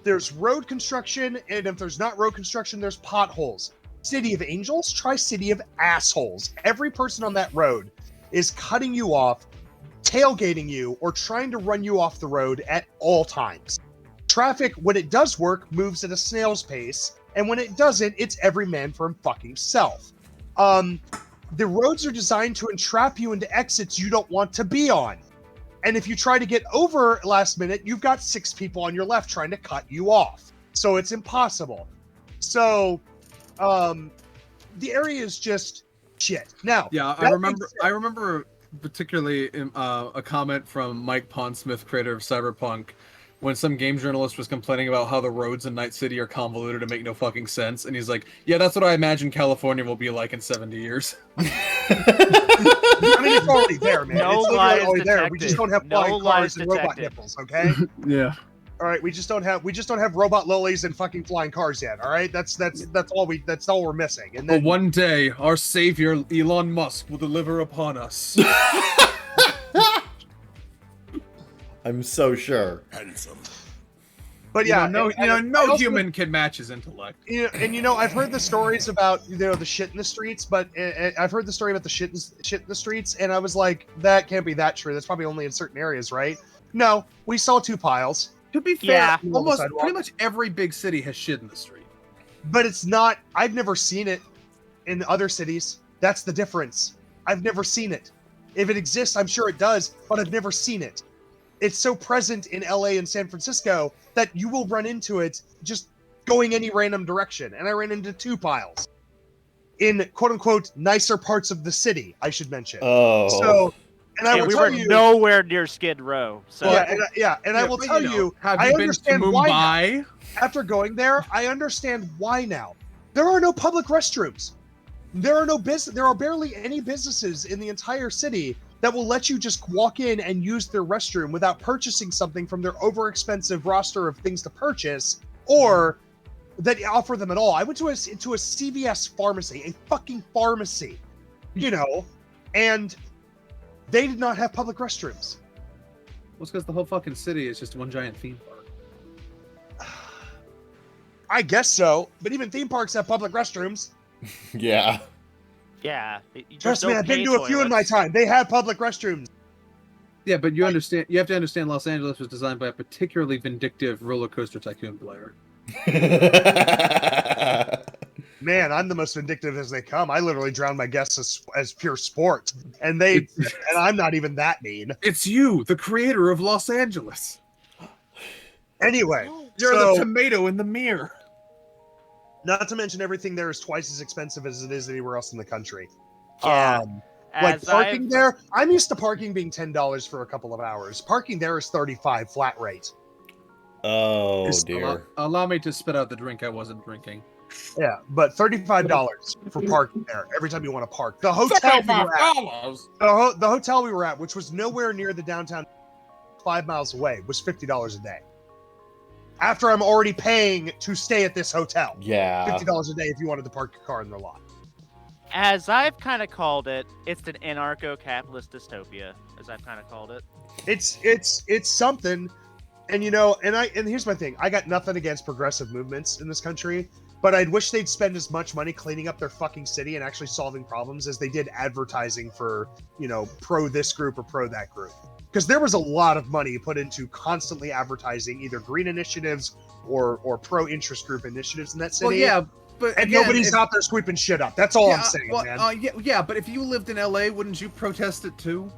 There's road construction, and if there's not road construction, there's potholes. City of Angels, try City of Assholes. Every person on that road is cutting you off, tailgating you, or trying to run you off the road at all times. Traffic, when it does work, moves at a snail's pace, and when it doesn't, it's every man for fucking self. The roads are designed to entrap you into exits you don't want to be on. And if you try to get over last minute, you've got 6 people on your left trying to cut you off. So it's impossible. So the area is just shit. Now, yeah, I remember particularly a comment from Mike Pondsmith, creator of Cyberpunk, when some game journalist was complaining about how the roads in Night City are convoluted and make no fucking sense, and he's like, yeah, that's what I imagine California will be like in 70 years. I mean, it's already there, man. No it's lies already there. We detected. just don't have No flying lies cars and robot detected. nipples, okay? Yeah. All right, we just don't have robot lollies and fucking flying cars yet. All right, that's all we're missing. And But then one day, our savior Elon Musk will deliver upon us. I'm so sure. but yeah, no also- human can match his intellect. I've heard the stories about the shit in the streets, but I've heard the story about the shit in the streets, and I was like, that can't be that true. That's probably only in certain areas, right? No, we saw 2 piles, To be fair, Yeah. almost Sidewalk. pretty much every big city has shit in the street. but it's not. I've never seen it in other cities. That's the difference. I've never seen it. If it exists, I'm sure it does, but I've never seen it. It's so present in LA and San Francisco that you will run into it just going any random direction. And I ran into 2 piles in quote unquote nicer parts of the city, I should mention. Oh. So, and I And will we tell were you, nowhere near Skid Row. So and I will but tell you, have I you been to understand why now. Mumbai? After going there, I understand why now. There are no public restrooms. There are barely any businesses in the entire city that will let you just walk in and use their restroom without purchasing something from their overexpensive roster of things to purchase, or that offer them at all. I went to a CVS pharmacy, a fucking pharmacy, and they did not have public restrooms. Well, it's because the whole fucking city is just one giant theme park. I guess so, but even theme parks have public restrooms. Yeah. yeah, Trust me, I've been to a few in my time. They have public restrooms. Yeah, but you have to understand Los Angeles was designed by a particularly vindictive roller coaster tycoon player. Man, I'm the most vindictive as they come. I literally drown my guests as pure sport, and I'm not even that mean. It's you, the creator of Los Angeles. Anyway, You're so, the tomato in the mirror. not to mention everything there is twice as expensive as it is anywhere else in the country. Yeah. Like As parking I've- there, I'm used to parking being $10 for a couple of hours. Parking there is $35 flat rate. Oh It's dear. Allow me to spit out the drink I wasn't drinking. Yeah, but $35 for parking there every time you want to park. The hotel we were at, the hotel we were at, which was nowhere near the downtown, 5 miles away, was $50 a day. After I'm already paying to stay at this hotel, Yeah. $50 a day if you wanted to park your car in their lot. As I've kind of called it, it's an anarcho-capitalist dystopia, as I've kind of called it. It's something, and and here's my thing: I got nothing against progressive movements in this country, but I'd wish they'd spend as much money cleaning up their fucking city and actually solving problems as they did advertising for pro this group or pro that group. Because there was a lot of money put into constantly advertising either green initiatives or pro interest group initiatives in that city. Well, yeah, but And again, nobody's out there sweeping shit up. That's all I'm saying, man. Yeah, but if you lived in LA, wouldn't you protest it too?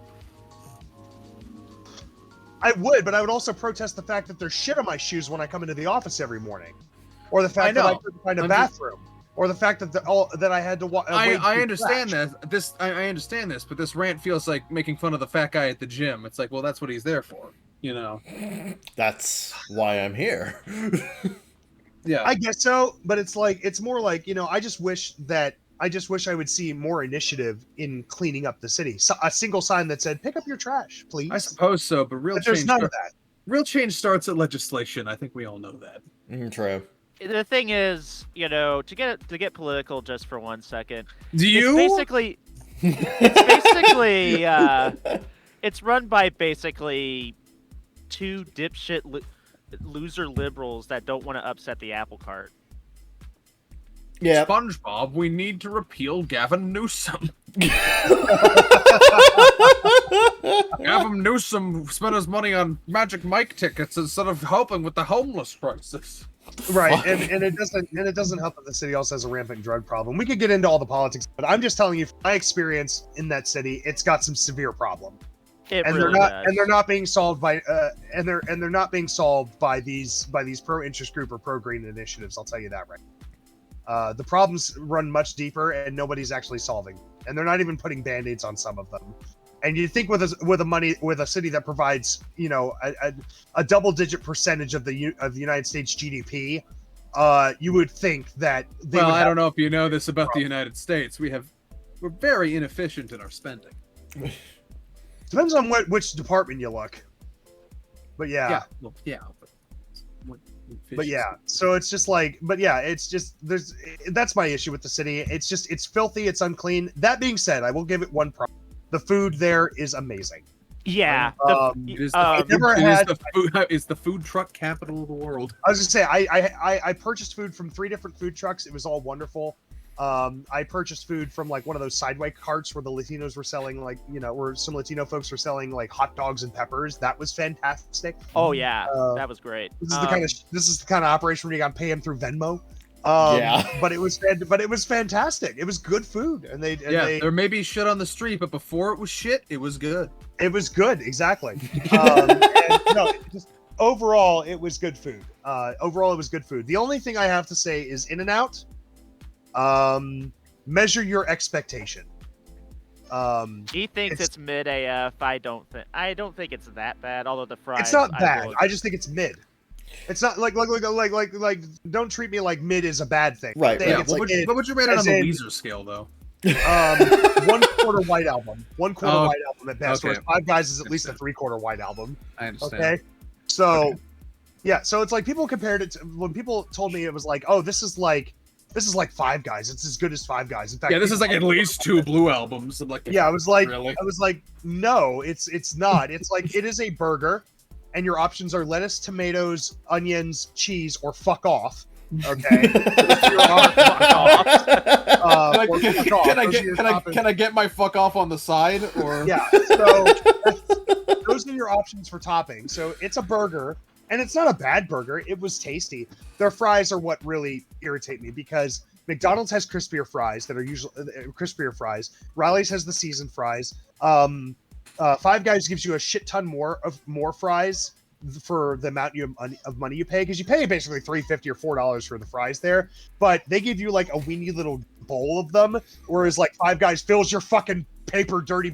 I would, but I would also protest the fact that there's shit on my shoes when I come into the office every morning. Or the fact that I couldn't find a bathroom. or the fact that that I had to wait I understand trash. that. I understand this, but this rant feels like making fun of the fat guy at the gym. It's like, well, that's what he's there for, you know. That's why I'm here. Yeah. I guess so, but it's more like, you know, I just wish I would see more initiative in cleaning up the city. So, a single sign that said, "Pick up your trash, please." I suppose so, but There's none of that. real change starts at legislation. I think we all know that. True. The thing is, you know, to get political just for 1 second. Do you? It's basically it's run by basically two dipshit loser liberals that don't want to upset the apple cart. Yeah. SpongeBob, we need to repeal Gavin Newsom. Gavin Newsom spent his money on Magic Mike tickets instead of helping with the homeless crisis. Right, and it doesn't help that the city also has a rampant drug problem. We could get into all the politics, but I'm just telling you, from my experience in that city, it's got some severe problem. They're not being solved by they're not being solved by these pro interest group or pro green initiatives. I'll tell you that right. The problems run much deeper, and nobody's actually solving. And they're not even putting band-aids on some of them. And you think with a city that provides, you know, a double-digit percentage of the United States GDP, you would think that. I don't know if you know this about the United States. We're very inefficient in our spending. Depends on which department you look. But yeah. Yeah. Well, yeah. But yeah, so it's just like, that's my issue with the city. It's filthy, it's unclean. That being said, I will give it one problem. The food there is amazing. Yeah. It's the food truck capital of the world. I was gonna say, I purchased food from 3 different food trucks. It was all wonderful. I purchased food from like one of those sideway carts where the Latinos were selling, like, you know, where some Latino folks were selling like hot dogs and peppers. That was fantastic. Oh yeah, that was great. This is the kind of operation where you got to pay them through Venmo. But it was fantastic. It was good food, and there may be shit on the street, but before it was shit, it was good. It was good, exactly. Overall, it was good food. The only thing I have to say is In-N-Out. Measure your expectation. He thinks it's mid AF. I don't think it's that bad. Although the fries, it's not bad. I just think it's mid. It's not like don't treat me like mid is a bad thing. Right. Yeah, but would you rate it on the Weezer scale though? 1/4 white album. 1/4 white album at best. Okay. Whereas Five Guys is at least a 3/4 white album. I understand. Okay. So, yeah. So it's like people compared it to when people told me it was like, oh, this is like Five Guys. It's as good as Five Guys. In fact, yeah, this is like at least 2 Blue albums. I'm like, yeah, really? I was like, no, it's not. It's like it is a burger, and your options are lettuce, tomatoes, onions, cheese, or fuck off. Okay. Can I get my fuck off on the side? Or yeah. So those are your options for topping. So it's a burger. And it's not a bad burger. It was tasty. Their fries are what really irritate me because McDonald's has crispier fries that are usually crispier fries. Riley's has the seasoned fries. Five Guys gives you a shit ton more fries for the amount of money you pay, because you pay basically $3.50 or $4 for the fries there, but they give you like a weeny little bowl of them, whereas like Five Guys fills your fucking dirty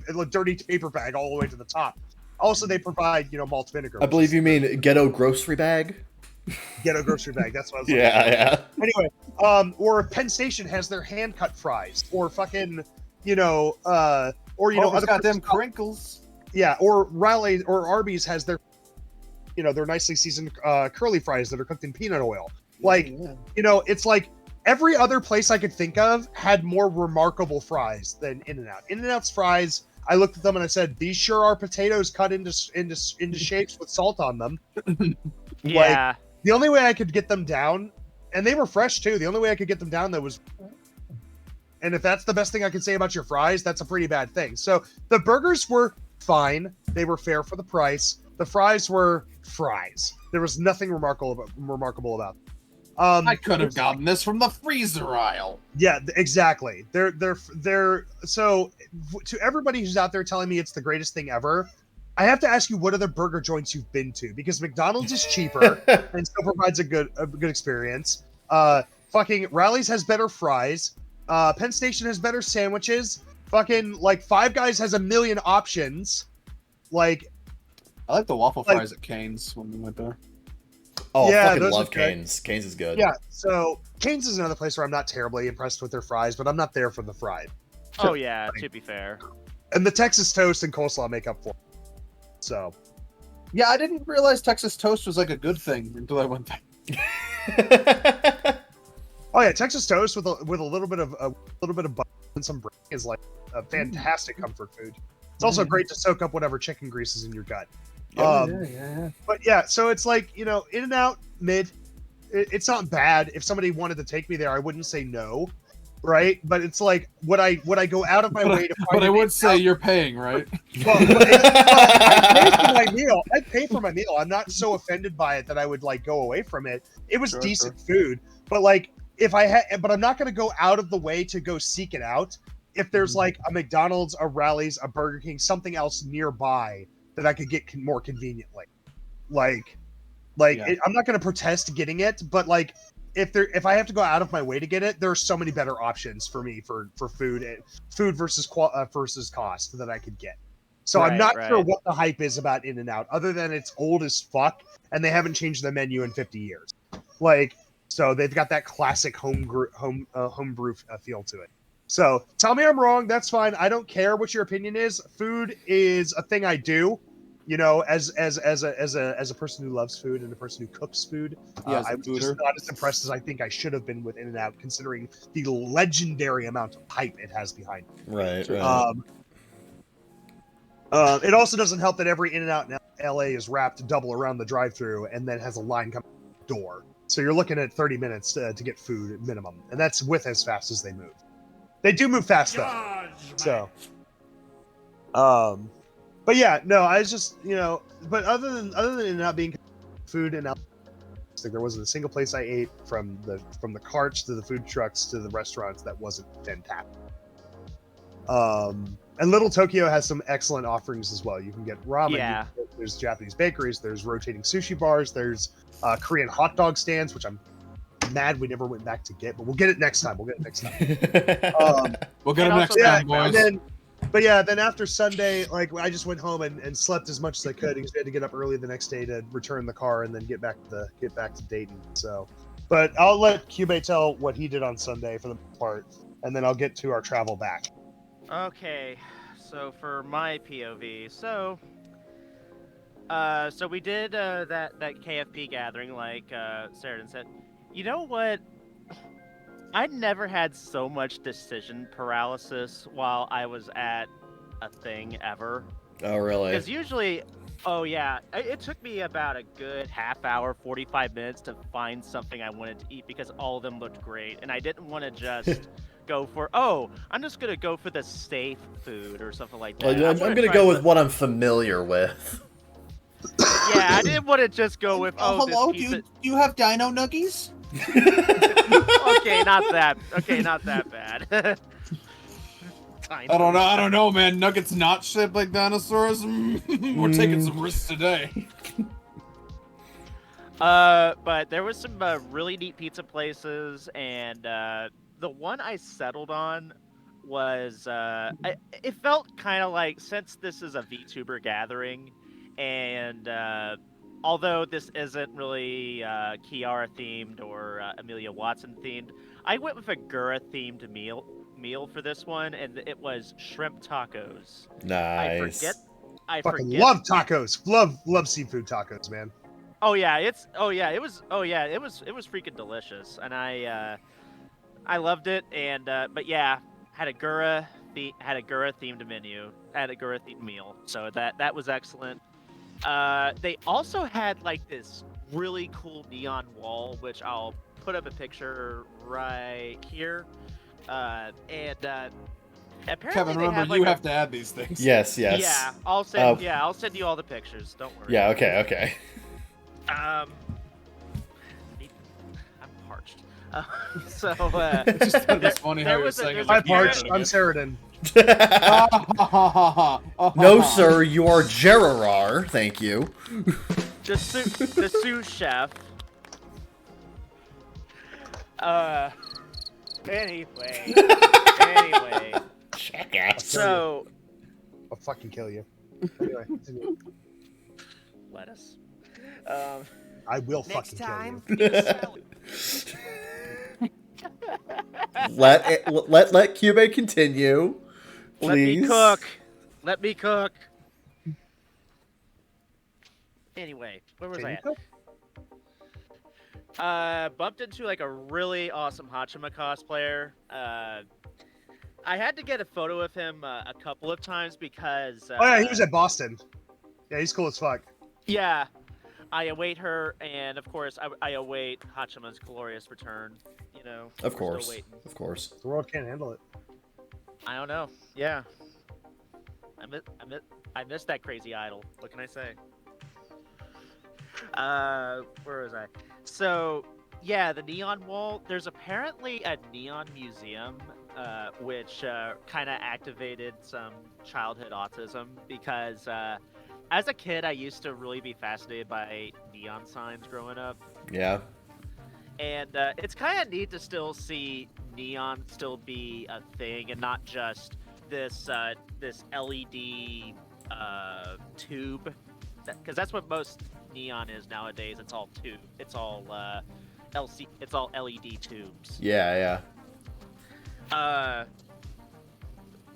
paper bag all the way to the top. Also, they provide, you know, malt vinegar. I believe you mean ghetto grocery bag. Ghetto grocery bag. That's what I was. Yeah. Anyway, or Penn Station has their hand cut fries, or fucking, you know, other got them crinkles. Yeah, or Riley or Arby's has their, you know, their nicely seasoned curly fries that are cooked in peanut oil. Like, you know, it's like every other place I could think of had more remarkable fries than In-N-Out. In-N-Out's fries, I looked at them and I said, these sure are potatoes cut into shapes with salt on them. Yeah. Like, the only way I could get them down, and they were fresh too, the only way I could get them down was, and if that's the best thing I can say about your fries, that's a pretty bad thing. So the burgers were fine. They were fair for the price. The fries were fries. There was nothing remarkable about them. I could have gotten this from the freezer aisle. Yeah, exactly. They're so to everybody who's out there telling me it's the greatest thing ever, I have to ask you what other burger joints you've been to, because McDonald's is cheaper and still provides a good experience. Five Fucking Rally's has better fries. Penn Station has better sandwiches. Fucking like Five Guys has a million options. Like I like the waffle fries at Cane's when we went there. Oh, Yeah, I fucking those love are good. Cane's. Cane's is good. Yeah, so Cane's is another place where I'm not terribly impressed with their fries, but I'm not there for the fried. Oh yeah, to be fair. And the Texas toast and coleslaw make up for it. So Yeah, I didn't realize Texas toast was like a good thing until I went there. oh yeah, Texas toast with a little bit of butter and some bread is like a fantastic comfort food. It's also great to soak up whatever chicken grease is in your gut. Yeah. But yeah, so it's like, you know, In-N-Out, mid. It's not bad. If somebody wanted to take me there, I wouldn't say no, right? But it's like, would I go out of my way to find But I an would say In-N-Out? you're paying, right? Well, I pay for my meal. I pay for my meal. I'm not so offended by it that I would like go away from it. It was decent food, but like if I had, but I'm not going to go out of the way to go seek it out. If there's like a McDonald's, a Rally's, a Burger King, something else nearby that I could get more conveniently, I'm not going to protest getting it, but like if I have to go out of my way to get it, there are so many better options for me for food versus cost that I could get. So I'm not sure what the hype is about In-N-Out, other than it's old as fuck and they haven't changed the menu in 50 years. Like, so they've got that classic homebrew feel to it. So tell me I'm wrong. That's fine. I don't care what your opinion is. Food is a thing I do. You know, as a person who loves food and a person who cooks food, I was just not as impressed as I think I should have been with In-N-Out, considering the legendary amount of hype it has behind it. Right. It also doesn't help that every In-N-Out in LA is wrapped double around the drive-thru and then has a line coming to the door. So you're looking at 30 minutes to get food minimum, and that's with as fast as they move. They do move fast though. So, but yeah, no, I was just, you know, but other than it not being food and there wasn't a single place I ate from the carts to the food trucks to the restaurants that wasn't fantastic. And Little Tokyo has some excellent offerings as well. You can get ramen. Yeah. There's Japanese bakeries. There's rotating sushi bars. There's Korean hot dog stands, which I'm mad we never went back to get, but we'll get it next time. We'll get it next time. We'll get them next time, boys. Then after Sunday, like I just went home and slept as much as I could because we had to get up early the next day to return the car and then get back to Dayton. So, but I'll let Cube tell what he did on Sunday for the most part, and then I'll get to our travel back. Okay, so for my POV, so we did that KFP gathering, like Sheridan said. You know what? I never had so much decision paralysis while I was at a thing ever. Oh, really? Because usually, oh yeah, it took me about a good half hour, 45 minutes to find something I wanted to eat because all of them looked great, and I didn't want to just go for, I'm just gonna go for the safe food or something like that. I'm gonna go with what I'm familiar with. Yeah, I didn't want to just go with, hello, this pizza... do you have Dino Nuggies? Okay, not that bad. I don't know, man. Nuggets not shaped like dinosaurs. We're taking some risks today. But there was some really neat pizza places, and the one I settled on was it felt kind of like, since this is a VTuber gathering, and although this isn't really Kiara themed or Amelia Watson themed, I went with a Gura themed meal for this one, and it was shrimp tacos. Nice. I love tacos. Love seafood tacos, man. It was freaking delicious, and I loved it. And but yeah, had a Gura themed menu, had a Gura themed meal, so that was excellent. They also had like this really cool neon wall, which I'll put up a picture right here. And apparently Kevin, remember, you have to add these things. Yes. Yeah, I'll send you all the pictures. Don't worry. Yeah. Okay. I'm parched. So It's just it's funny how you're saying it. I'm parched. I'm Sheridan. No, sir, you are Gerar. Thank you. The sous chef. Anyway. Jackass. So, I'll fucking kill you. Anyway, continue. lettuce. I will Next fucking time, kill you. get a salad. let Cube continue, please. Let me cook. Let me cook. Anyway, where was Can I you at? cook? Bumped into like a really awesome Hachima cosplayer. I had to get a photo of him a couple of times because. Oh yeah, he was at Boston. Yeah, he's cool as fuck. Yeah, I await her, and of course, I await Hachima's glorious return. You know. Of we're course, still waiting. of course. The world can't handle it. I don't know. Yeah. I miss that crazy idol. What can I say? Where was I? So, yeah, the neon wall. There's apparently a neon museum, which kind of activated some childhood autism because as a kid, I used to really be fascinated by neon signs growing up. Yeah. And it's kind of neat to still see neon still be a thing and not just this this LED tube, because that's what most neon is nowadays. It's all tube. It's all It's all LED tubes. Yeah. But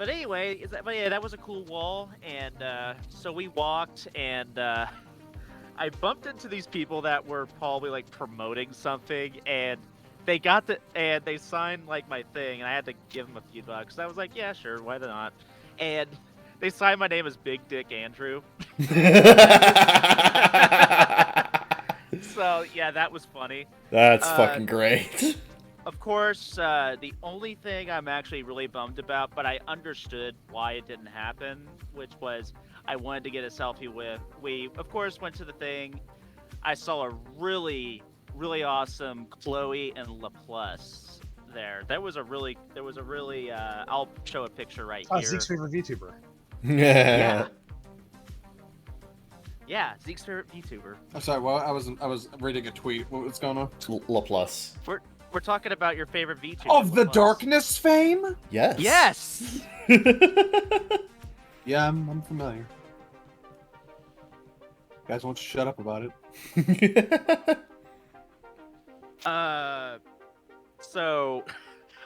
anyway, that was a cool wall, and so we walked, and I bumped into these people that were probably like promoting something, and they signed like my thing, and I had to give them a few bucks. I was like, yeah, sure, why not? And they signed my name as Big Dick Andrew. So yeah, that was funny. That's fucking great. Of course, the only thing I'm actually really bummed about, but I understood why it didn't happen, which was I wanted to get a selfie with. We, of course, went to the thing. I saw a really, really awesome Chloe and LaPlus there. There was a really, I'll show a picture right here. Zeke's favorite VTuber. Yeah. Yeah, Zeke's favorite VTuber. I'm sorry. Well, I was reading a tweet. What's going on? LaPlus. We're talking about your favorite VTuber. Of the LaPlus. Darkness fame? Yes. Yes. Yeah, I'm familiar. Guys won't shut up about it. So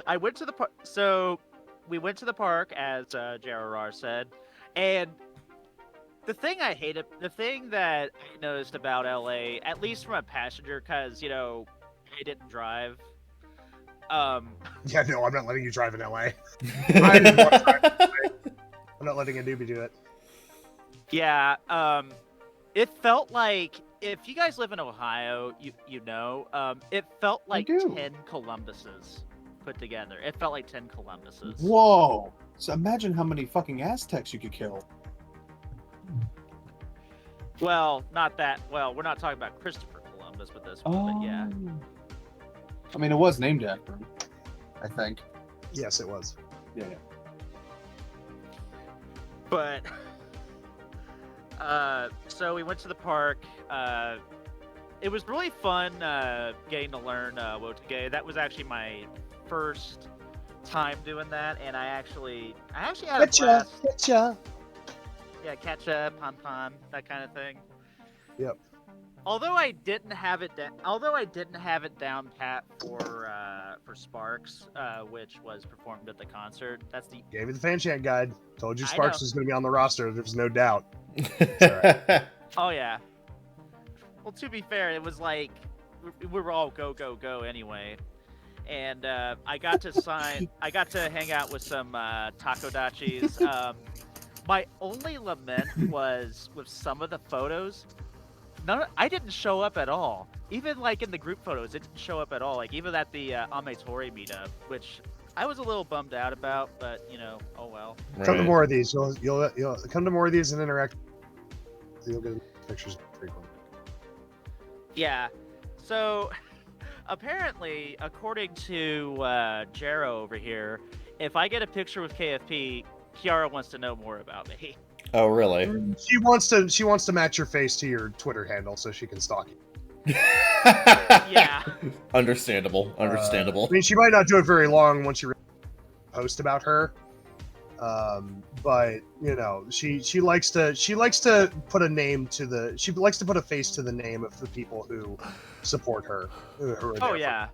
I went to the park. So we went to the park, as JRR said, and the thing that I noticed about LA, at least from a passenger, because I didn't drive. Yeah, no, I'm not letting you drive in LA. I didn't want to drive in LA. I'm not letting a newbie do it. Yeah, it felt like, if you guys live in Ohio, it felt like do. 10 Columbuses put together. It felt like 10 Columbuses. Whoa! So imagine how many fucking Aztecs you could kill. Well, not that. Well, we're not talking about Christopher Columbus with this one, but yeah. I mean, it was named after him, I think. Yes, it was. Yeah. But so we went to the park. It was really fun getting to learn Wotage. That was actually my first time doing that, and I actually had a blast. Getcha. Yeah, catch up, pon, that kind of thing. Yep. Although I didn't have it down pat for Sparks, which was performed at the concert. That's the Gave you the fan chant guide. Told you I Sparks know. was going to be on the roster. There's no doubt. Oh yeah. Well, to be fair, it was like we were all go anyway, and I got to hang out with some takodachis. My only lament was with some of the photos. I didn't show up at all. Even like in the group photos, it didn't show up at all. Like even at the Ametori meetup, which I was a little bummed out about, but oh well. Come to more of these. You'll come to more of these and interact. You'll get pictures frequently. Yeah. So apparently, according to Jero over here, if I get a picture with KFP, Kiara wants to know more about me. Oh, really? She wants to match your face to your Twitter handle so she can stalk you. Yeah. Understandable. I mean, she might not do it very long once you post about her. But you know, she likes to put a name to the. She likes to put a face to the name of the people who support her. Who are there Oh for yeah.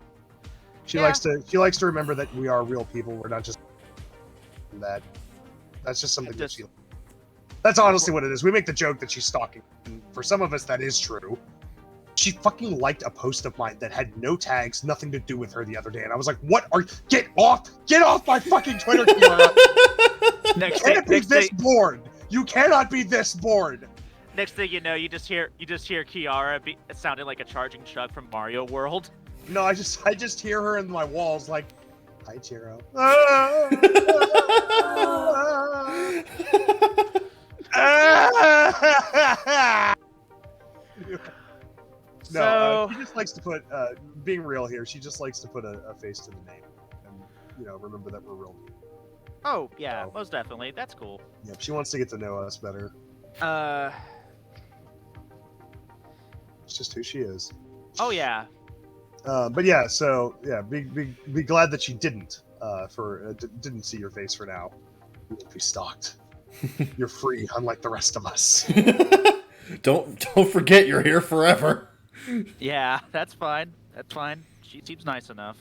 She Yeah. likes to remember that we are real people. We're not just that. That's just something that she. That's honestly what it is. We make the joke that she's stalking. And for some of us, that is true. She fucking liked a post of mine that had no tags, nothing to do with her the other day, and I was like, "What are? Get off my fucking Twitter, Kiara! You can't be this bored. You cannot be this bored." Next thing you know, you just hear Kiara sounding like a charging truck from Mario World. No, I just hear her in my walls like, "Hi, Chiro." No, she just likes to put, being real here, she just likes to put a face to the name. And, you know, remember that we're real people. Oh, yeah, most definitely. That's cool. Yep, she wants to get to know us better. It's just who she is. Oh, yeah. But yeah, so, yeah, be glad that she didn't see your face for now. You won't be stalked. You're free, unlike the rest of us. Don't forget you're here forever. Yeah, that's fine. That's fine. She seems nice enough.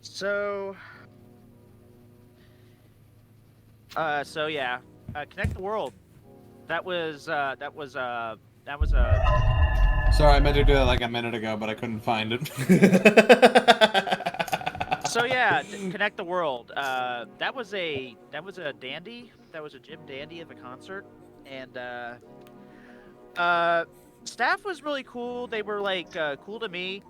So yeah, Connect the World. That was Sorry, I meant to do that like a minute ago, but I couldn't find it. So yeah, Connect the World. That was a dandy. That was a Jim Dandy of a concert, and staff was really cool. They were like cool to me,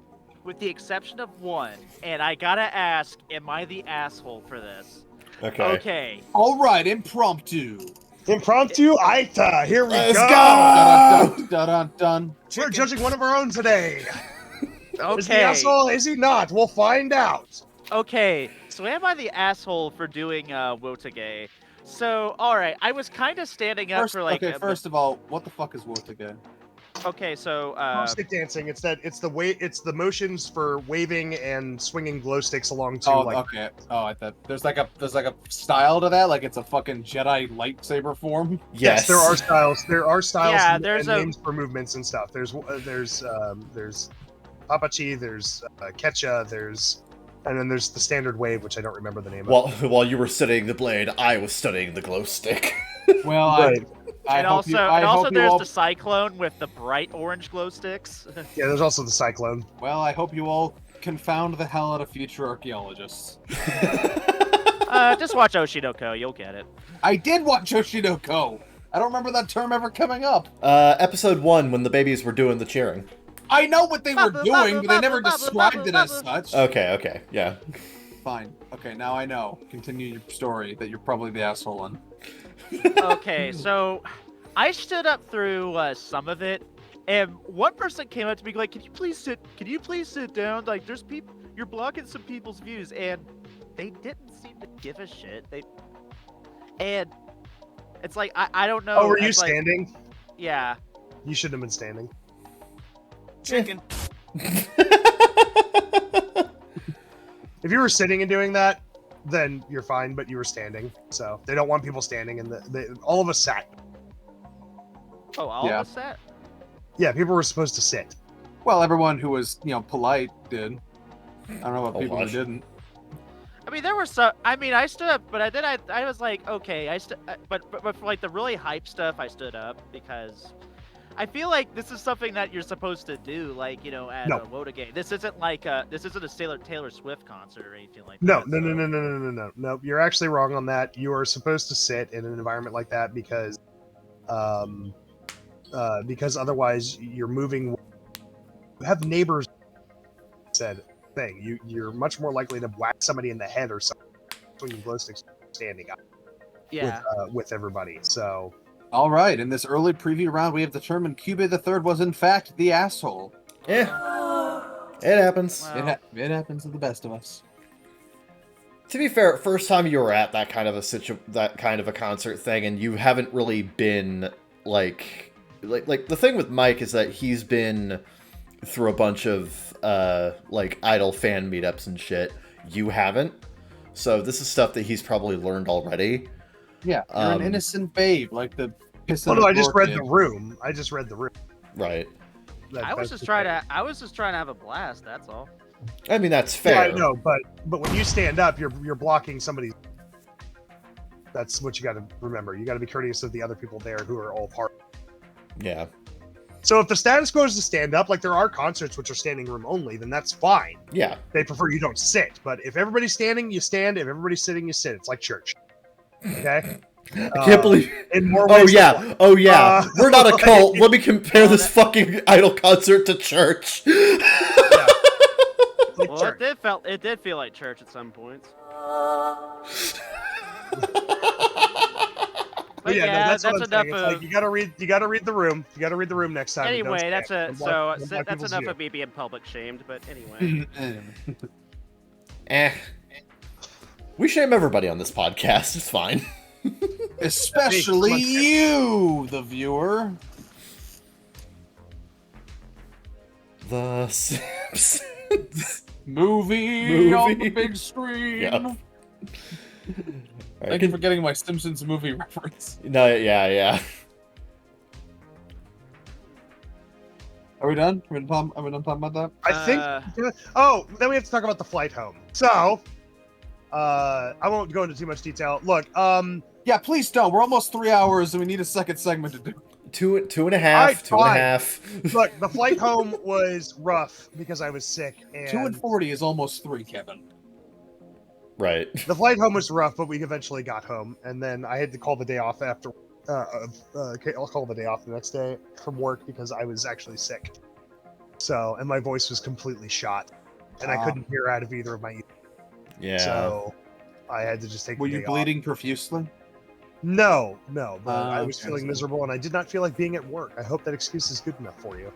with the exception of one. And I gotta ask, am I the asshole for this? Okay. Okay. All right, impromptu. Impromptu Aita. Here we Let's go. Dun, dun, dun, dun. We're judging one of our own today. Okay. Is he asshole? Is he not? We'll find out. Okay, so am I the asshole for doing Wotage? So, alright, I was kind of standing up for like... First of all, what the fuck is Wotage? Okay, so... stick dancing. It's the motions for waving and swinging glow sticks along to okay. Oh, I thought there's like a style to that, like it's a fucking Jedi lightsaber form. Yes, there are styles. There are styles Yeah, and there's names for movements and stuff. There's Papachi, there's Ketcha, and then there's the standard wave, which I don't remember the name of. While you were studying the blade, I was studying the glow stick. Well, Right. I hope there's all, the Cyclone with the bright orange glow sticks. Yeah, there's also the Cyclone. Well, I hope you all confound the hell out of future archaeologists. Just watch Oshinoko, you'll get it. I did watch Oshinoko. I don't remember that term ever coming up. Episode 1, when the babies were doing the cheering. I know what they were doing, but they never described it as such. Okay, yeah. Fine. Okay, now I know. Continue your story that you're probably the asshole in. Okay, so I stood up through some of it, and one person came up to me like, Can you please sit down? Like, there's people, you're blocking some people's views," and they didn't seem to give a shit. And it's like, I don't know. Oh, were you it's like, standing? yeah. You shouldn't have been standing. Chicken. If you were sitting and doing that, then you're fine, but you were standing. So they don't want people standing, and all of us sat. Oh, all of us sat? Yeah, people were supposed to sit. Well, everyone who was, polite did. I don't know about people who hush. didn't. I mean, there were some. I mean, I stood up, but I was like, okay, but for like the really hype stuff, I stood up because I feel like this is something that you're supposed to do, like, at a Wotage. This isn't like this isn't a Taylor Swift concert or anything like that. No. You're actually wrong on that. You are supposed to sit in an environment like that because otherwise you're moving. You have neighbors. Said thing. You're much more likely to whack somebody in the head or something when you glow sticks standing up. Yeah. With everybody. So. All right, in this early preview round, we have determined KyubeThe3rd was in fact the asshole. Yeah, it happens. Wow. It happens to the best of us. To be fair, first time you were at that kind of a concert thing, and you haven't really been like like the thing with Mike is that he's been through a bunch of like idol fan meetups and shit. You haven't, so this is stuff that he's probably learned already. Yeah, you're an innocent babe, like the piss. Oh no, I just read the room. Right. I was just trying to have a blast. That's all. I mean, that's fair. Yeah, I know, but when you stand up, you're blocking somebody's. That's what you got to remember. You got to be courteous of the other people there who are all part. Yeah. So if the status quo is to stand up, like there are concerts which are standing room only, then that's fine. Yeah. They prefer you don't sit. But if everybody's standing, you stand. If everybody's sitting, you sit. It's like church. Okay? I can't believe. In more ways than one. Oh yeah. We're not a cult. Let me compare this fucking idol concert to church. Yeah. Like Well, church. it did feel like church at some points. But Yeah, no, yeah, that's what I'm enough saying. It's of. like you gotta read the room. You gotta read the room next time. and don't Anyway, stand. that's Don't block that's people's enough view. of me being public shamed. But anyway, We shame everybody on this podcast. It's fine. Especially Hey, you, the viewer. The Simpsons. Movie on the Movie. big screen. Yep. Thank you for getting my Simpsons movie reference. No, yeah. Are we done? Are we done talking about that? I think. Oh, then we have to talk about the flight home. So, I won't go into too much detail. Look, Yeah, please don't. We're almost 3 hours, and we need a second segment to do. Two and a half. look, the flight home was rough because I was sick, and 2 and 40 is almost 3, Kevin. Right. the flight home was rough. But we eventually got home, and then I had to call the day off after. I'll call the day off the next day from work because I was actually sick. So, and my voice was completely shot, and I couldn't hear out of either of my ears. Yeah. So, I had to just take. Were the you day bleeding profusely? No. But I was Okay, feeling so- miserable, and I did not feel like being at work. I hope that excuse is good enough for you.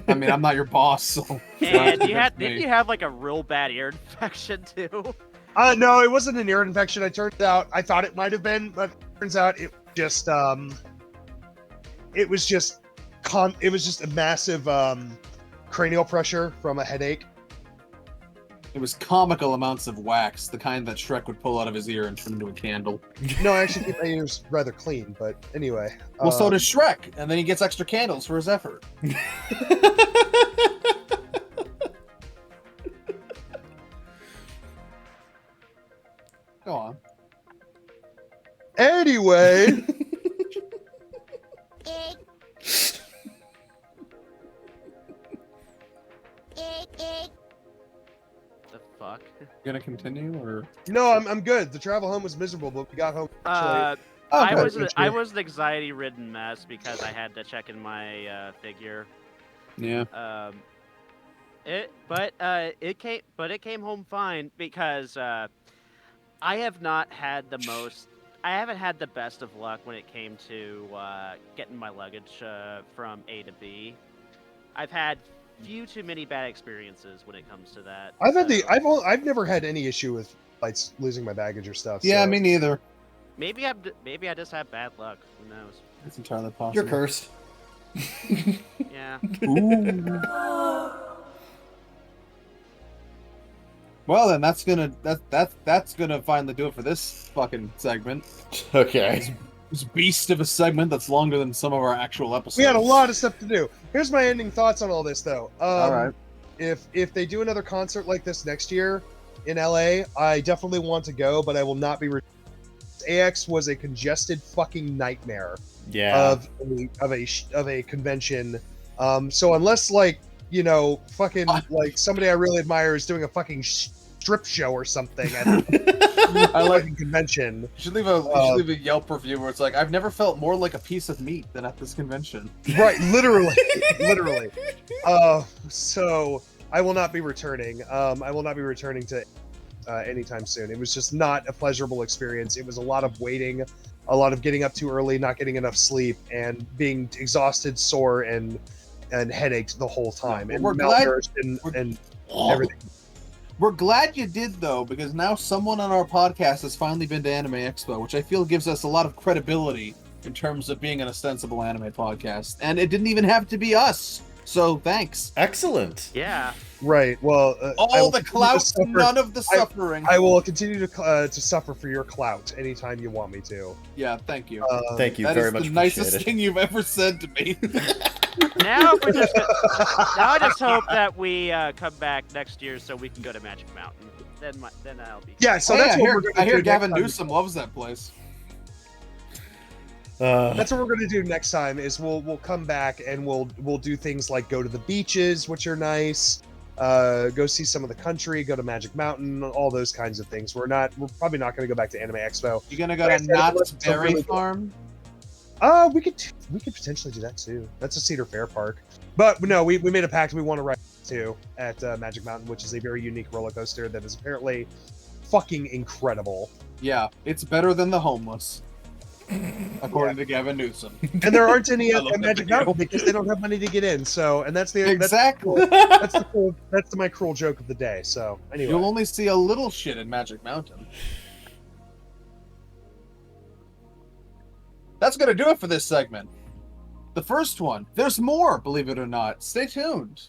I mean, I'm not your boss, so. And didn't you have like a real bad ear infection too? No, it wasn't an ear infection. I thought it might have been, but it turns out it just it was just a massive cranial pressure from a headache. It was comical amounts of wax, the kind that Shrek would pull out of his ear and turn into a candle. No, I actually keep my ears rather clean, but anyway. Well, so does Shrek, and then he gets extra candles for his effort. Go on. Anyway. The fuck? You gonna continue, or? No, I'm good. The travel home was miserable, but we got home. I Okay. was an anxiety-ridden mess because I had to check in my figure. Yeah. It came home fine because I haven't had the best of luck when it came to getting my luggage from A to B. I've had few too many bad experiences when it comes to that. I've never had any issue with like losing my baggage or stuff. Yeah, so. me neither. Maybe I just have bad luck. Who knows? It's entirely possible. You're cursed. Yeah. Ooh. Well, then that's gonna finally do it for this fucking segment. Okay. This beast of a segment that's longer than some of our actual episodes. We had a lot of stuff to do. Here's my ending thoughts on all this, though. All right. If they do another concert like this next year in LA, I definitely want to go, but I will not be. AX was a congested fucking nightmare Yeah. of a convention. So unless fucking like somebody I really admire is doing a fucking strip show or something at I like. fucking convention. You should leave a Yelp review where it's like, I've never felt more like a piece of meat than at this convention. Right, literally. So I will not be returning. I will not be returning to anytime soon. It was just not a pleasurable experience. It was a lot of waiting, a lot of getting up too early, not getting enough sleep, and being exhausted, sore, and headaches the whole time, and We're glad- malnourished and everything. We're glad you did, though, because now someone on our podcast has finally been to Anime Expo, which I feel gives us a lot of credibility in terms of being an ostensible anime podcast, and it didn't even have to be us. So thanks. Excellent. Yeah. Right. Well, All the clout, none of the suffering. I will continue to suffer for your clout anytime you want me to. Yeah, thank you. Thank you That very is much. the Appreciate nicest it. thing you've ever said to me. Now I just hope that we come back next year so we can go to Magic Mountain. Then I'll be. Yeah. So Oh, that's yeah, what we're going to do. I hear Gavin next time. Newsom loves that place. That's what we're going to do next time. Is we'll come back and we'll do things like go to the beaches, which are nice. Go see some of the country. Go to Magic Mountain. All those kinds of things. We're probably not going to go back to Anime Expo. You gonna go Like I to said, Knott's let's go Berry really- Farm? We could potentially do that too. That's a Cedar Fair park. But no, we made a pact. We want to ride too at Magic Mountain, which is a very unique roller coaster that is apparently fucking incredible. Yeah, it's better than the homeless, according to Gavin Newsom. And there aren't any I at love that Magic video. Mountain because they don't have money to get in. So, and that's the Exactly. that's my cruel joke of the day. So anyway, You'll only see a little shit in Magic Mountain. That's gonna do it for this segment. The first one. There's more, believe it or not. Stay tuned.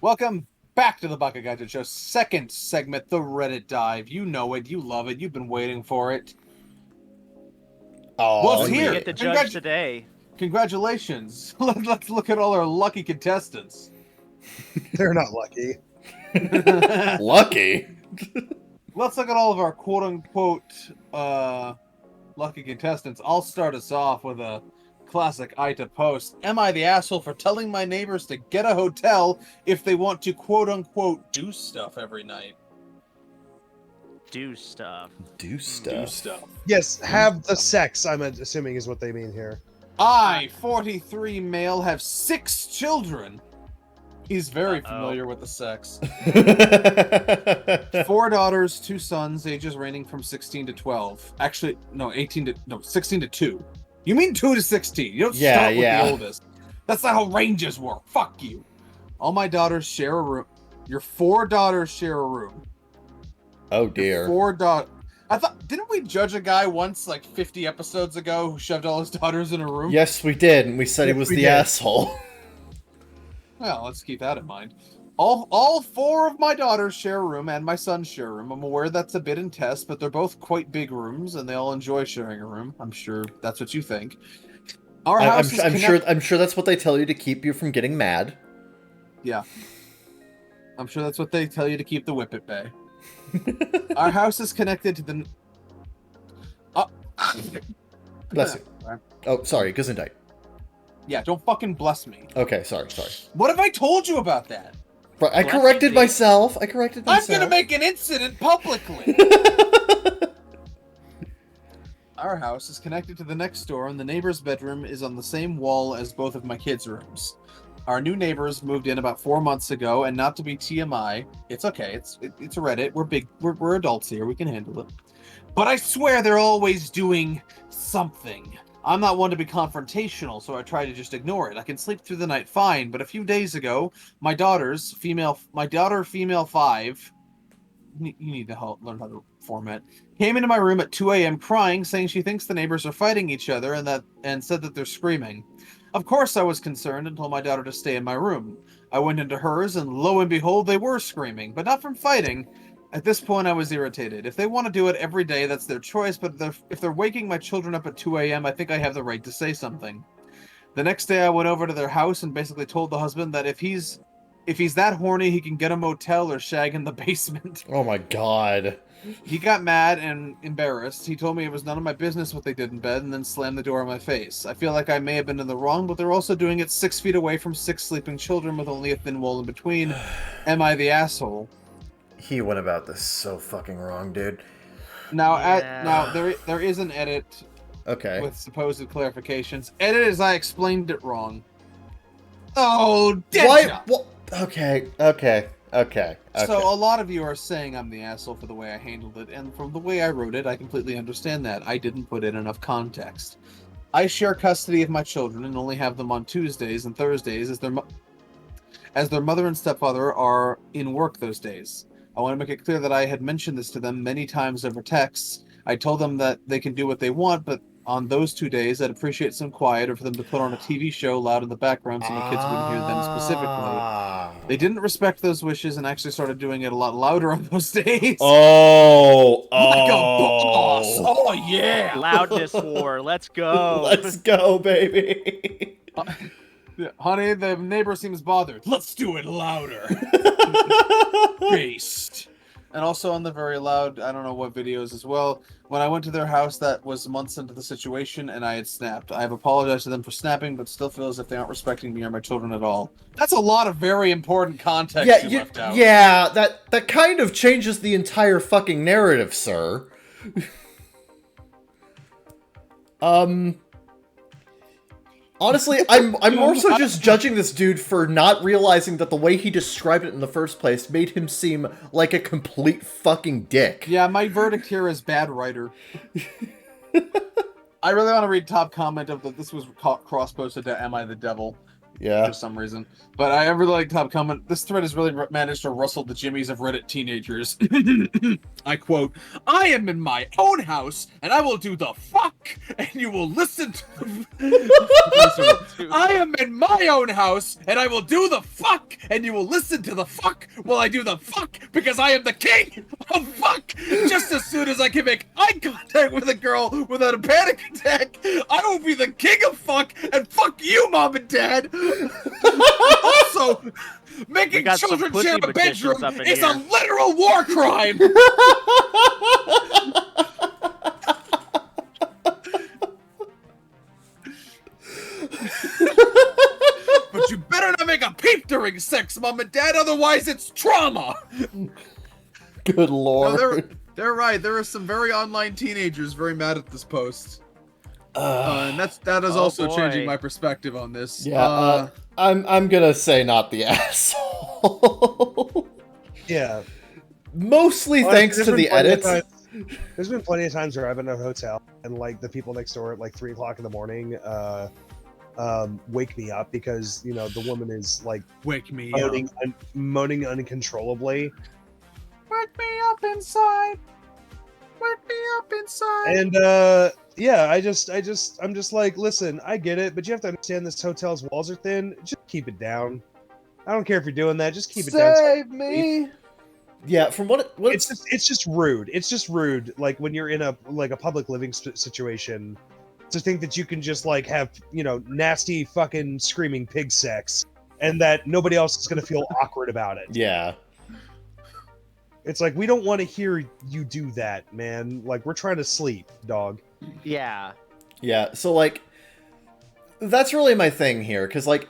Welcome back to the Baka Gaijin Show. Second segment, the Reddit dive. You know it, you love it, you've been waiting for it. Oh, Well, it's We here. get to judge today. Congratulations. Let's look at all our lucky contestants. they're not lucky. lucky. Let's look at all of our quote-unquote lucky contestants. I'll start us off with a classic Ita post. Am I the asshole for telling my neighbors to get a hotel if they want to quote-unquote do stuff every night? Do stuff. Do stuff. Do stuff. Yes, have the sex. I'm assuming is what they mean here. I, 43 male, have 6 children. He's very Uh-oh. familiar with the sex. 4 daughters, 2 sons, ages ranging from 16 to 12. Actually, no, 16 to 2. You mean 2 to 16. You don't start with the oldest. That's not how ranges work. Fuck you. All my daughters share a room. Your 4 daughters share a room. Oh dear. 4 daughters. Didn't we judge a guy once, like 50 episodes ago, who shoved all his daughters in a room? Yes, we did, and we said he was the asshole. Well, let's keep that in mind. All 4 of my daughters share a room, and my sons share a room. I'm aware that's a bit in test, but they're both quite big rooms, and they all enjoy sharing a room. I'm sure that's what you think. Our house is I'm sure that's what they tell you to keep you from getting mad. Yeah. I'm sure that's what they tell you to keep the whip at bay. Our house is connected to the... Bless you. Oh, sorry, Gesundheit. Yeah, don't fucking bless me. Okay, sorry. What have I told you about that? Right, I Bless corrected you, myself. I'm gonna make an incident publicly. Our house is connected to the next door, and the neighbor's bedroom is on the same wall as both of my kids' rooms. Our new neighbors moved in about 4 months ago, and not to be TMI, it's okay. It's a Reddit. We're big. We're adults here. We can handle it. But I swear they're always doing something. I'm not one to be confrontational, so I try to just ignore it. I can sleep through the night fine, but a few days ago, my daughter, female 5, you need to learn how to format, came into my room at 2 a.m. crying, saying she thinks the neighbors are fighting each other and said that they're screaming. Of course I was concerned and told my daughter to stay in my room. I went into hers, and lo and behold, they were screaming, but not from fighting. At this point, I was irritated. If they want to do it every day, that's their choice, but if they're waking my children up at 2 a.m., I think I have the right to say something. The next day, I went over to their house and basically told the husband that if he's that horny, he can get a motel or shag in the basement. Oh my god. He got mad and embarrassed. He told me it was none of my business what they did in bed and then slammed the door in my face. I feel like I may have been in the wrong, but they're also doing it 6 feet away from 6 sleeping children with only a thin wall in between. Am I the asshole? He went about this so fucking wrong, dude. Now, Yeah. there is an edit Okay. with supposed clarifications. Edit as I explained it wrong. Oh, dead Why? job. What? Okay. Okay. So a lot of you are saying I'm the asshole for the way I handled it, and from the way I wrote it, I completely understand that. I didn't put in enough context. I share custody of my children and only have them on Tuesdays and Thursdays as their mother and stepfather are in work those days. I want to make it clear that I had mentioned this to them many times over texts. I told them that they can do what they want, but on those 2 days, I'd appreciate some quiet or for them to put on a TV show loud in the background so my kids wouldn't hear them specifically. They didn't respect those wishes and actually started doing it a lot louder on those days. Oh, Like a boss. Oh, yeah. Loudness war. Let's go. Let's go, baby. Honey, the neighbor seems bothered. Let's do it louder. Based. And also on the very loud, I don't know what videos as well. When I went to their house, that was months into the situation, and I had snapped. I have apologized to them for snapping, but still feel as if they aren't respecting me or my children at all. That's a lot of very important context you left out. Yeah, that kind of changes the entire fucking narrative, sir. Honestly, I'm more so just judging this dude for not realizing that the way he described it in the first place made him seem like a complete fucking dick. Yeah, my verdict here is bad writer. I really want to read top comment of this was cross-posted to Am I the Devil? Yeah. For some reason. But I really like top comment. This thread has really managed to rustle the jimmies of Reddit teenagers. I quote, I am in my own house, and I will do the fuck, and you will listen to the... I am in my own house, and I will do the fuck, and you will listen to the fuck while I do the fuck, because I am the king of fuck. Just as soon as I can make eye contact with a girl without a panic attack, I will be the king of fuck, and fuck you, mom and dad. Also, making children share a bedroom is a literal war crime. But you better not make a peep during sex, mom and dad, otherwise it's trauma. Good lord. No, they're right. There are some very online teenagers very mad at this post. And that is also changing my perspective on this. Yeah, I'm gonna say not the asshole. Yeah. Mostly thanks to the edits. There's been plenty of times where I've been in a hotel and like the people next door at like 3 o'clock in the morning wake me up because the woman is like moaning uncontrollably. Wake me up inside. Wake me up inside. And yeah, I'm just like, listen, I get it, but you have to understand this hotel's walls are thin. Just keep it down. I don't care if you're doing that. Just keep it down. Save me. Yeah, from what it's just rude. It's just rude. Like when you're in a public living situation, to think that you can just like have nasty fucking screaming pig sex, and that nobody else is gonna feel awkward about it. Yeah. It's like, we don't want to hear you do that, man. Like, we're trying to sleep, dog. Yeah. Yeah, so, like, that's really my thing here, because, like,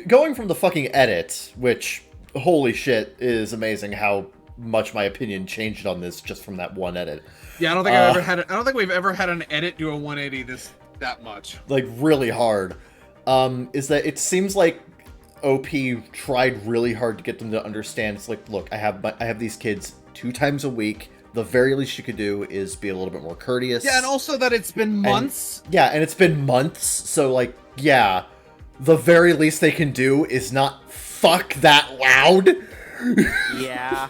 going from the fucking edit, which, holy shit, is amazing how much my opinion changed on this just from that one edit. Yeah, I don't think I don't think we've ever had an edit do a 180 that much. Like, really hard. Is that it seems like OP tried really hard to get them to understand. It's like, look, I have these kids 2 times a week. The very least you could do is be a little bit more courteous. Yeah, and also that it's been months. And it's been months. So, like, yeah, the very least they can do is not fuck that loud. Yeah.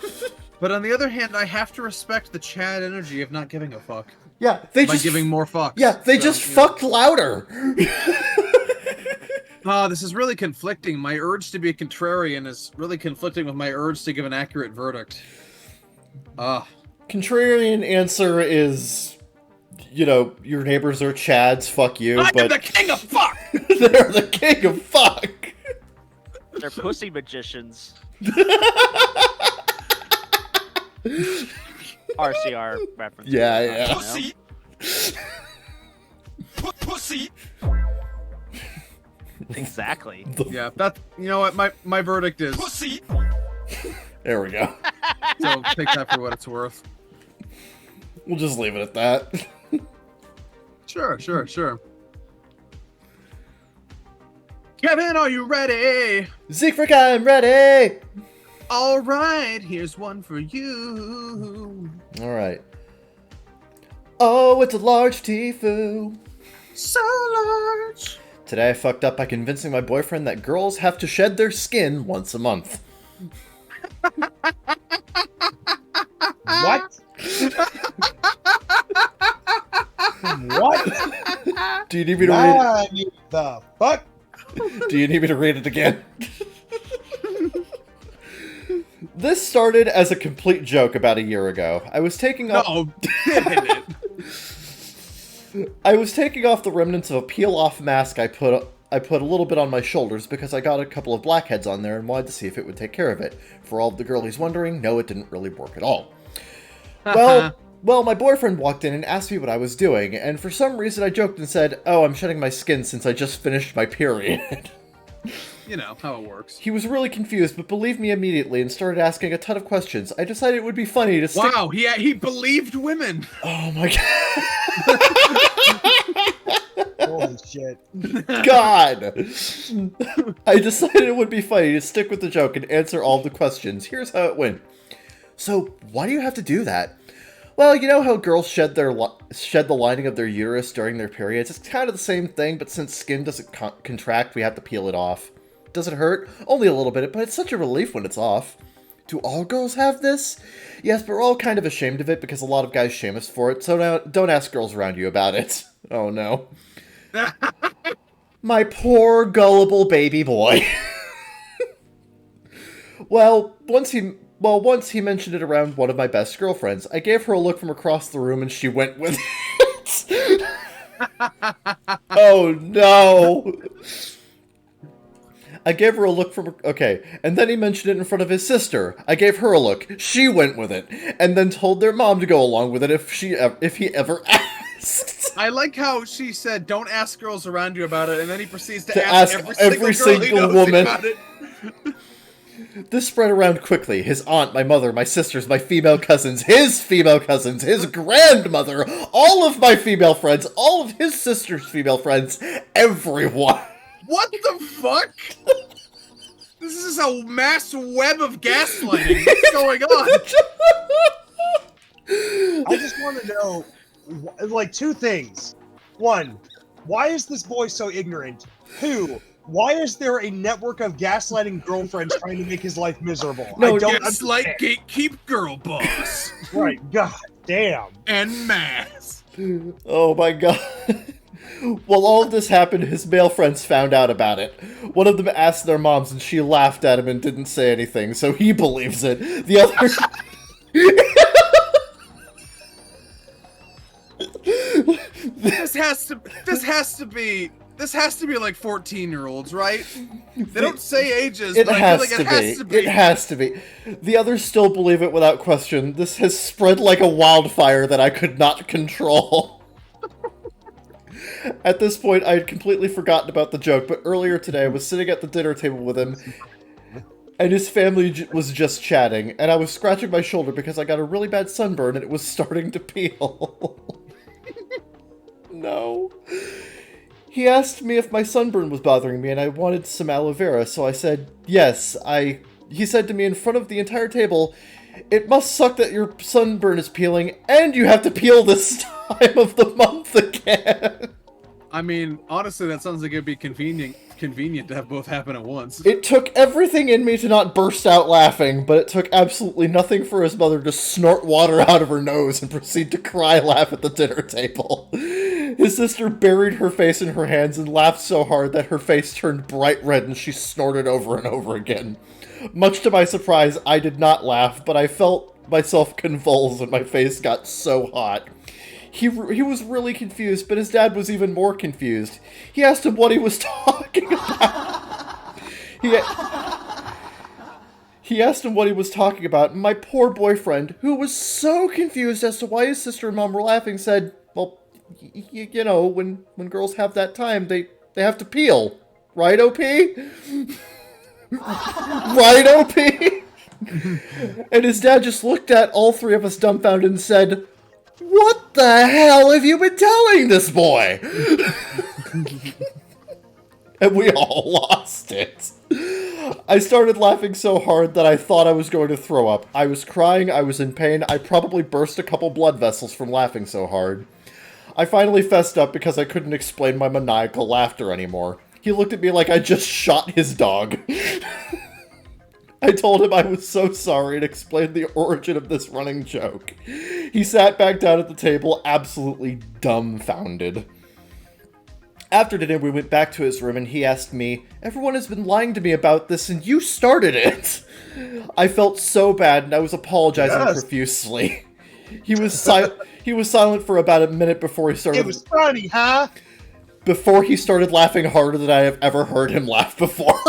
But on the other hand, I have to respect the Chad energy of not giving a fuck. Yeah, by giving more fucks. Yeah, they just fucked louder. This is really conflicting. My urge to be a contrarian is really conflicting with my urge to give an accurate verdict. Contrarian answer is, your neighbors are Chads, fuck you, I'm the king of fuck! They're the king of fuck! They're pussy magicians. RCR reference. Yeah. Pussy! Pussy! Exactly. Yeah, that. You know what? My verdict is pussy. There we go. So take that for what it's worth. We'll just leave it at that. Sure. Kevin, are you ready? Siegfried, I'm ready! All right, here's one for you. Alright. Oh, it's a large Tifu. So large. Today I fucked up by convincing my boyfriend that girls have to shed their skin once a month. What? What? Do you need me to read it? The fuck? Do you need me to read it again? This started as a complete joke about a year ago. I was taking off the remnants of a peel-off mask I put a little bit on my shoulders because I got a couple of blackheads on there and wanted to see if it would take care of it. For all of the girlies wondering, no, it didn't really work at all. Well, my boyfriend walked in and asked me what I was doing, and for some reason I joked and said, oh, I'm shedding my skin since I just finished my period. You know how it works. He was really confused, but believed me immediately and started asking a ton of questions. I decided it would be funny to stick— Wow, he believed women. Oh my god. Holy shit. God! I decided it would be funny to stick with the joke and answer all the questions. Here's how it went. So, why do you have to do that? Well, you know how girls shed the lining of their uterus during their periods? It's kind of the same thing, but since skin doesn't contract, we have to peel it off. Does it hurt? Only a little bit, but it's such a relief when it's off. Do all girls have this? Yes, but we're all kind of ashamed of it because a lot of guys shame us for it, so now don't ask girls around you about it. Oh no. My poor, gullible baby boy. Well, once he mentioned it around one of my best girlfriends. I gave her a look from across the room and she went with it. Oh no. I gave her a look from— okay, and then he mentioned it in front of his sister. I gave her a look. She went with it, and then told their mom to go along with it if he ever asked. I like how she said, "Don't ask girls around you about it," and then he proceeds to ask every single girl woman about it. This spread around quickly. His aunt, my mother, my sisters, my female cousins, his female cousins, his grandmother, all of my female friends, all of his sister's female friends, everyone. What the fuck? This is a mass web of gaslighting. What's going on? I just want to know, like, two things. One, why is this boy so ignorant? Two, why is there a network of gaslighting girlfriends trying to make his life miserable? No, I don't Gaslight, understand. gatekeep, girl boss. Right, god damn. En masse. Oh my god. While all of this happened, his male friends found out about it. One of them asked their moms and she laughed at him and didn't say anything, so he believes it. The other— This has to be like 14-year-olds, right? They don't say ages, It but I has feel like to it has to be. It has to be. The others still believe it without question. This has spread like a wildfire that I could not control. At this point, I had completely forgotten about the joke, but earlier today I was sitting at the dinner table with him, and his family was just chatting, and I was scratching my shoulder because I got a really bad sunburn and it was starting to peel. No. He asked me if my sunburn was bothering me and I wanted some aloe vera, so I said, yes. He said to me in front of the entire table, it must suck that your sunburn is peeling and you have to peel this time of the month again. I mean, honestly, that sounds like it'd be convenient to have both happen at once. It took everything in me to not burst out laughing, but it took absolutely nothing for his mother to snort water out of her nose and proceed to cry laugh at the dinner table. His sister buried her face in her hands and laughed so hard that her face turned bright red and she snorted over and over again. Much to my surprise, I did not laugh, but I felt myself convulse and my face got so hot. He was really confused, but his dad was even more confused. He asked him what he was talking about. He asked him what he was talking about, and my poor boyfriend, who was so confused as to why his sister and mom were laughing, said, well, you know, when girls have that time, they have to peel. Right, OP? Right, OP? And his dad just looked at all three of us dumbfounded and said, what the hell have you been telling this boy? and we all lost it. I started laughing so hard that I thought I was going to throw up. I was crying, I was in pain, I probably burst a couple blood vessels from laughing so hard. I finally fessed up because I couldn't explain my maniacal laughter anymore. He looked at me like I just shot his dog. I told him I was so sorry and explained the origin of this running joke. He sat back down at the table, absolutely dumbfounded. After dinner, we went back to his room and he asked me, "Everyone has been lying to me about this and you started it." I felt so bad and I was apologizing profusely. He was silent for about a minute before he started. It was funny, huh? Before he started laughing harder than I have ever heard him laugh before.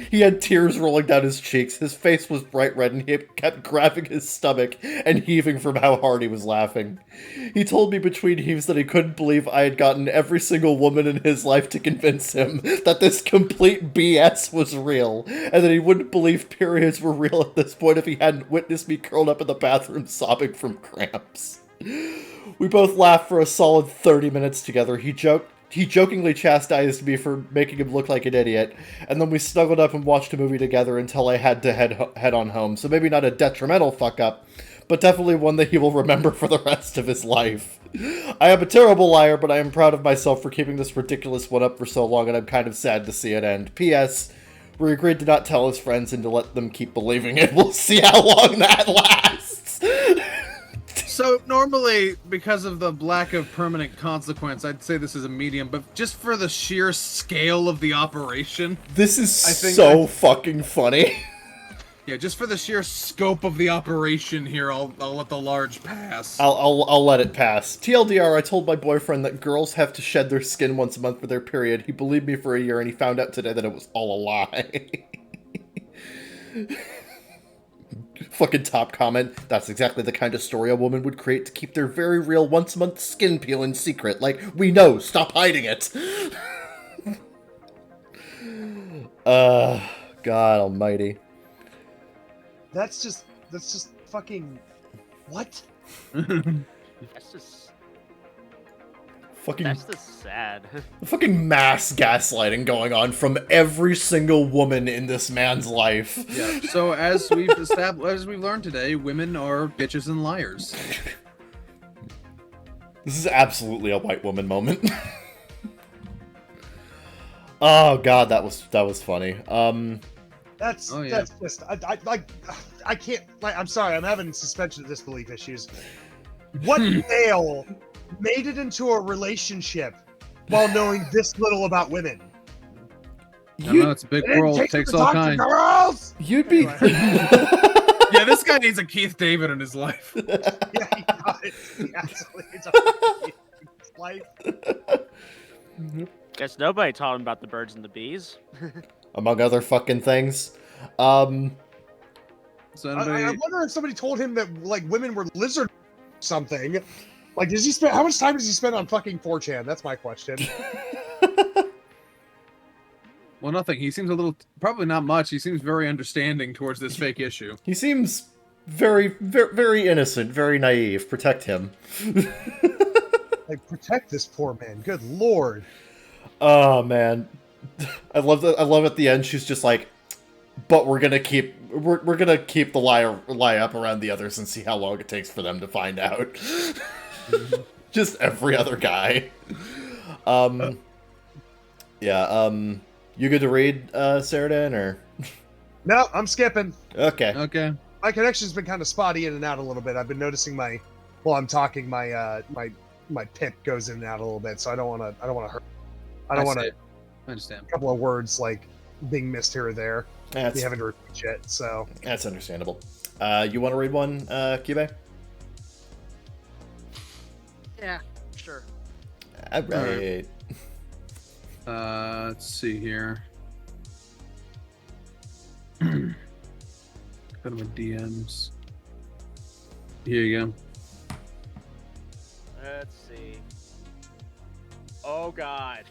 He had tears rolling down his cheeks, his face was bright red, and he kept grabbing his stomach and heaving from how hard he was laughing. He told me between heaves that he couldn't believe I had gotten every single woman in his life to convince him that this complete BS was real, and that he wouldn't believe periods were real at this point if he hadn't witnessed me curled up in the bathroom sobbing from cramps. We both laughed for a solid 30 minutes together. He jokingly chastised me for making him look like an idiot, and then we snuggled up and watched a movie together until I had to head on home. So maybe not a detrimental fuck-up, but definitely one that he will remember for the rest of his life. I am a terrible liar, but I am proud of myself for keeping this ridiculous one up for so long, and I'm kind of sad to see it end. P.S. We agreed to not tell his friends and to let them keep believing it. We'll see how long that lasts. So normally, because of the lack of permanent consequence, I'd say this is a medium, but just for the sheer scale of the operation, this is fucking funny. Yeah, just for the sheer scope of the operation here, I'll let the large pass. I'll let it pass. TLDR, I told my boyfriend that girls have to shed their skin once a month for their period. He believed me for a year, and he found out today that it was all a lie. Fucking top comment. That's exactly the kind of story a woman would create to keep their very real once-a-month skin peel in secret. Like, we know, stop hiding it! God almighty. That's just fucking... What? That's just sad. Fucking mass gaslighting going on from every single woman in this man's life. Yeah. So as we've learned today, women are bitches and liars. This is absolutely a white woman moment. Oh god, that was funny. That's just I can't, like, I'm sorry, I'm having suspension of disbelief issues. What male made it into a relationship while knowing this little about women? I know, it's a big world. It takes all kinds. Girls! You'd be... Yeah, this guy needs a Keith David in his life. Yeah, he does. He absolutely does. His life. Guess nobody taught him about the birds and the bees. Among other fucking things. So I wonder if somebody told him that, like, women were lizard something. Like, does he spend, how much time does he spend on fucking 4chan? That's my question. Well, nothing. He seems a little, probably not much. He seems very understanding towards this fake issue. He seems very, very, very innocent, very naive. Protect him. Like, protect this poor man. Good lord. Oh man, I love that. I love at the end. She's just like, but we're gonna keep the lie up around the others and see how long it takes for them to find out. Just every other guy. Yeah. You good to read, Saradan, or? No, I'm skipping. Okay. Okay. My connection's been kind of spotty in and out a little bit. I've been noticing while I'm talking, my pip goes in and out a little bit, so I don't want to hurt. I understand. A couple of words like being missed here or there. That's, we haven't repeat shit, so that's understandable. You want to read one, Kyube? Yeah, sure. All right. Let's see here. Go to my DMs. Here you go. Let's see. Oh god.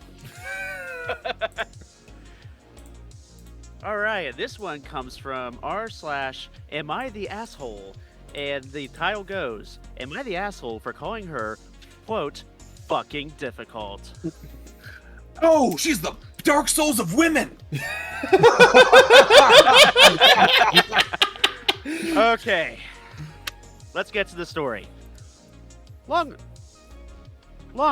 All right, this one comes from r/am I the asshole? And the title goes, am I the asshole for calling her, quote, fucking difficult? Oh, she's the Dark Souls of women. Okay, let's get to the story. Long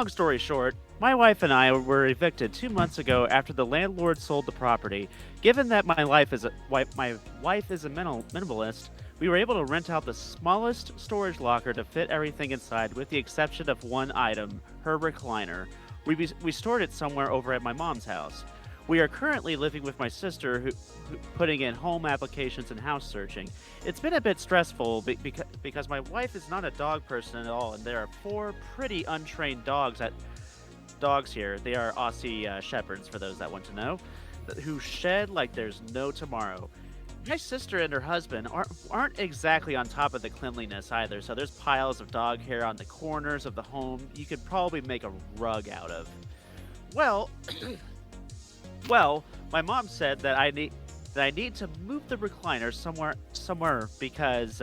story short, my wife and I were evicted 2 months ago after the landlord sold the property. Given that my wife is a minimalist, we were able to rent out the smallest storage locker to fit everything inside, with the exception of one item, her recliner. We stored it somewhere over at my mom's house. We are currently living with my sister, who putting in home applications and house searching. It's been a bit stressful because my wife is not a dog person at all, and there are 4 pretty untrained dogs here. They are Aussie Shepherds, for those that want to know, who shed like there's no tomorrow. My sister and her husband aren't exactly on top of the cleanliness either, so there's piles of dog hair on the corners of the home you could probably make a rug out of. Well, my mom said that I need to move the recliner somewhere because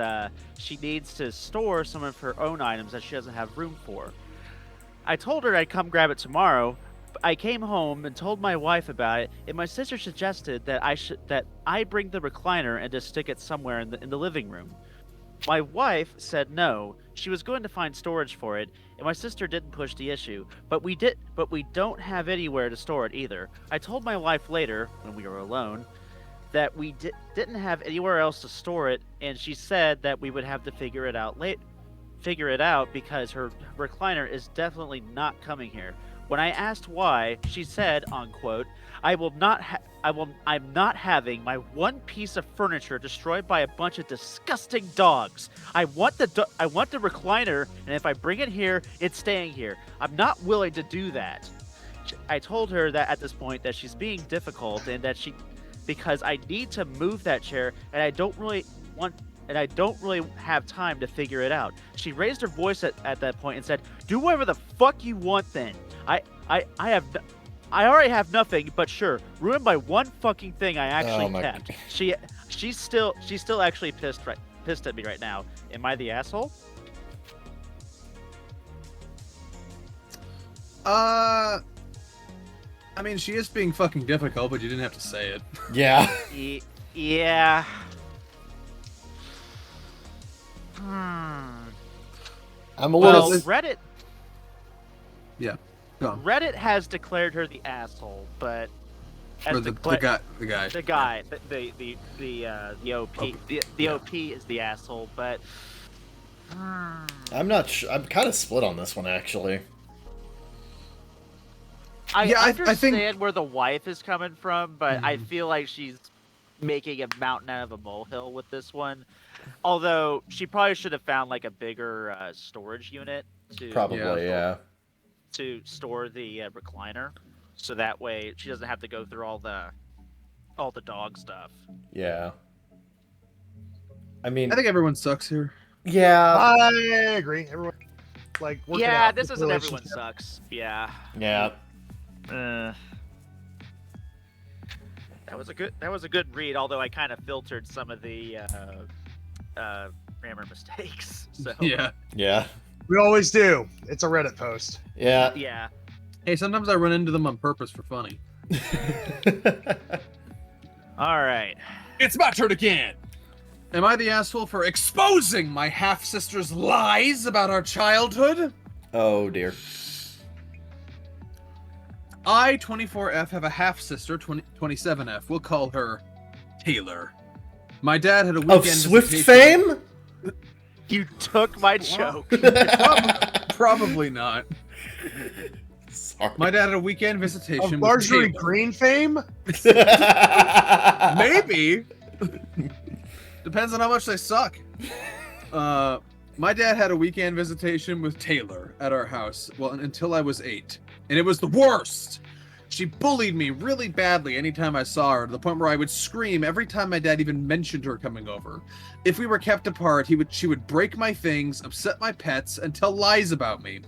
she needs to store some of her own items that she doesn't have room for. I told her I'd come grab it tomorrow. I came home and told my wife about it, and my sister suggested that I bring the recliner and just stick it somewhere in the living room. My wife said no. She was going to find storage for it, and my sister didn't push the issue. But we don't have anywhere to store it either. I told my wife later, when we were alone, that we didn't have anywhere else to store it, and she said that we would have to figure it out because her recliner is definitely not coming here. When I asked why, she said, unquote, I'm not having my one piece of furniture destroyed by a bunch of disgusting dogs. I want the recliner, and if I bring it here, it's staying here. I'm not willing to do that. I told her that at this point that she's being difficult and that because I need to move that chair and I don't really have time to figure it out. She raised her voice at that point and said, "Do whatever the fuck you want then. I already have nothing, but sure, ruined by one fucking thing I actually kept." She's still actually pissed at me right now. Am I the asshole? I mean, she is being fucking difficult, but you didn't have to say it. Yeah. Yeah. I'm a little. Well, Reddit. Yeah. Go on. Reddit has declared her the asshole, but as Or the guy. the OP, the OP is the asshole, but I'm not sure. I'm kind of split on this one, actually. I I understand think where the wife is coming from, but I feel like she's making a mountain out of a molehill with this one. Although she probably should have found like a bigger storage unit to to store the recliner, so that way she doesn't have to go through all the dog stuff. Yeah. I mean, I think everyone sucks here. yeah. I agree. Everyone, like, working Yeah, out this the isn't everyone relationship. sucks. Yeah. Yeah. That was a good read, although I kind of filtered some of the grammar mistakes. So Yeah. Yeah. We always do. It's a Reddit post. Yeah. yeah. Hey, sometimes I run into them on purpose for funny. All right. It's my turn again. Am I the asshole for exposing my half-sister's lies about our childhood? Oh dear. I, 24F, have a half-sister, 27F. We'll call her Taylor. My dad had a weekend Of Swift visitation- fame? You took my joke. Probably not. Sorry. My dad had a weekend visitation Of with Marjorie Taylor. Green fame? Maybe. Depends on how much they suck. My dad had a weekend visitation with Taylor at our house, well, until I was 8. And it was the worst! She bullied me really badly anytime I saw her, to the point where I would scream every time my dad even mentioned her coming over. If we were kept apart, she would break my things, upset my pets, and tell lies about me.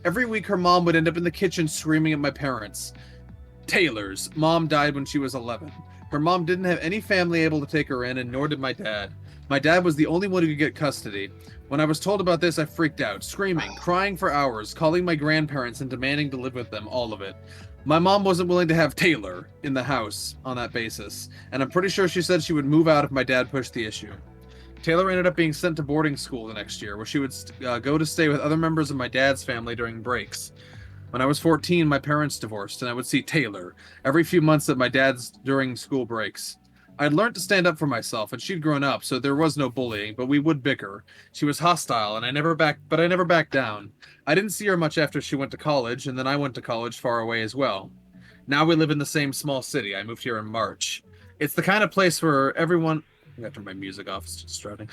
Every week her mom would end up in the kitchen screaming at my parents. Taylor's mom died when she was 11. Her mom didn't have any family able to take her in, and nor did my dad. My dad was the only one who could get custody. When I was told about this, I freaked out, screaming, crying for hours, calling my grandparents and demanding to live with them, all of it. My mom wasn't willing to have Taylor in the house on that basis, and I'm pretty sure she said she would move out if my dad pushed the issue. Taylor ended up being sent to boarding school the next year, where she would go to stay with other members of my dad's family during breaks. When I was 14, my parents divorced, and I would see Taylor every few months at my dad's during school breaks. I'd learned to stand up for myself, and she'd grown up, so there was no bullying, but we would bicker. She was hostile, and I never backed down. I didn't see her much after she went to college, and then I went to college far away as well. Now we live in the same small city. I moved here in March. It's the kind of place where everyone... I got to turn my music off, it's distracting.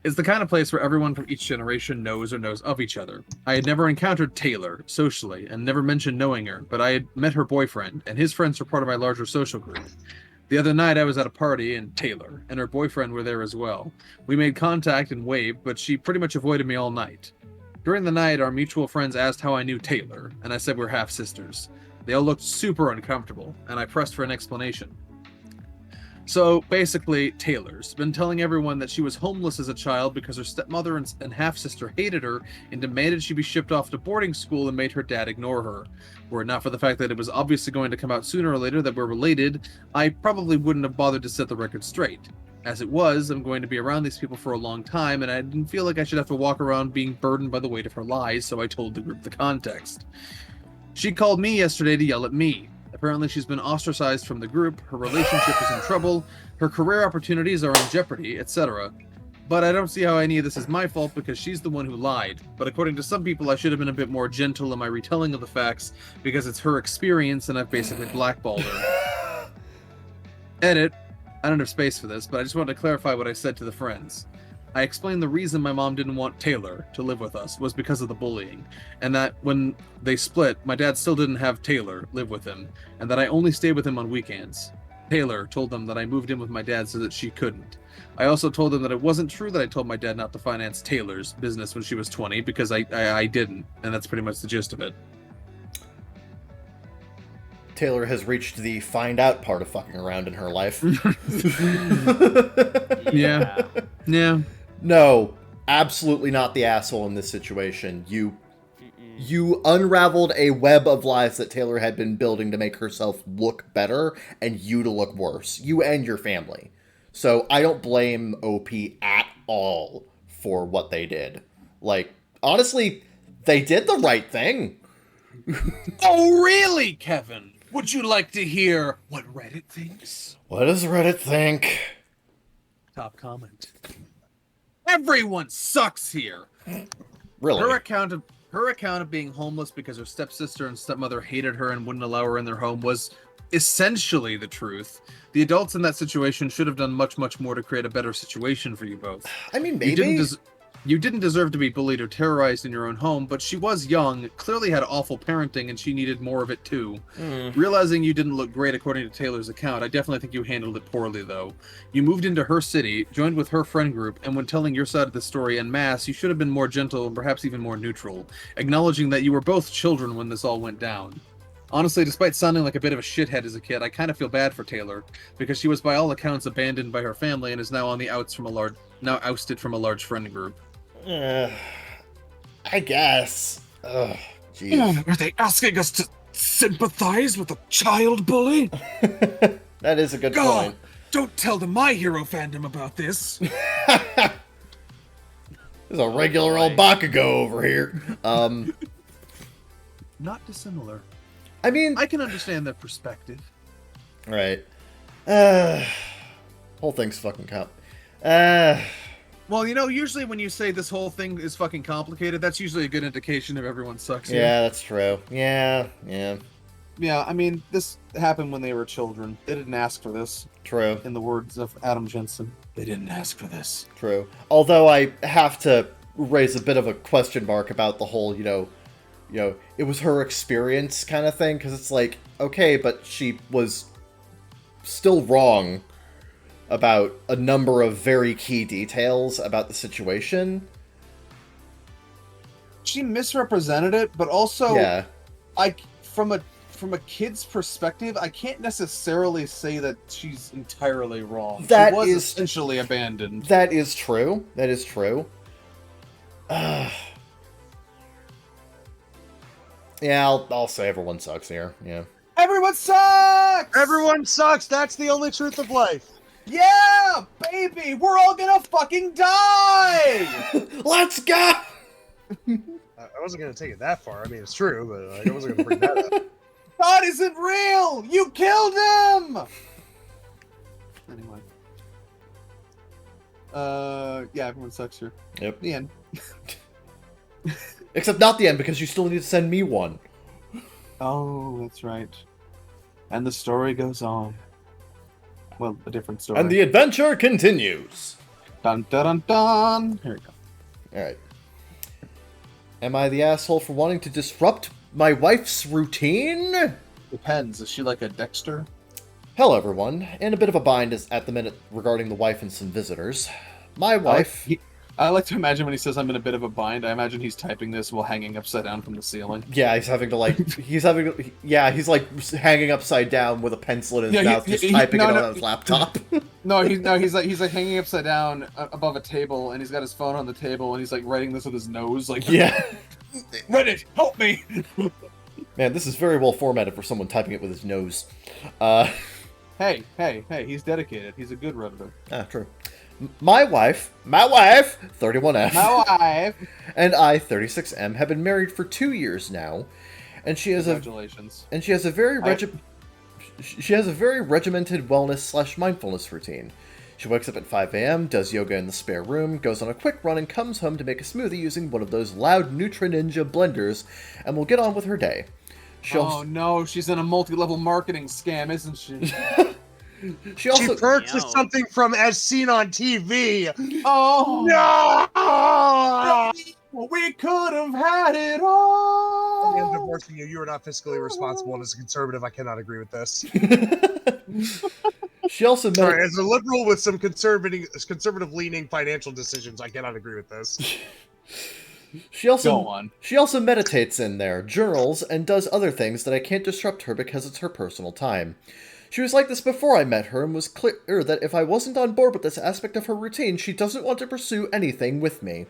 It's the kind of place where everyone from each generation knows or knows of each other. I had never encountered Taylor socially, and never mentioned knowing her, but I had met her boyfriend, and his friends were part of my larger social group. The other night I was at a party, and Taylor and her boyfriend were there as well. We made contact and waved, but she pretty much avoided me all night. During the night, our mutual friends asked how I knew Taylor, and I said we're half-sisters. They all looked super uncomfortable, and I pressed for an explanation. So, basically, Taylor's been telling everyone that she was homeless as a child because her stepmother and half-sister hated her and demanded she be shipped off to boarding school and made her dad ignore her. Were it not for the fact that it was obviously going to come out sooner or later that we're related, I probably wouldn't have bothered to set the record straight. As it was, I'm going to be around these people for a long time, and I didn't feel like I should have to walk around being burdened by the weight of her lies, so I told the group the context. She called me yesterday to yell at me. Apparently she's been ostracized from the group, her relationship is in trouble, her career opportunities are in jeopardy, etc. But I don't see how any of this is my fault because she's the one who lied. But according to some people, I should have been a bit more gentle in my retelling of the facts because it's her experience and I've basically blackballed her. Edit. I don't have space for this, but I just wanted to clarify what I said to the friends. I explained the reason my mom didn't want Taylor to live with us was because of the bullying, and that when they split, my dad still didn't have Taylor live with him, and that I only stayed with him on weekends. Taylor told them that I moved in with my dad so that she couldn't. I also told them that it wasn't true that I told my dad not to finance Taylor's business when she was 20, because I didn't, and that's pretty much the gist of it. Taylor has reached the find out part of fucking around in her life. Yeah. Yeah. No, absolutely not the asshole in this situation. You unraveled a web of lies that Taylor had been building to make herself look better and you to look worse. You and your family. So I don't blame OP at all for what they did. Like, honestly, they did the right thing. Oh, really, Kevin? Would you like to hear what Reddit thinks? What does Reddit think? Top comment. Everyone sucks here. Really? Her account of being homeless because her stepsister and stepmother hated her and wouldn't allow her in their home was essentially the truth. The adults in that situation should have done much, much more to create a better situation for you both. I mean, maybe. You didn't deserve to be bullied or terrorized in your own home, but she was young, clearly had awful parenting, and she needed more of it too. Realizing you didn't look great according to Taylor's account, I definitely think you handled it poorly, though. You moved into her city, joined with her friend group, and when telling your side of the story en masse, you should have been more gentle and perhaps even more neutral, acknowledging that you were both children when this all went down. Honestly, despite sounding like a bit of a shithead as a kid, I kind of feel bad for Taylor, because she was by all accounts abandoned by her family and is now on the outs from ousted from a large friend group. I guess. Ugh, jeez. Are they asking us to sympathize with a child bully? That is a good point. Don't tell them my hero fandom about this. There's a regular old Baka over here. Not dissimilar. I mean, I can understand their perspective. right. Whole thing's fucking cup. Well, you know, usually when you say this whole thing is fucking complicated, that's usually a good indication of everyone sucks here. Yeah, that's true. Yeah. Yeah, I mean, this happened when they were children. They didn't ask for this. True. In the words of Adam Jensen, they didn't ask for this. True. Although I have to raise a bit of a question mark about the whole, you know, it was her experience kind of thing, because it's like, okay, but she was still wrong about a number of very key details about the situation. She misrepresented it, but also, yeah, from a kid's perspective, I can't necessarily say that she's entirely wrong. That she was is essentially abandoned. That is true. That is true. Yeah, I'll say everyone sucks here. Yeah. Everyone sucks! Everyone sucks. That's the only truth of life. Yeah, baby, we're all gonna fucking die! Let's go! I wasn't gonna take it that far. I mean, it's true, but like, I wasn't gonna bring that up. God isn't real! You killed him! Anyway. Yeah, everyone sucks here. Yep. The end. Except not the end, because you still need to send me one. Oh, that's right. And the story goes on. Well, a different story. And the adventure continues. Dun dun dun dun! Here we go. Alright. Am I the asshole for wanting to disrupt my wife's routine? Depends. Is she like a Dexter? Hello, everyone. In a bit of a bind at the minute regarding the wife and some visitors. My wife... I like to imagine when he says I'm in a bit of a bind, I imagine he's typing this while hanging upside down from the ceiling. Yeah, he's having to like... he's like hanging upside down with a pencil in his mouth, just typing it on his laptop. He's like hanging upside down above a table, and he's got his phone on the table, and he's like writing this with his nose, like... Yeah. Reddit, help me! Man, this is very well formatted for someone typing it with his nose. Hey, he's dedicated. He's a good Redditor. Ah, true. My wife, 31F, My wife! and I, 36M, have been married for 2 years now, and she has Congratulations. a very regimented wellness/mindfulness routine. She wakes up at 5 a.m., does yoga in the spare room, goes on a quick run, and comes home to make a smoothie using one of those loud Nutri Ninja blenders, and will get on with her day. Oh no, she's in a multi-level marketing scam, isn't she? She also She purchased something from As Seen on TV. Oh No! We could have had it all. I am divorcing you. You are not fiscally responsible, and as a conservative, I cannot agree with this. She also Sorry, as a liberal with some conservative-leaning financial decisions, I cannot agree with this. Go Go on. She also meditates in there, journals, and does other things that I can't disrupt her because it's her personal time. She was like this before I met her and was clear that if I wasn't on board with this aspect of her routine, she doesn't want to pursue anything with me.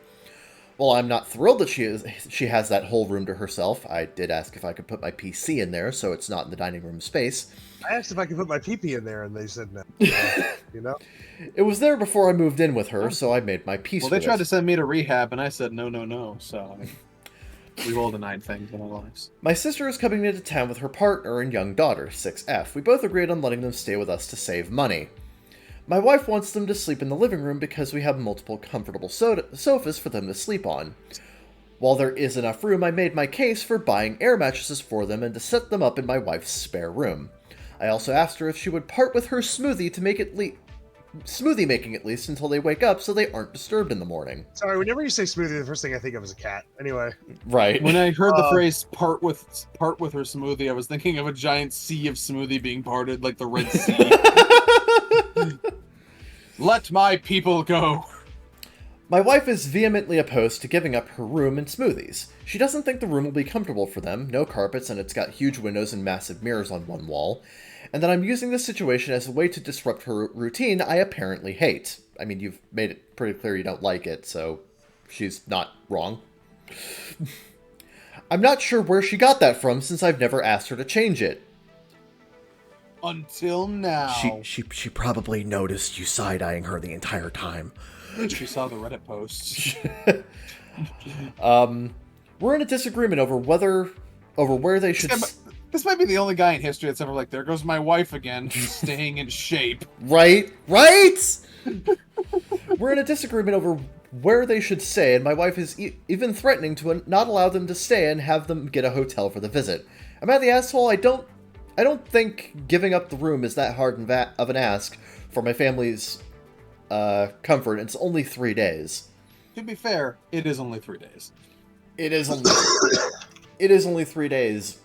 While I'm not thrilled that she has that whole room to herself, I did ask if I could put my PC in there so it's not in the dining room space. I asked if I could put my pee-pee in there, and they said no. You know? It was there before I moved in with her, so I made my peace Well, with they tried it. to send me to rehab, and I said no, so we've all denied things in our lives. My sister is coming into town with her partner and young daughter, 6F. We both agreed on letting them stay with us to save money. My wife wants them to sleep in the living room because we have multiple comfortable sofas for them to sleep on. While there is enough room, I made my case for buying air mattresses for them and to set them up in my wife's spare room. I also asked her if she would part with her smoothie to make it smoothie making at least until they wake up so they aren't disturbed in the morning. Sorry, whenever you say smoothie, the first thing I think of is a cat. Anyway. Right. When I heard the phrase part with her smoothie, I was thinking of a giant sea of smoothie being parted like the Red Sea. Let my people go. My wife is vehemently opposed to giving up her room and smoothies. She doesn't think the room will be comfortable for them, no carpets, and it's got huge windows and massive mirrors on one wall, and that I'm using this situation as a way to disrupt her routine I apparently hate. I mean, you've made it pretty clear you don't like it, so she's not wrong. I'm not sure where she got that from since I've never asked her to change it. Until now. She probably noticed you side-eyeing her the entire time. She saw the Reddit posts. We're in a disagreement over where they should... This might be the only guy in history that's ever like, there goes my wife again, staying in shape. Right? We're in a disagreement over where they should stay, and my wife is even threatening to not allow them to stay and have them get a hotel for the visit. Am I the asshole? I don't think giving up the room is that hard of an ask for my family's comfort. It's only 3 days. To be fair, it is only 3 days. It is only 3 days.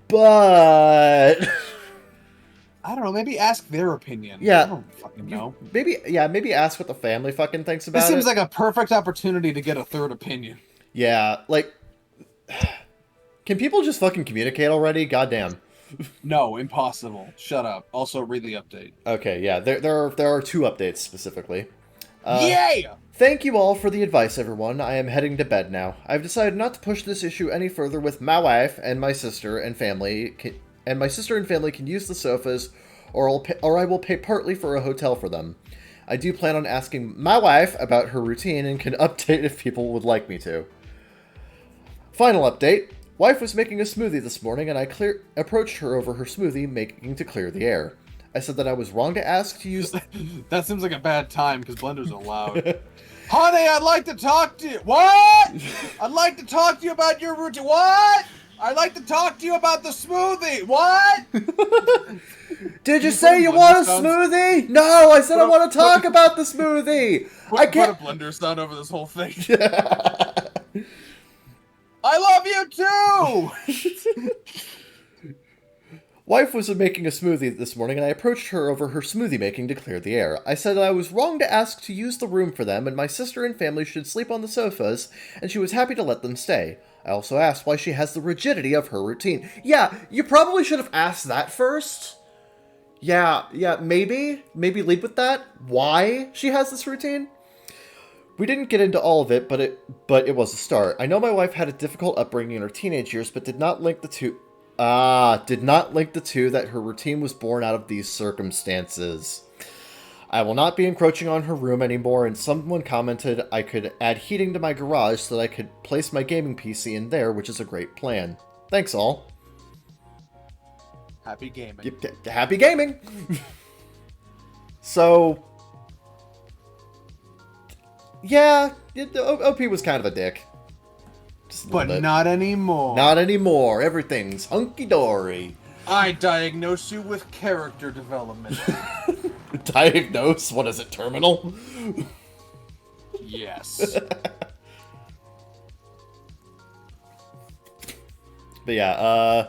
But I don't know, maybe ask their opinion. Yeah. I don't fucking know. maybe ask what the family fucking thinks about it. This seems like a perfect opportunity to get a third opinion. Yeah, like, can people just fucking communicate already? Goddamn. No, impossible. Shut up. Also, read the update. Okay, yeah, there are 2 updates specifically. Yeah! Thank you all for the advice, everyone. I am heading to bed now. I've decided not to push this issue any further with my wife and my sister and family. My sister and family can use the sofas, or I will pay partly for a hotel for them. I do plan on asking my wife about her routine and can update if people would like me to. Final update. Wife was making a smoothie this morning, and I approached her over her smoothie making to clear the air. I said that I was wrong to ask to use... That seems like a bad time, because blenders are loud. Honey, I'd like to talk to you. What? I'd like to talk to you about your routine. What? I'd like to talk to you about the smoothie. What? Did you say you want a smoothie? No, I said I want to talk about the smoothie. I can't... Put a blender sound over this whole thing. I love you too! Wife was making a smoothie this morning, and I approached her over her smoothie making to clear the air. I said that I was wrong to ask to use the room for them, and my sister and family should sleep on the sofas, and she was happy to let them stay. I also asked why she has the rigidity of her routine. Yeah, you probably should have asked that first. Yeah, maybe lead with that. Why she has this routine? We didn't get into all of it, but it was a start. I know my wife had a difficult upbringing in her teenage years, but did not link the two that her routine was born out of these circumstances. I will not be encroaching on her room anymore, and someone commented I could add heating to my garage so that I could place my gaming PC in there, which is a great plan. Thanks all. Happy gaming. Happy gaming! So... yeah, OP was kind of a dick. But not anymore. Not anymore. Everything's hunky-dory. I diagnose you with character development. Diagnose? What is it, terminal? Yes. But yeah,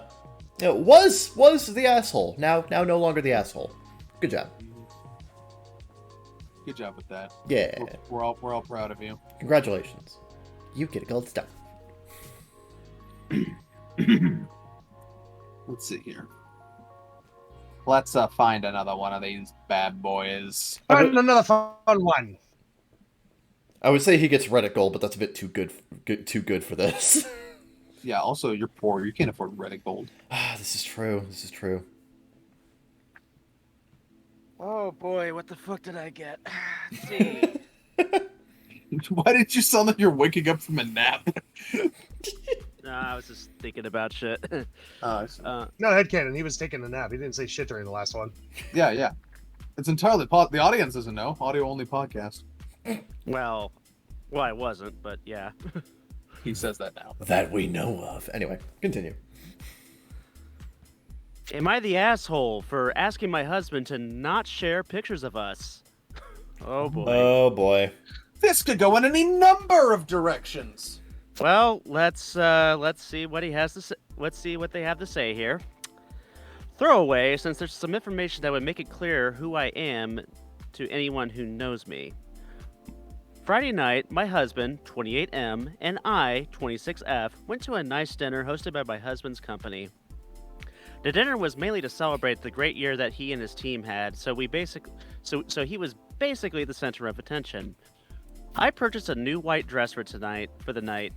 was the asshole. Now no longer the asshole. Good job. Good job with that. Yeah. We're all proud of you. Congratulations. You get a gold star. Let's see here. Let's find another one of these bad boys. Find another fun one. I would say he gets Reddit gold, but that's a bit too good for this. Yeah, also, you're poor. You can't afford Reddit gold. This is true. Oh boy, what the fuck did I get? Let's see. Why did you sound like you're waking up from a nap? No, I was just thinking about shit. No, headcanon. He was taking a nap. He didn't say shit during the last one. Yeah. It's entirely the audience doesn't know. Audio only podcast. Well, I wasn't, but yeah. He says that now. That we know of. Anyway, continue. Am I the asshole for asking my husband to not share pictures of us? Oh boy. Oh boy. This could go in any number of directions. Well, let's see what he has to say. Let's see what they have to say here. Throwaway, since there's some information that would make it clear who I am to anyone who knows me. Friday night, my husband, 28M, and I, 26F, went to a nice dinner hosted by my husband's company. The dinner was mainly to celebrate the great year that he and his team had, so he was basically the center of attention. I purchased a new white dress for the night.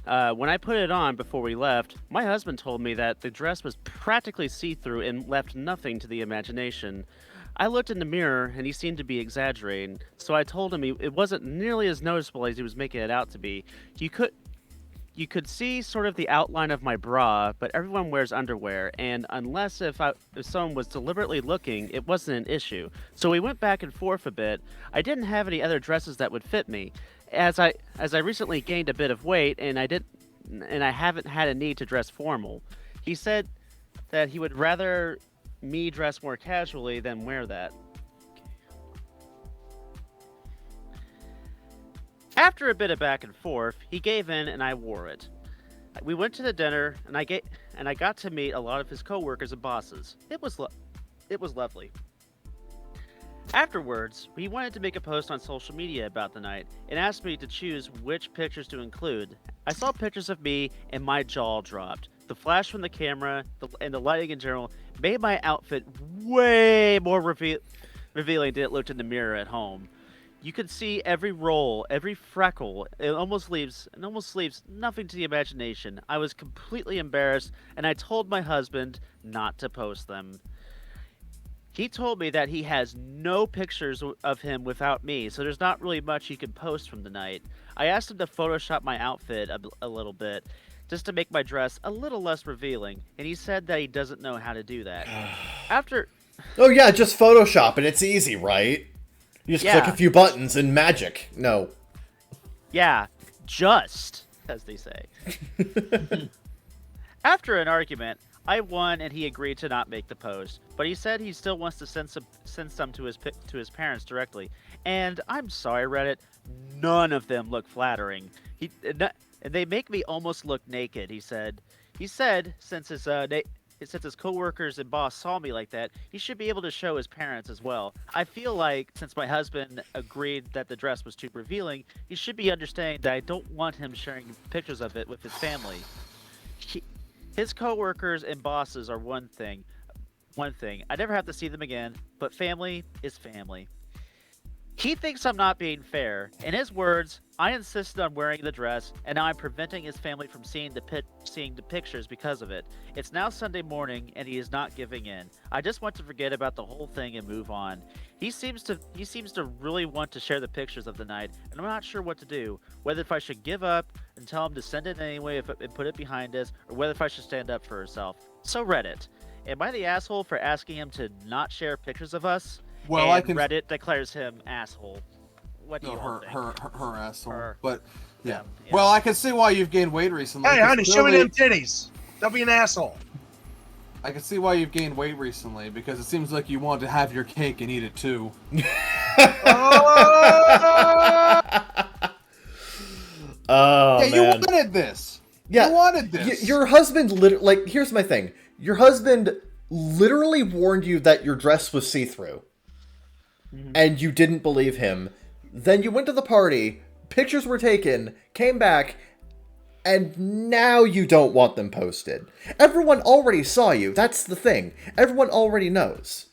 When I put it on before we left, my husband told me that the dress was practically see-through and left nothing to the imagination. I looked in the mirror and he seemed to be exaggerating, so I told him it wasn't nearly as noticeable as he was making it out to be. You could see sort of the outline of my bra, but everyone wears underwear, and unless if someone was deliberately looking, it wasn't an issue. So we went back and forth a bit. I didn't have any other dresses that would fit me. As I recently gained a bit of weight, and I haven't had a need to dress formal. He said that he would rather me dress more casually than wear that. After a bit of back and forth, he gave in and I wore it. We went to the dinner and I got to meet a lot of his coworkers and bosses. It was lovely. Afterwards, he wanted to make a post on social media about the night and asked me to choose which pictures to include. I saw pictures of me and my jaw dropped. The flash from the camera and the lighting in general made my outfit way more revealing than it looked in the mirror at home. You can see every roll, every freckle. It almost leaves nothing to the imagination. I was completely embarrassed, and I told my husband not to post them. He told me that he has no pictures of him without me, so there's not really much he can post from the night. I asked him to Photoshop my outfit a little bit, just to make my dress a little less revealing, and he said that he doesn't know how to do that. After... Oh yeah, just Photoshop and it's easy, right? You just Yeah. click a few buttons and magic. No. Yeah, just, as they say. After an argument, I won and he agreed to not make the post, but he said he still wants to send some to his parents directly. And I'm sorry, Reddit, none of them look flattering. And they make me almost look naked, he said. He said since his coworkers and boss saw me like that, he should be able to show his parents as well. I feel like since my husband agreed that the dress was too revealing, he should be understanding that I don't want him sharing pictures of it with his family. His coworkers and bosses are one thing. I never have to see them again, but family is family. He thinks I'm not being fair. In his words, I insisted on wearing the dress, and now I'm preventing his family from seeing the pictures because of it. It's now Sunday morning, and he is not giving in. I just want to forget about the whole thing and move on. He seems to really want to share the pictures of the night, and I'm not sure what to do. Whether if I should give up and tell him to send it anyway and put it behind us, or whether if I should stand up for herself. So Reddit, am I the asshole for asking him to not share pictures of us? Well, and I can. Reddit declares him asshole. What do No, you all think? her asshole. Her. But yeah. Yeah. Well, I can see why you've gained weight recently. Hey, 'cause honey, show me clearly- them titties. Don't be an asshole. I can see why you've gained weight recently because it seems like you want to have your cake and eat it too. Oh, yeah, you man. wanted this. Yeah, You wanted this. Your husband like, here's my thing. Your husband literally warned you that your dress was see-through. And you didn't believe him. Then you went to the party, pictures were taken, came back, and now you don't want them posted. Everyone already saw you. That's the thing. Everyone already knows.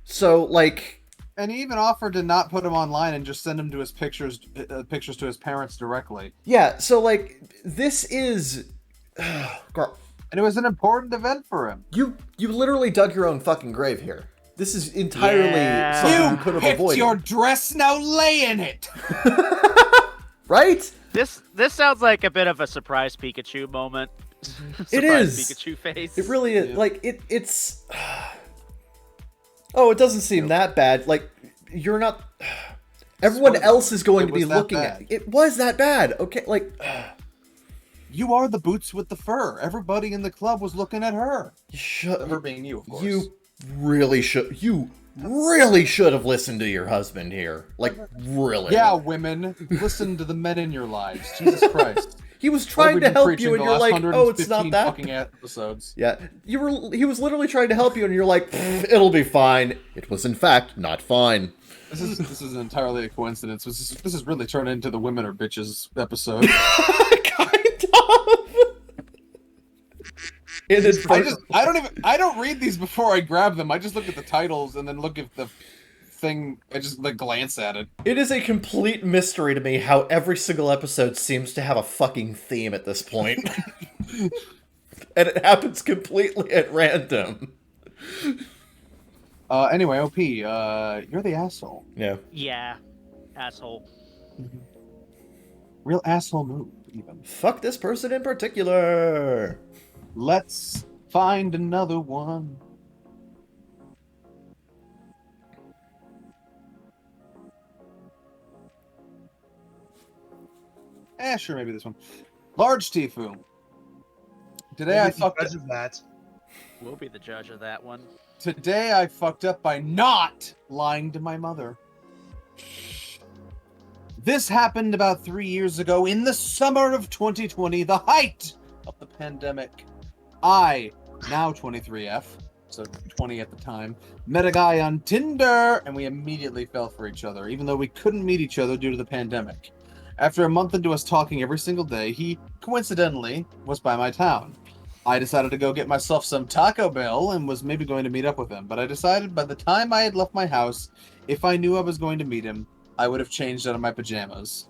So, like... And he even offered to not put him online and just send him to his pictures to his parents directly. Yeah, so, like, this is... Girl, And it was an important event for him. you literally dug your own fucking grave here. This is entirely Yeah. something you could have Picked avoided. your dress, now lay in it. Right? This sounds like a bit of a surprise Pikachu moment. It Surprise is. Pikachu face. It really is. Yeah. Like, it's... Oh, it doesn't seem that bad. Like, you're not... Everyone Spoiler. else is going It to be was that looking bad. at... It was that bad. Okay, like... You are the boots with the fur. Everybody in the club was looking at her. Her being you, of course. You really should... You really should have listened to your husband here. Like, really. Yeah, women, listen to the men in your lives. Jesus Christ. He was What trying have we to been help preaching you, and the you're last like, oh, it's 115 not that fucking episodes. Yeah, he was literally trying to help you, and you're like, it'll be fine. It was, in fact, not fine. This is entirely a coincidence. This is really turned into the women are bitches episode. Kind of. I don't read these before I grab them. I just look at the titles and then look at the thing. I just like glance at it. It is a complete mystery to me how every single episode seems to have a fucking theme at this point. And it happens completely at random. Anyway, OP, you're the asshole. Yeah. Yeah, asshole. Real asshole move, even. Fuck this person in particular. Let's find another one. Sure, maybe this one. Large Tifu. Today I fucked Because of that. We'll be the judge of that one. Today I fucked up by not lying to my mother. This happened about 3 years ago in the summer of 2020, the height of the pandemic. I, now 23F, so 20 at the time, met a guy on Tinder, and we immediately fell for each other, even though we couldn't meet each other due to the pandemic. After a month into us talking every single day, he, coincidentally, was by my town. I decided to go get myself some Taco Bell and was maybe going to meet up with him, but I decided by the time I had left my house, if I knew I was going to meet him, I would have changed out of my pajamas.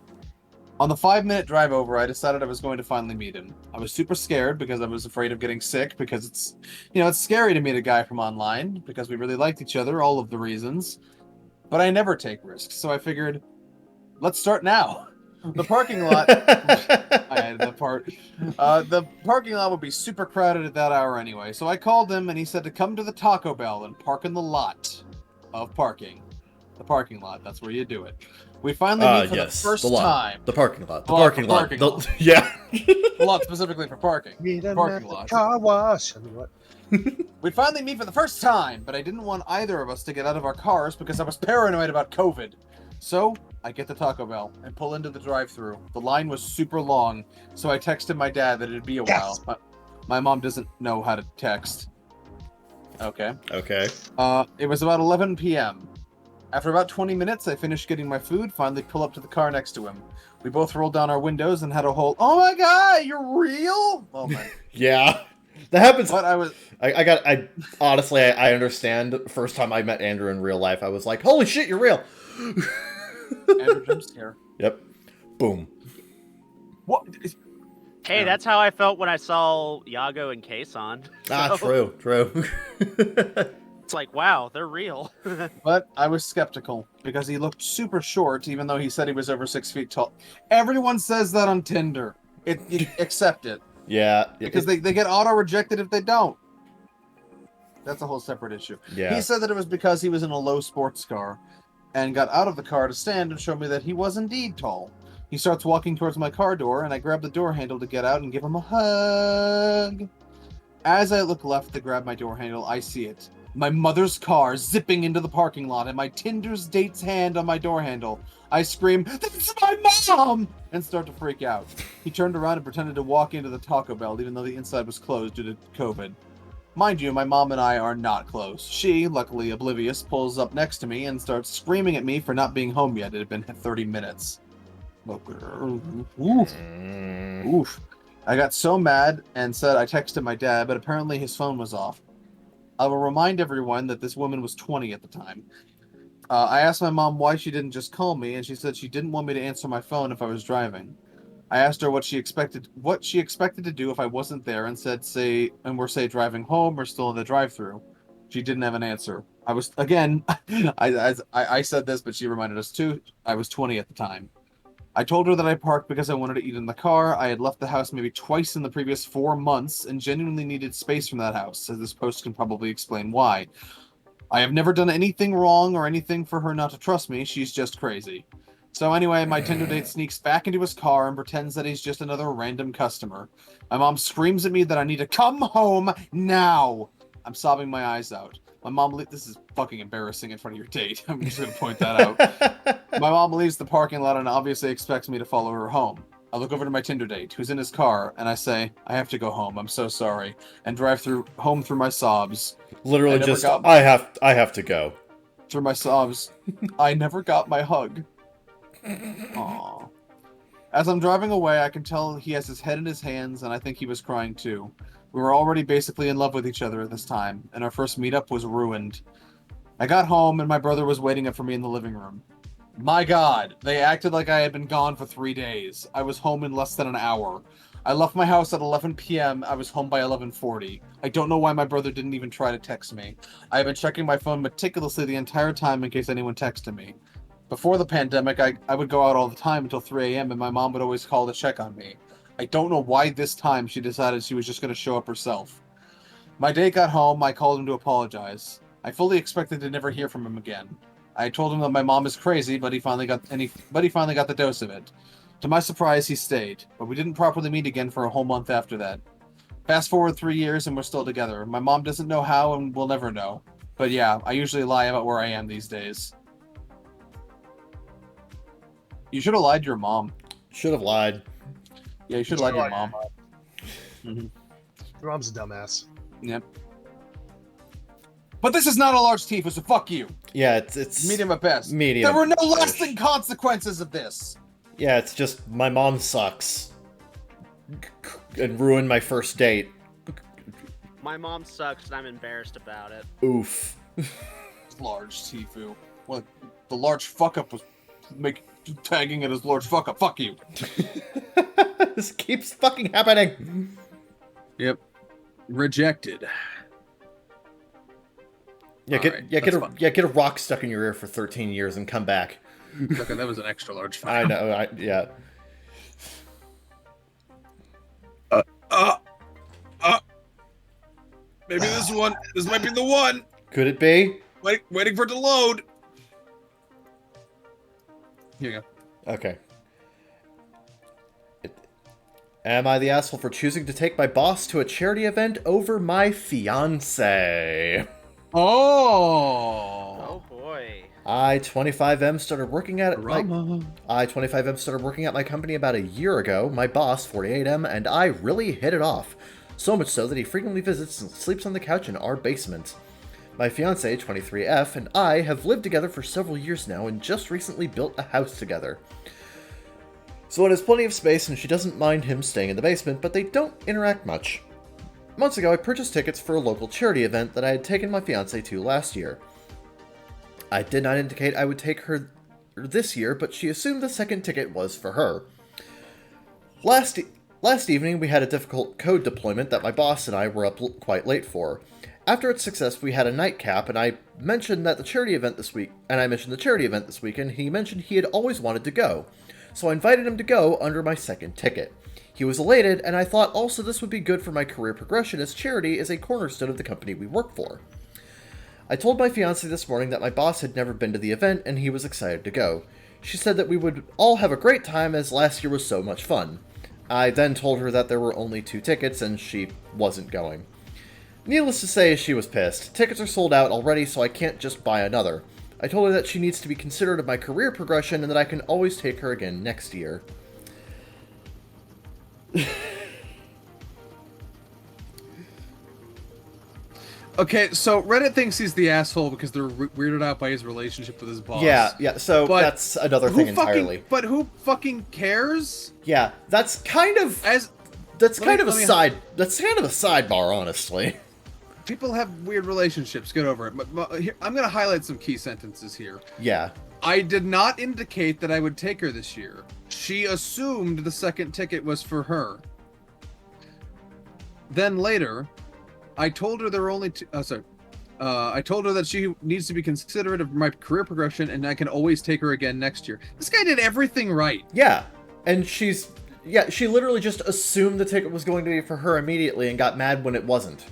On the 5-minute drive over, I decided I was going to finally meet him. I was super scared because I was afraid of getting sick, because it's, it's scary to meet a guy from online, because we really liked each other, all of the reasons. But I never take risks, so I figured, let's start now. The parking lot... I added that part. The parking lot would be super crowded at that hour anyway, so I called him and he said to come to the Taco Bell and park in the lot of parking. The parking lot, that's where you do it. We finally meet for the first time. The parking lot. The parking lot. Yeah. The lot specifically for parking. Parking lot. Car wash. And what? We finally meet for the first time, but I didn't want either of us to get out of our cars because I was paranoid about COVID. So, I get the Taco Bell and pull into the drive-thru. The line was super long, so I texted my dad that it'd be a while. My mom doesn't know how to text. Okay. Okay. It was about 11 p.m. After about 20 minutes, I finished getting my food, finally pull up to the car next to him. We both rolled down our windows and had a whole, oh my god, you're real? Oh my. Yeah. That happens. But I honestly, I understand. The first time I met Andrew in real life, I was like, holy shit, you're real. Andrew jump scare. Yep. Boom. What? Hey, that's how I felt when I saw Yago and Kason. Ah, true. It's like, wow, they're real. But I was skeptical because he looked super short, even though he said he was over 6 feet tall. Everyone says that on Tinder. Accept it. Yeah. Because they get auto-rejected if they don't. That's a whole separate issue. Yeah. He said that it was because he was in a low sports car and got out of the car to stand and show me that he was indeed tall. He starts walking towards my car door, and I grab the door handle to get out and give him a hug. As I look left to grab my door handle, I see it. My mother's car zipping into the parking lot and my Tinder's date's hand on my door handle. I scream, "That's my mom!" and start to freak out. He turned around and pretended to walk into the Taco Bell, even though the inside was closed due to COVID. Mind you, my mom and I are not close. She, luckily oblivious, pulls up next to me and starts screaming at me for not being home yet. It had been 30 minutes. Oof. Oof. I got so mad and said I texted my dad, but apparently his phone was off. I will remind everyone that this woman was 20 at the time. I asked my mom why she didn't just call me, and she said she didn't want me to answer my phone if I was driving. I asked her what she expected to do if I wasn't there, and said, we're driving home or still in the drive-thru. She didn't have an answer. I was, again, I said this, but she reminded us too. I was 20 at the time. I told her that I parked because I wanted to eat in the car. I had left the house maybe twice in the previous 4 months and genuinely needed space from that house, as this post can probably explain why. I have never done anything wrong or anything for her not to trust me. She's just crazy. So anyway, my Tinder date sneaks back into his car and pretends that he's just another random customer. My mom screams at me that I need to come home now. I'm sobbing my eyes out. My mom, this is fucking embarrassing in front of your date. I'm just going to point that out. My mom leaves the parking lot and obviously expects me to follow her home. I look over to my Tinder date, who's in his car, and I say, I have to go home. I'm so sorry. And drive home through my sobs. Literally just, I have to go. Through my sobs. I never got my hug. Aww. As I'm driving away, I can tell he has his head in his hands, and I think he was crying too. We were already basically in love with each other at this time, and our first meetup was ruined. I got home, and my brother was waiting up for me in the living room. My god, they acted like I had been gone for 3 days. I was home in less than an hour. I left my house at 11 p.m. I was home by 11:40. I don't know why my brother didn't even try to text me. I have been checking my phone meticulously the entire time in case anyone texted me. Before the pandemic, I would go out all the time until 3 a.m. and my mom would always call to check on me. I don't know why this time she decided she was just going to show up herself. My date got home, I called him to apologize. I fully expected to never hear from him again. I told him that my mom is crazy, but he finally got the dose of it. To my surprise, he stayed, but we didn't properly meet again for a whole month after that. Fast forward 3 years and we're still together. My mom doesn't know how and will never know. But yeah, I usually lie about where I am these days. You should have lied to your mom. Should have lied. Yeah, you should have lied to your mom. Mm-hmm. Your mom's a dumbass. Yep. But this is not a large Tifa, so fuck you. Yeah, it's medium at best. Medium. There were no lasting consequences of this. Yeah, it's just my mom sucks. And ruined my first date. My mom sucks and I'm embarrassed about it. Oof. Large Tifu. Well, the large fuck up was tagging it as Lord Fuck Up. Fuck you. This keeps fucking happening. Yep. Rejected. Yeah, Alright, get a rock stuck in your ear for 13 years and come back. Okay, that was an extra large file. I know, yeah. Maybe this one. This might be the one. Could it be? Waiting for it to load. Here you go. Okay. Am I the asshole for choosing to take my boss to a charity event over my fiance? Oh. Oh boy. I-25M started working at Drama. I-25M started working at my company about a year ago. My boss, 48M, and I really hit it off. So much so that he frequently visits and sleeps on the couch in our basement. My fiance, 23F, and I have lived together for several years now and just recently built a house together. So it has plenty of space and she doesn't mind him staying in the basement, but they don't interact much. Months ago, I purchased tickets for a local charity event that I had taken my fiance to last year. I did not indicate I would take her this year, but she assumed the second ticket was for her. Last evening, we had a difficult code deployment that my boss and I were up quite late for. After its success, we had a nightcap, and I mentioned the charity event this week, and he mentioned he had always wanted to go. So I invited him to go under my second ticket. He was elated, and I thought also this would be good for my career progression, as charity is a cornerstone of the company we work for. I told my fiance this morning that my boss had never been to the event, and he was excited to go. She said that we would all have a great time, as last year was so much fun. I then told her that there were only 2 tickets, and she wasn't going. Needless to say, she was pissed. Tickets are sold out already, so I can't just buy another. I told her that she needs to be considerate of my career progression, and that I can always take her again next year. Okay, so Reddit thinks he's the asshole because they're weirded out by his relationship with his boss. Yeah, so But that's another thing entirely. But who fucking cares? Yeah, that's kind of a sidebar, honestly. People have weird relationships. Get over it. But here, I'm going to highlight some key sentences here. Yeah. I did not indicate that I would take her this year. She assumed the second ticket was for her. Then later, I told her there were only two. I told her that she needs to be considerate of my career progression, and I can always take her again next year. This guy did everything right. Yeah, and she literally just assumed the ticket was going to be for her immediately and got mad when it wasn't.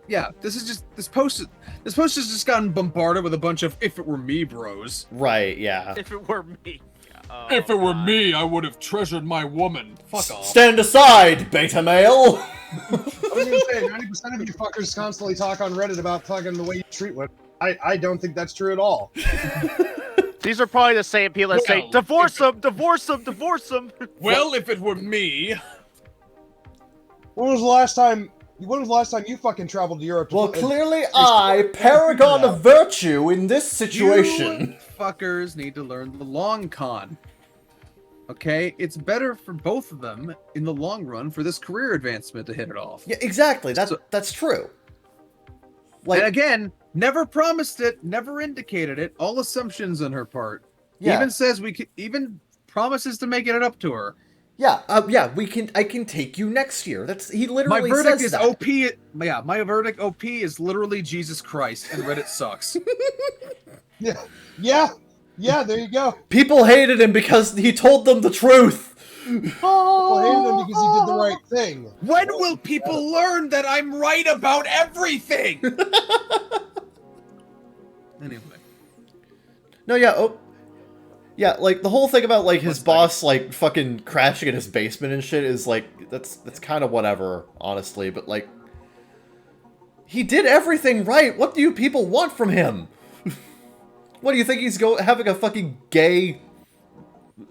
Yeah, this post has just gotten bombarded with a bunch of "if it were me" bros. Right? Yeah. If it were me. Oh, If it were me, I would have treasured my woman. Fuck off. Stand aside, beta male. I was gonna say 90% of you fuckers constantly talk on Reddit about fucking the way you treat women. I don't think that's true at all. These are probably the same people that say, Well, divorce him, divorce him, divorce him. Well, if it were me. When was the last time you fucking traveled to Europe? Well, clearly I, paragon of virtue in this situation. You fuckers need to learn the long con. Okay? It's better for both of them in the long run for this career advancement to hit it off. Yeah, exactly. That's true. Like, And again, never promised it, never indicated it. All assumptions on her part. Yeah. Even says even promises to make it up to her. yeah, I can take you next year. He My literally verdict says is that. OP. Yeah, my verdict OP is literally Jesus Christ, and Reddit sucks. Yeah, there you go. People hated him because he told them the truth. People hated him because he did the right thing. When will people learn that I'm right about everything? Anyway. No, yeah, like the whole thing about like his boss like fucking crashing in his basement and shit is like that's kind of whatever, honestly. But like, he did everything right. What do you people want from him? What do you think he's having a fucking gay?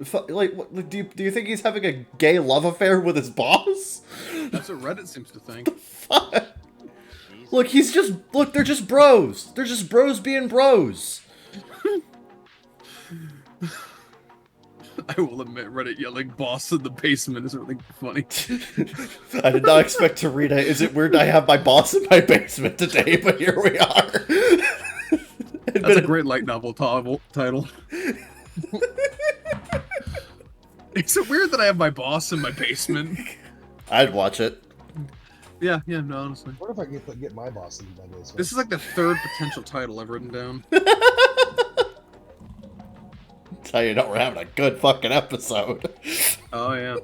Do you think he's having a gay love affair with his boss? That's what Reddit seems to think. Fuck. Look, they're just bros. They're just bros being bros. I will admit, Reddit yelling "boss" in the basement is really funny. I did not expect to read it. Is it weird I have my boss in my basement today? But here we are. That's a great light novel title. Is it weird that I have my boss in my basement? I'd watch it. Yeah, no, honestly. What if I get my boss in my basement? This is like the third potential title I've written down. Tell you, we're having a good fucking episode. Oh, yeah.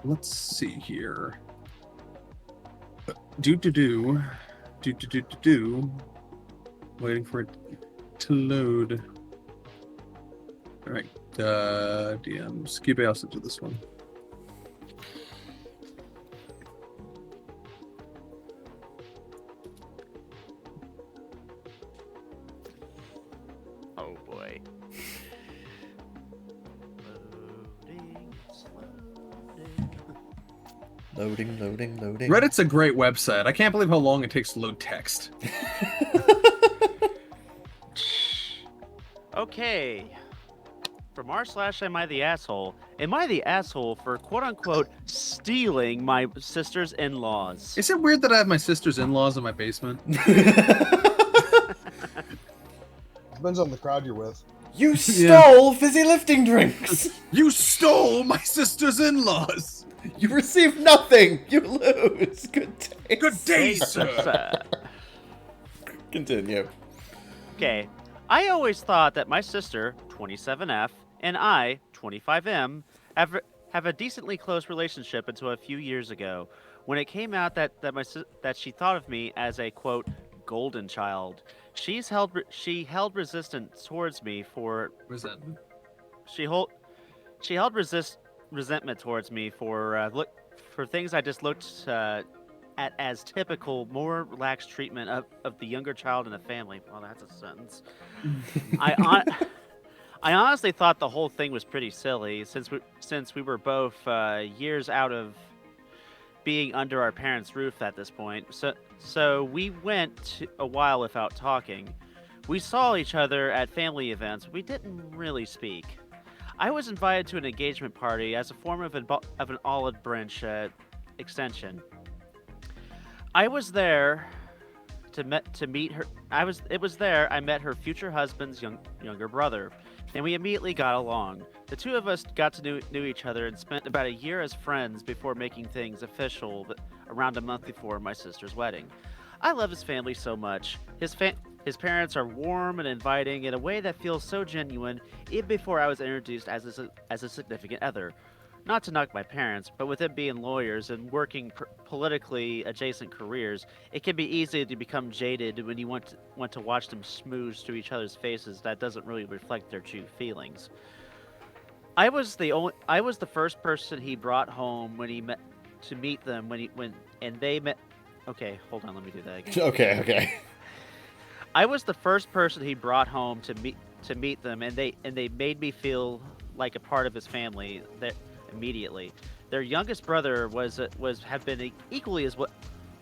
Let's see here. Do. Waiting for it to load. All right, DMs. Keep also to this one. Oh boy. Loading. Reddit's a great website. I can't believe how long it takes to load text. Okay. From r/am I the asshole? Am I the asshole for quote unquote stealing my sister's in-laws? Is it weird that I have my sister's in-laws in my basement? Depends on the crowd you're with. You stole fizzy lifting drinks! You stole my sister's in-laws! You receive nothing! You lose! Good day. Good day, sir! Continue. Okay. I always thought that my sister, 27F, and I, 25M, have a decently close relationship until a few years ago, when it came out that she thought of me as a quote golden child. She held resistance towards me for Resentment. She held resentment towards me for things I just looked at as typical, more relaxed treatment of the younger child in the family. Well, that's a sentence. I honestly thought the whole thing was pretty silly, since we were both years out of being under our parents' roof at this point. So we went a while without talking. We saw each other at family events. We didn't really speak. I was invited to an engagement party as a form of an olive branch extension. I was there to meet her. It was there I met her future husband's younger brother, and we immediately got along. The two of us got to know each other and spent about a year as friends before making things official around a month before my sister's wedding. I love his family so much. His parents are warm and inviting in a way that feels so genuine, even before I was introduced as a significant other. Not to knock my parents, but with them being lawyers and working politically adjacent careers, it can be easy to become jaded when you want to watch them smooch to each other's faces that doesn't really reflect their true feelings. I was the first person he brought home when he met to meet them and they met. Okay, hold on, let me do that again. Okay. I was the first person he brought home to meet them, and they made me feel like a part of his family. Immediately, their youngest brother have been equally as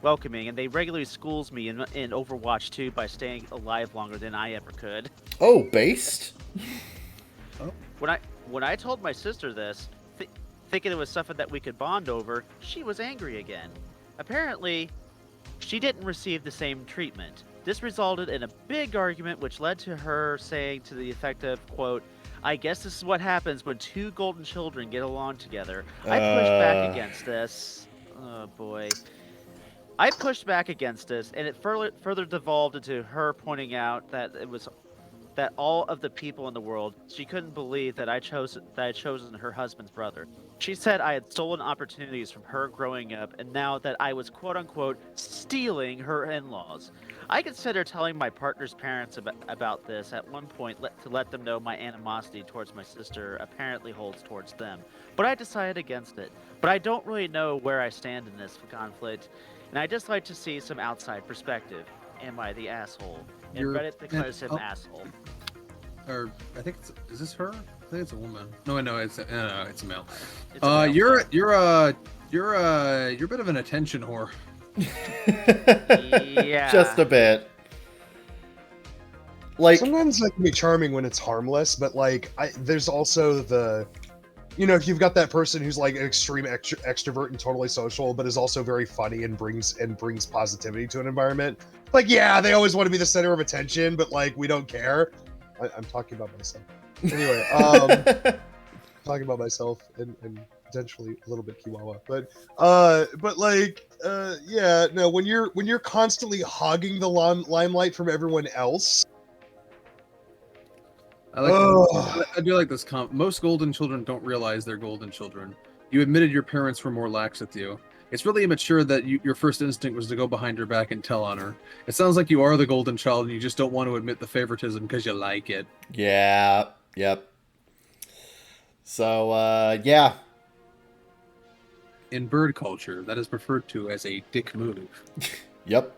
welcoming, and they regularly schools me in Overwatch 2 by staying alive longer than I ever could. Oh, based? When I told my sister this, thinking it was something that we could bond over, she was angry again. Apparently, she didn't receive the same treatment. This resulted in a big argument, which led to her saying to the effect of, quote, I guess this is what happens when two golden children get along together. I pushed back against this. Oh, boy. I pushed back against this, and it further devolved into her pointing out that all of the people in the world, she couldn't believe that I had chosen her husband's brother. She said I had stolen opportunities from her growing up, and now that I was quote-unquote stealing her in-laws. I considered telling my partner's parents about this at one point to let them know my animosity towards my sister apparently holds towards them, but I decided against it. But I don't really know where I stand in this conflict, and I just like to see some outside perspective. Am I the asshole? And Reddit declares him asshole. Or I think is this her? I think it's a woman. No, it's a male. It's a male. You're a bit of an attention whore. Yeah. Just a bit. Like Sometimes that can be charming when it's harmless, but like there's also the you know, if you've got that person who's like an extreme extrovert and totally social, but is also very funny and brings positivity to an environment. Like, yeah, they always want to be the center of attention, but like we don't care. I'm talking about myself. Anyway, talking about myself and potentially a little bit Kiwawa, but like, yeah, no, when you're constantly hogging the limelight from everyone else. I do like this most golden children don't realize they're golden children. You admitted your parents were more lax with you. It's really immature that your first instinct was to go behind her back and tell on her. It sounds like you are the golden child and you just don't want to admit the favoritism because you like it. Yeah, yep. So, yeah. In bird culture, that is referred to as a dick move. Yep.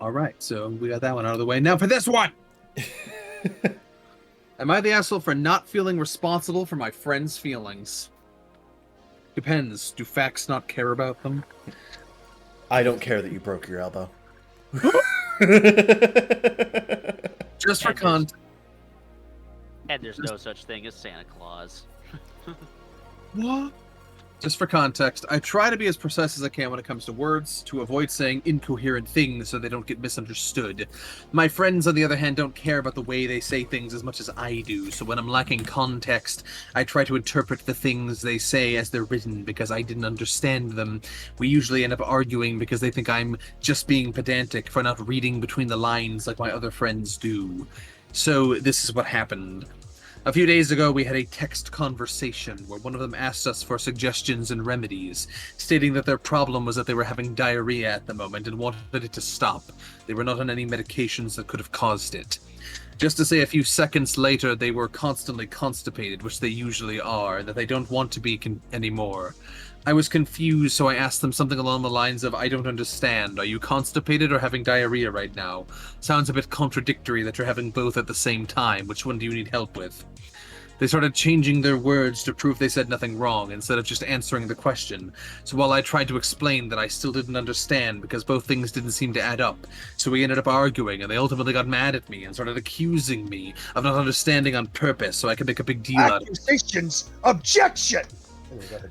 All right, so we got that one out of the way. Now for this one! Am I the asshole for not feeling responsible for my friends' feelings? Depends. Do facts not care about them? I don't care that you broke your elbow. Just for context. And there's no such thing as Santa Claus. What? Just for context, I try to be as precise as I can when it comes to words, to avoid saying incoherent things so they don't get misunderstood. My friends, on the other hand, don't care about the way they say things as much as I do, so when I'm lacking context, I try to interpret the things they say as they're written because I didn't understand them. We usually end up arguing because they think I'm just being pedantic for not reading between the lines like my other friends do. So this is what happened. A few days ago, we had a text conversation where one of them asked us for suggestions and remedies, stating that their problem was that they were having diarrhea at the moment and wanted it to stop. They were not on any medications that could have caused it. Just to say a few seconds later, they were constantly constipated, which they usually are, and that they don't want to be anymore. I was confused, so I asked them something along the lines of, I don't understand. Are you constipated or having diarrhea right now? Sounds a bit contradictory that you're having both at the same time. Which one do you need help with? They started changing their words to prove they said nothing wrong, instead of just answering the question. So while I tried to explain that I still didn't understand because both things didn't seem to add up, so we ended up arguing, and they ultimately got mad at me and started accusing me of not understanding on purpose so I could make a big deal out of it. Accusations! Objection!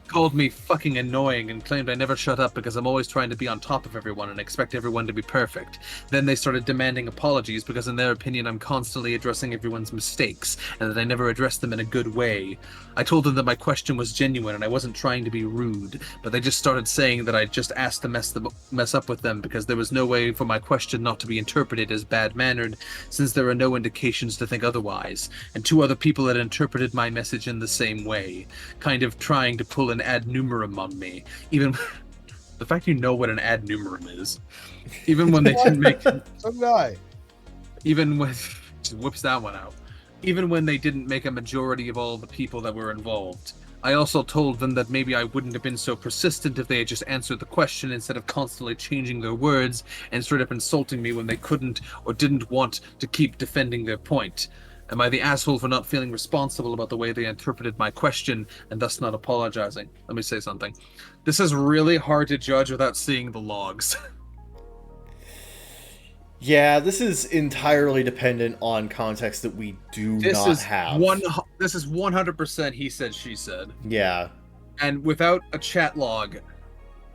Called me fucking annoying and claimed I never shut up because I'm always trying to be on top of everyone and expect everyone to be perfect. Then they started demanding apologies because in their opinion I'm constantly addressing everyone's mistakes and that I never address them in a good way. I told them that my question was genuine and I wasn't trying to be rude, but they just started saying that I just asked to mess up with them because there was no way for my question not to be interpreted as bad-mannered since there were no indications to think otherwise, and two other people had interpreted my message in the same way, kind of trying to pull an ad numerum on me. Even the fact you know what an ad numerum is, even when they didn't make so did I. Even with whips that one out. Even when they didn't make a majority of all the people that were involved. I also told them that maybe I wouldn't have been so persistent if they had just answered the question instead of constantly changing their words and straight up insulting me when they couldn't or didn't want to keep defending their point. Am I the asshole for not feeling responsible about the way they interpreted my question and thus not apologizing? Let me say something. This is really hard to judge without seeing the logs. Yeah, this is entirely dependent on context that we do not have. This is 100% he said, she said. Yeah. And without a chat log,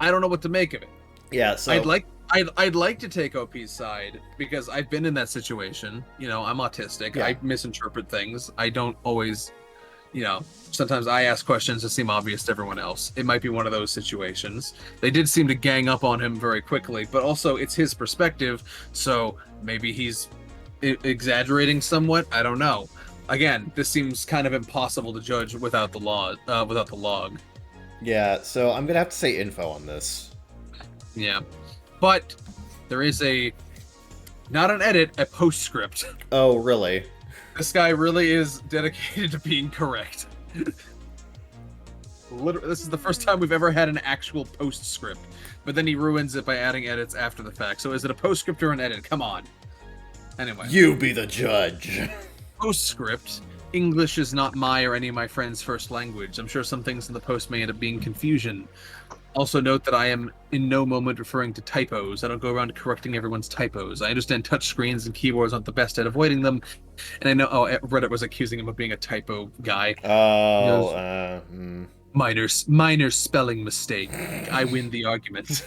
I don't know what to make of it. Yeah, so I'd like to take OP's side because I've been in that situation. You know, I'm autistic. Yeah. I misinterpret things. I don't always, you know, sometimes I ask questions that seem obvious to everyone else. It might be one of those situations. They did seem to gang up on him very quickly, but also it's his perspective, so maybe he's exaggerating somewhat. I don't know. Again, this seems kind of impossible to judge without the log. Yeah, so I'm gonna have to say info on this. Yeah. But there is not an edit, a postscript. Oh, really? This guy really is dedicated to being correct. Literally, this is the first time we've ever had an actual postscript. But then he ruins it by adding edits after the fact. So is it a postscript or an edit? Come on. Anyway. You be the judge. Postscript. English is not my or any of my friends' first language. I'm sure some things in the post may end up being confusion. Also note that I am in no moment referring to typos. I don't go around correcting everyone's typos. I understand touchscreens and keyboards aren't the best at avoiding them, and I know Reddit was accusing him of being a typo guy. Minor spelling mistake. I win the argument.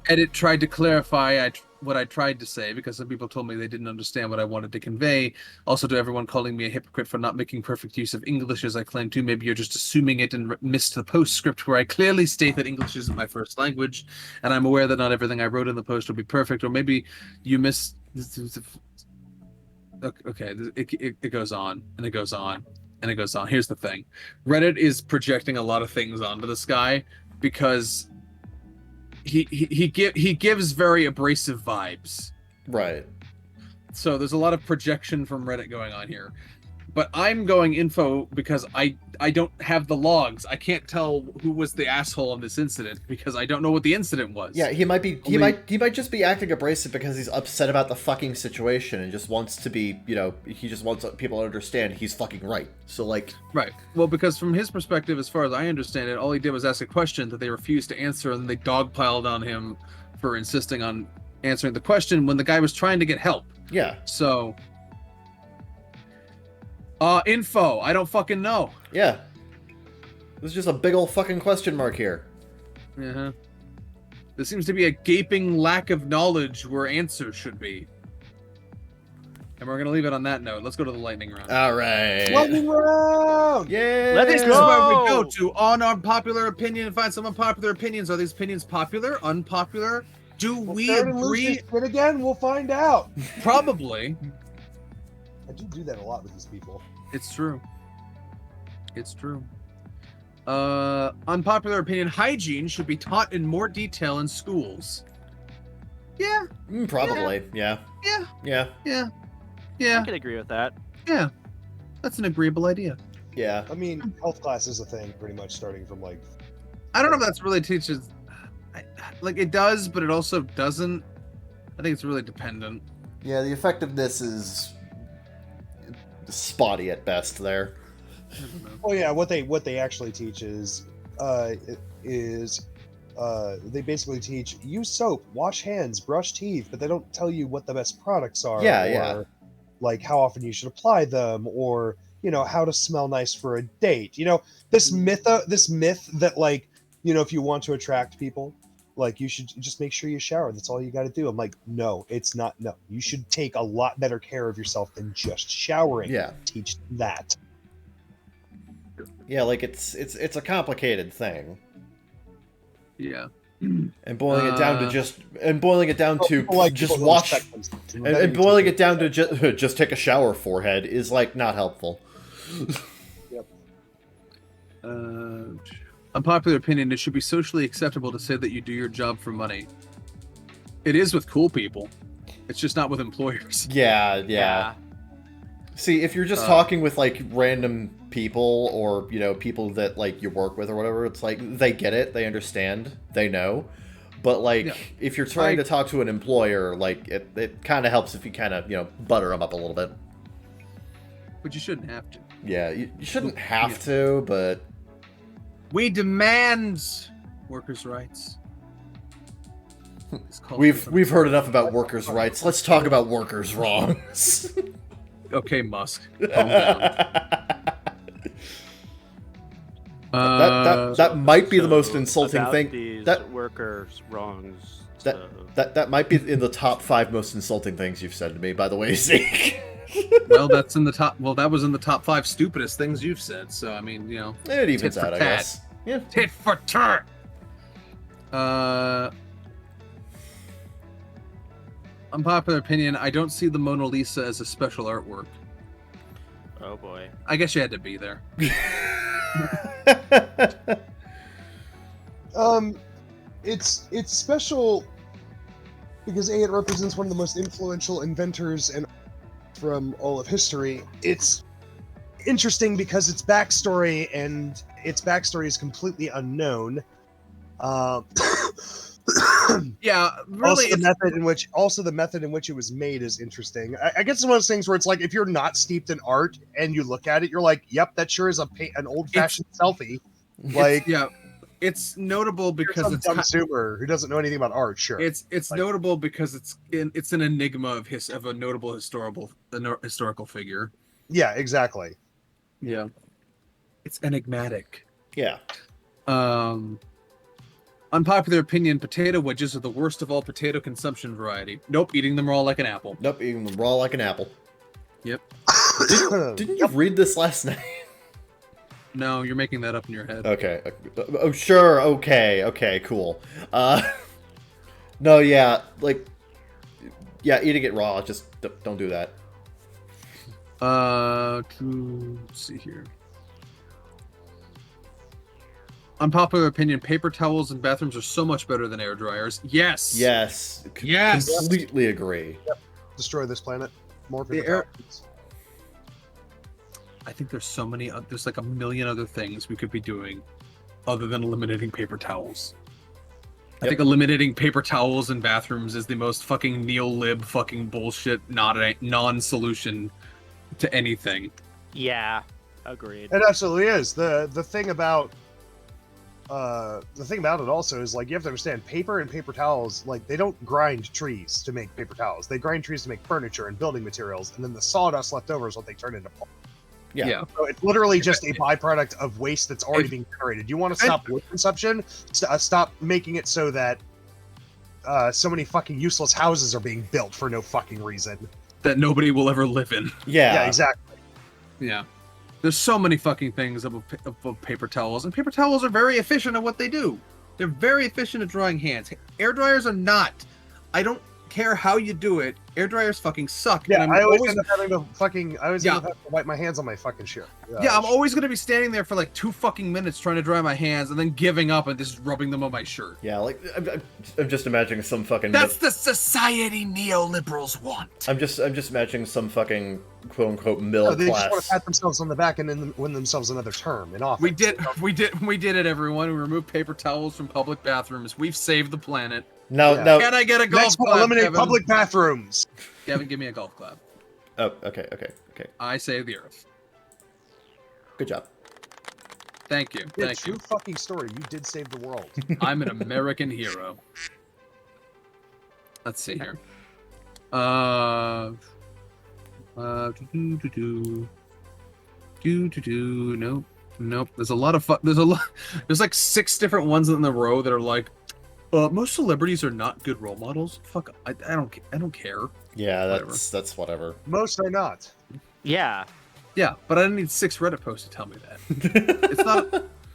Edit tried to clarify what I tried to say because some people told me they didn't understand what I wanted to convey. Also, to everyone calling me a hypocrite for not making perfect use of English as I claim to, maybe you're just assuming it and missed the postscript where I clearly state that English isn't my first language, and I'm aware that not everything I wrote in the post will be perfect, or maybe you missed... Okay, it goes on, and it goes on, and it goes on. Here's the thing. Reddit is projecting a lot of things onto this guy because he gives very abrasive vibes. Right. So there's a lot of projection from Reddit going on here. But I'm going info because I don't have the logs. I can't tell who was the asshole in this incident because I don't know what the incident was. Yeah, he might just be acting abrasive because he's upset about the fucking situation and just wants to be, he just wants people to understand he's fucking right. So like, right. Well, because from his perspective, as far as I understand it, all he did was ask a question that they refused to answer, and then they dogpiled on him for insisting on answering the question when the guy was trying to get help. Yeah. So info. I don't fucking know. Yeah. There's just a big old fucking question mark here. Uh-huh. There seems to be a gaping lack of knowledge where answers should be. And we're going to leave it on that note. Let's go to the lightning round. All right. Lightning round! Yay! Let's This is go! where we go to on unpopular opinion and find some unpopular opinions. Are these opinions popular? Unpopular? Do we agree? It again? We'll find out. Probably. I do that a lot with these people. It's true. It's true. Unpopular opinion: hygiene should be taught in more detail in schools. Yeah. Probably. Yeah. Yeah. Yeah. Yeah. I Yeah. can agree with that. Yeah. That's an agreeable idea. Yeah. I mean, health class is a thing, pretty much starting from like. I don't know if that's really teaches. Like it does, but it also doesn't. I think it's really dependent. Yeah. The effectiveness is spotty at best there. Oh yeah, what they actually teach is they basically teach use soap, wash hands, brush teeth, but they don't tell you what the best products are. Yeah. Like how often you should apply them, or how to smell nice for a date. This myth that like if you want to attract people, like you should just make sure you shower. That's all you got to do. I'm like, no, it's not. No, you should take a lot better care of yourself than just showering. Yeah. Teach that. Yeah, like it's a complicated thing. Yeah. And boiling it down to just wash and boiling boiling it down to just take a shower forehead is like not helpful. Yep. Unpopular opinion: it should be socially acceptable to say that you do your job for money. It is with cool people. It's just not with employers. Yeah. See, if you're just talking with like random people or people that like you work with or whatever, it's like they get it, they understand, they know. But like if you're trying to talk to an employer, like it kind of helps if you kind of butter them up a little bit. But you shouldn't have to. Yeah, you shouldn't have to, but we demand workers' rights. We've heard enough about workers' rights. Let's talk about workers' wrongs. Okay, Musk. Calm down. That might be the most insulting about thing. These That workers' wrongs. that might be in the top 5 most insulting things you've said to me. By the way, Zeke. Well, that's in the top. Well, that was in the top 5 stupidest things you've said. So I mean, it evens out, I guess. Yeah. Tit for tat. Unpopular opinion: I don't see the Mona Lisa as a special artwork. Oh boy. I guess you had to be there. It's special because it represents one of the most influential inventors and from all of history. It's interesting because its backstory is completely unknown. Yeah, really. Also, the method in which it was made is interesting. I guess it's one of those things where it's like if you're not steeped in art and you look at it, you're like, "Yep, that sure is an old-fashioned selfie." Like, It's notable You're because some it's dumb zoomer who doesn't know anything about art. Sure, it's Like- notable because it's an enigma of a notable historical figure. yeah, exactly. Yeah, it's enigmatic. Yeah. Unpopular opinion: potato wedges are the worst of all potato consumption variety. Nope, eating them raw like an apple. Nope, eating them raw like an apple. Yep. Didn't you read this last night? No, you're making that up in your head. Okay. Oh, sure. Okay. Cool. No, yeah. Like, yeah, eating it raw. Just don't do that. Let's see here. Unpopular opinion: paper towels in bathrooms are so much better than air dryers. Yes. Yes. Yes. Completely agree. Destroy this planet. More The people. air- I think there's so many. There's like a million other things we could be doing, other than eliminating paper towels. I Yep. think eliminating paper towels in bathrooms is the most fucking neo-lib fucking bullshit, not a non-solution to anything. Yeah, agreed. It absolutely is. The thing about it also is, like, you have to understand, paper and paper towels, like, they don't grind trees to make paper towels. They grind trees to make furniture and building materials, and then the sawdust left over is what they turn into pulp. Yeah. So it's literally just a byproduct of waste that's already being generated. You want to stop wood consumption? Stop making it so that so many fucking useless houses are being built for no fucking reason. That nobody will ever live in. Yeah, exactly. Yeah. There's so many fucking things of paper towels, and paper towels are very efficient at what they do. They're very efficient at drying hands. Air dryers are not. I don't care how you do it. Air dryers fucking suck. Yeah, and I always end up having to fucking. I always Yeah. end up having to wipe my hands on my fucking shit. Yeah, I'm always gonna be standing there for like 2 fucking minutes trying to dry my hands, and then giving up and just rubbing them on my shirt. Yeah, like I'm just imagining some fucking. That's the society neoliberals want. I'm just imagining some fucking quote unquote middle They just want class. to pat themselves on the back and then win themselves another term in office. We did it, everyone. We removed paper towels from public bathrooms. We've saved the planet. No, Yeah. no. Can I get a golf Next, we'll clap, eliminate Kevin? public bathrooms. Kevin, give me a golf clap. Oh, okay. I save the earth. Good job. Thank you. Yeah, Thank true you. fucking story. You did save the world. I'm an American hero. Let's see here. Nope. There's a lot of There's like 6 different ones in the row that are like, most celebrities are not good role models. Fuck, I don't care. Yeah, Whatever. that's whatever. Most are not. Yeah. Yeah, but I didn't need 6 Reddit posts to tell me that. It's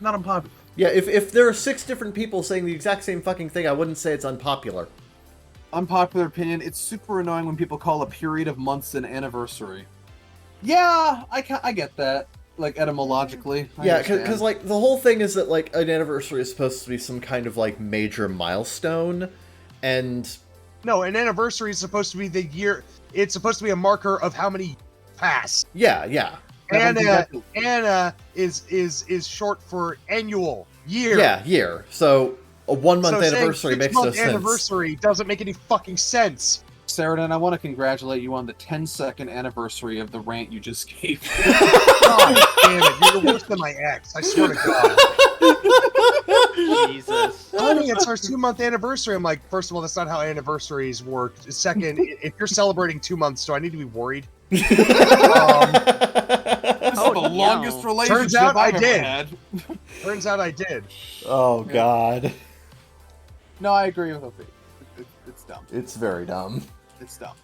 not unpopular. Yeah, if there are 6 different people saying the exact same fucking thing, I wouldn't say it's unpopular. Unpopular opinion, it's super annoying when people call a period of months an anniversary. Yeah, I get that. Like, etymologically. I Yeah, understand. because like the whole thing is that like an anniversary is supposed to be some kind of like major milestone, and No, an anniversary is supposed to be the year. It's supposed to be a marker of how many pass. yeah. Anna is short for annual year. Yeah, year. So a 1 month So saying anniversary makes no 6-month sense. anniversary doesn't make any fucking sense. Saradin, I want to congratulate you on the 10-second anniversary of the rant you just gave. God damn it, you're the worst than my ex. I swear to God. Jesus. Honey, it's our 2-month anniversary. I'm like, first of all, that's not how anniversaries work. Second, if you're celebrating 2 months, do I need to be worried? This is Oh, the no. longest relationship Turns out I I've ever did. had. Turns out I did. Oh God, No, I agree with Opie. It's dumb. it's very dumb. It's dumb.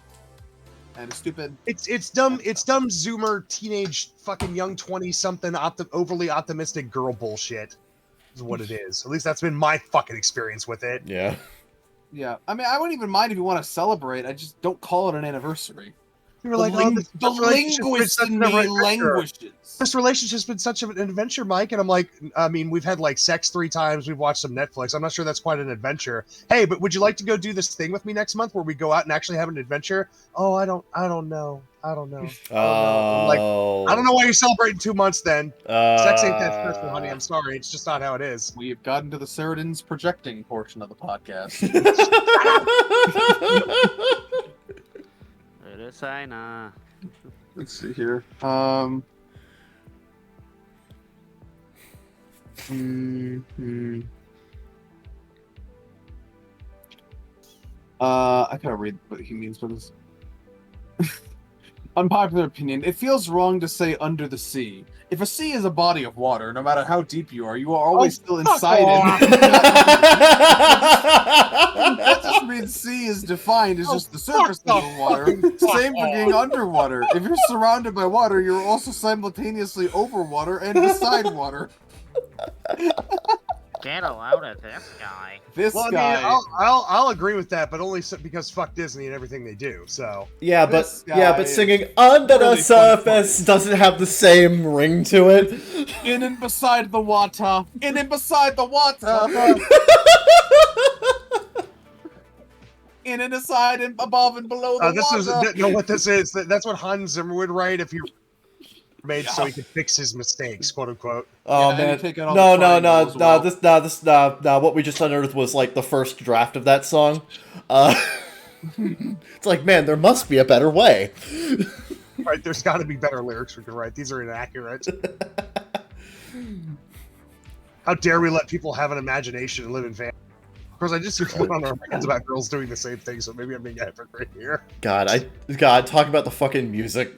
And it's stupid. It's dumb. It's dumb Zoomer teenage fucking young 20-something overly optimistic girl bullshit. Is what it is. At least that's been my fucking experience with it. Yeah. Yeah. I mean, I wouldn't even mind if you want to celebrate. I just don't call it an anniversary. You were like, oh, the linguist in me languishes. This relationship's been such an adventure, Mike. And I'm like, I mean, we've had like sex 3 times. We've watched some Netflix. I'm not sure that's quite an adventure. Hey, but would you like to go do this thing with me next month where we go out and actually have an adventure? Oh, I don't know. I'm like, Oh. I don't know why you're celebrating 2 months then. Sex ain't that special, honey. I'm Uh, sorry. It's just not how it is. We have gotten to the Saradin's projecting portion of the podcast. Let's see here. I gotta read what he means by this. Unpopular opinion. It feels wrong to say under the sea. If a sea is a body of water, no matter how deep you are always still inside it. That just means sea is defined as just the surface of the water. Same for being underwater. If you're surrounded by water, you're also simultaneously over water and beside water. Get a load of this guy. This Well, guy. I mean, I'll agree with that, but only because fuck Disney and everything they do. So Yeah, but This guy singing under really the surface doesn't have the same ring to it. In and beside the water. In and beside the water. In and aside and above and below the this water. is no what this is. That's what Hans Zimmer would write if he made so he could fix his mistakes, quote unquote. Oh Yeah, and man, take out all no, the no, no, triangles as well. no. What we just unearthed was like the first draft of that song. It's like, man, there must be a better way. Right? There's got to be better lyrics we can write. These are inaccurate. How dare we let people have an imagination and live in fantasy? Of course, I just see going on our records about girls doing the same thing, so maybe I'm being a hypocrite here. God, talk about the fucking music.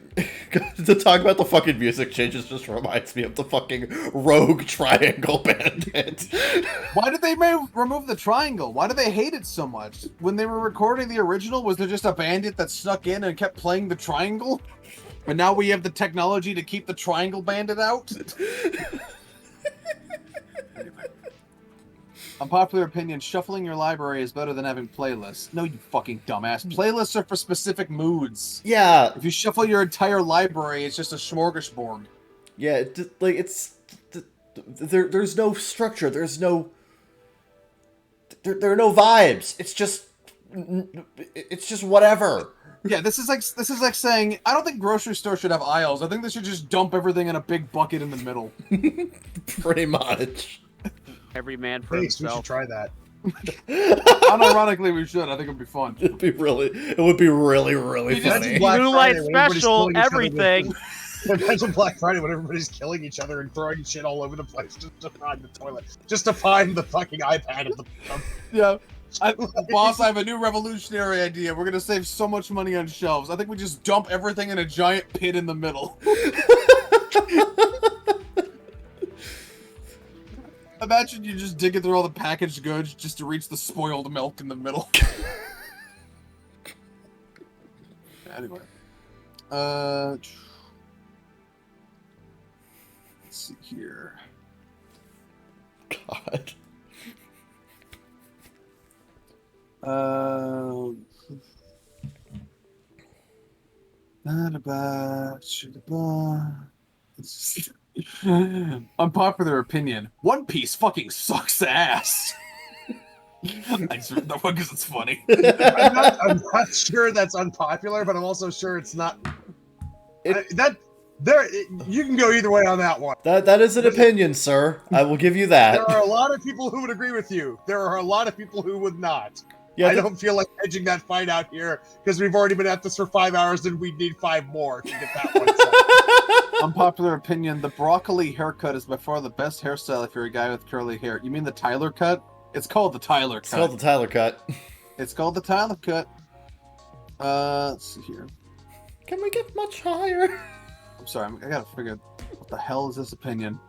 To talk about the fucking music changes just reminds me of the fucking Rogue Triangle Bandit. Why did they remove the triangle? Why do they hate it so much? When they were recording the original, was there just a bandit that snuck in and kept playing the triangle? But now we have the technology to keep the triangle bandit out? Unpopular opinion, shuffling your library is better than having playlists. No, you fucking dumbass. Playlists are for specific moods. Yeah, If you shuffle your entire library, it's just a smorgasbord. yeah, like it's there's no structure. There's no there are no vibes. It's just whatever. Yeah, this is like saying, I don't think grocery stores should have aisles. I think they should just dump everything in a big bucket in the middle. Pretty much. Every man for Thanks, we should himself. try that. Unironically, we should. I think it'd be fun. It would be really We just- funny. Black Blue Friday light when everybody's special, killing each other with- everything. Imagine Black Friday when everybody's killing each other and throwing shit all over the place just to find the toilet. Just to find the fucking iPad of the... Yeah. Boss, I have a new revolutionary idea. We're gonna save so much money on shelves. I think we just dump everything in a giant pit in the middle. Imagine you just digging through all the packaged goods just to reach the spoiled milk in the middle. Anyway. Let's see here. God. Unpopular opinion. One Piece fucking sucks ass. I just read that one because it's funny. I'm not sure that's unpopular, but I'm also sure it's not... you can go either way on that one. That is an opinion, sir. I will give you that. There are a lot of people who would agree with you. There are a lot of people who would not. Yeah, I don't feel like edging that fight out here because we've already been at this for 5 hours and we'd need 5 more to get that one set. Unpopular opinion. The broccoli haircut is by far the best hairstyle if you're a guy with curly hair. You mean the Tyler cut? It's called the Tyler It's cut. called the Tyler cut. It's called the Tyler cut. Let's see here. Can we get much higher? I'm sorry, I gotta figure what the hell is this opinion.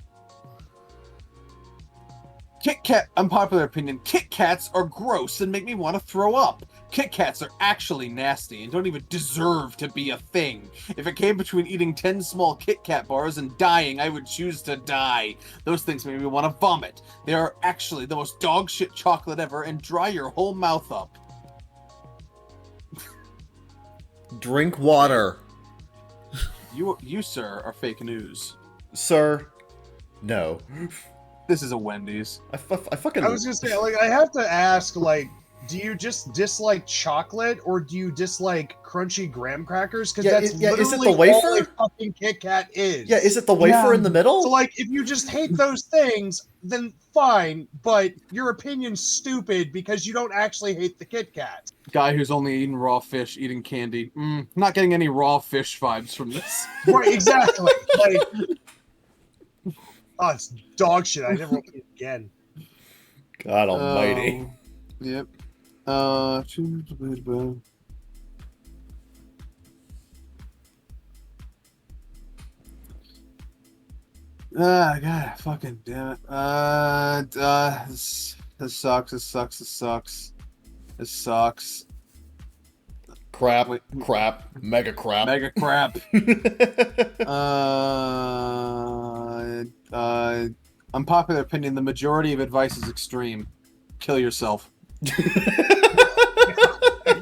Kit Kat, unpopular opinion, Kit Kats are gross and make me want to throw up. Kit Kats are actually nasty and don't even deserve to be a thing. If it came between eating 10 small Kit Kat bars and dying, I would choose to die. Those things make me want to vomit. They are actually the most dog shit chocolate ever and dry your whole mouth up. Drink water. You, sir, are fake news. Sir, no. This is a Wendy's. I fucking... I was gonna say, like, I have to ask, like, do you just dislike chocolate or do you dislike crunchy graham crackers? Because Yeah, that's is it the literally all wafer? a fucking Kit Kat is. Yeah, is it the wafer in the middle? So, like, if you just hate those things, then fine, but your opinion's stupid because you don't actually hate the Kit Kat. Guy who's only eating raw fish, eating candy. Not getting any raw fish vibes from this. Right, exactly. Like, Oh, it's dog shit. I never want to play it again. God almighty. Yep. God, fucking damn it. This sucks. This sucks. This sucks. This sucks. Crap. Wait. Crap. Mega crap. Mega crap. Unpopular opinion: the majority of advice is extreme. Kill yourself. There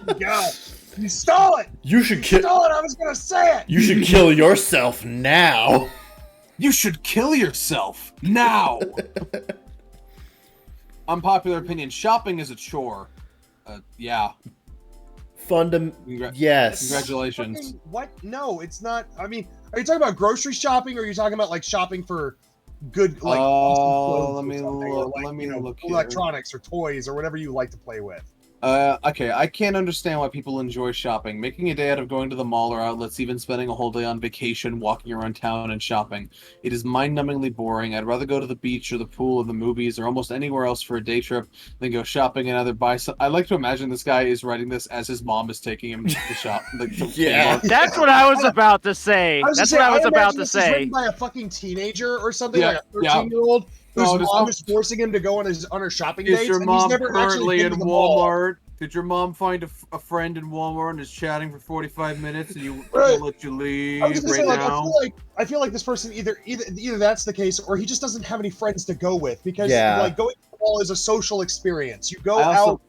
you go. You stole it. You should kill. Stole it. I was gonna say it. You should kill yourself now. You should kill yourself now. Unpopular opinion: shopping is a chore. Yeah. Yes. Congratulations. Fucking, what? No, it's not. I mean, are you talking about grocery shopping, or are you talking about like shopping for good, like awesome let me clothes or something, or, look. like, Let me look here. electronics or toys or whatever you like to play with? Okay, I can't understand why people enjoy shopping. Making a day out of going to the mall or outlets, even spending a whole day on vacation, walking around town and shopping. It is mind-numbingly boring. I'd rather go to the beach or the pool or the movies or almost anywhere else for a day trip than go shopping and either buy some. I like to imagine this guy is writing this as his mom is taking him to shop. Yeah. That's what I was about to say. That's what I was about to This is say. written by a fucking teenager or something, Yeah, like a 13-year-old whose Oh, this mom mom- is forcing him to go on her shopping dates. Is your and he's mom never actually currently been in to the mall. Walmart? Did your mom find a friend in Walmart and is chatting for 45 minutes and you Right. will let you leave I was just right gonna say, now? I feel like this person either that's the case, or he just doesn't have any friends to go with, because Yeah. like going to the mall is a social experience. You go I also- out.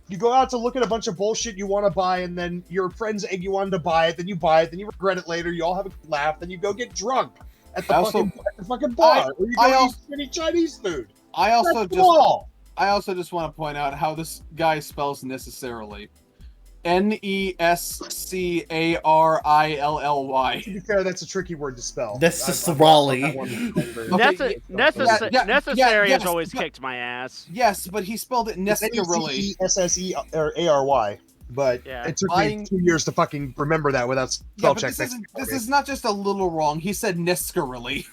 You go out to look at a bunch of bullshit you want to buy, and then your friends egg you on to buy it. Then you buy it. Then you regret it later. You all have a good laugh. Then you go get drunk at the, I also- fucking bar, or you go I eat also- shitty Chinese food. I also That's just all. I also just want to point out how this guy spells necessarily. Nescarill. To be fair, that's a tricky word to spell. Necessarily. Okay, Necessary has yes, always but- kicked my ass. Yes, but he spelled it Nescarill. Nesse or ARY. But Yeah. it took me 2 years to fucking remember that without Yeah, spell but check. this is not just a little wrong. He said Nescarill.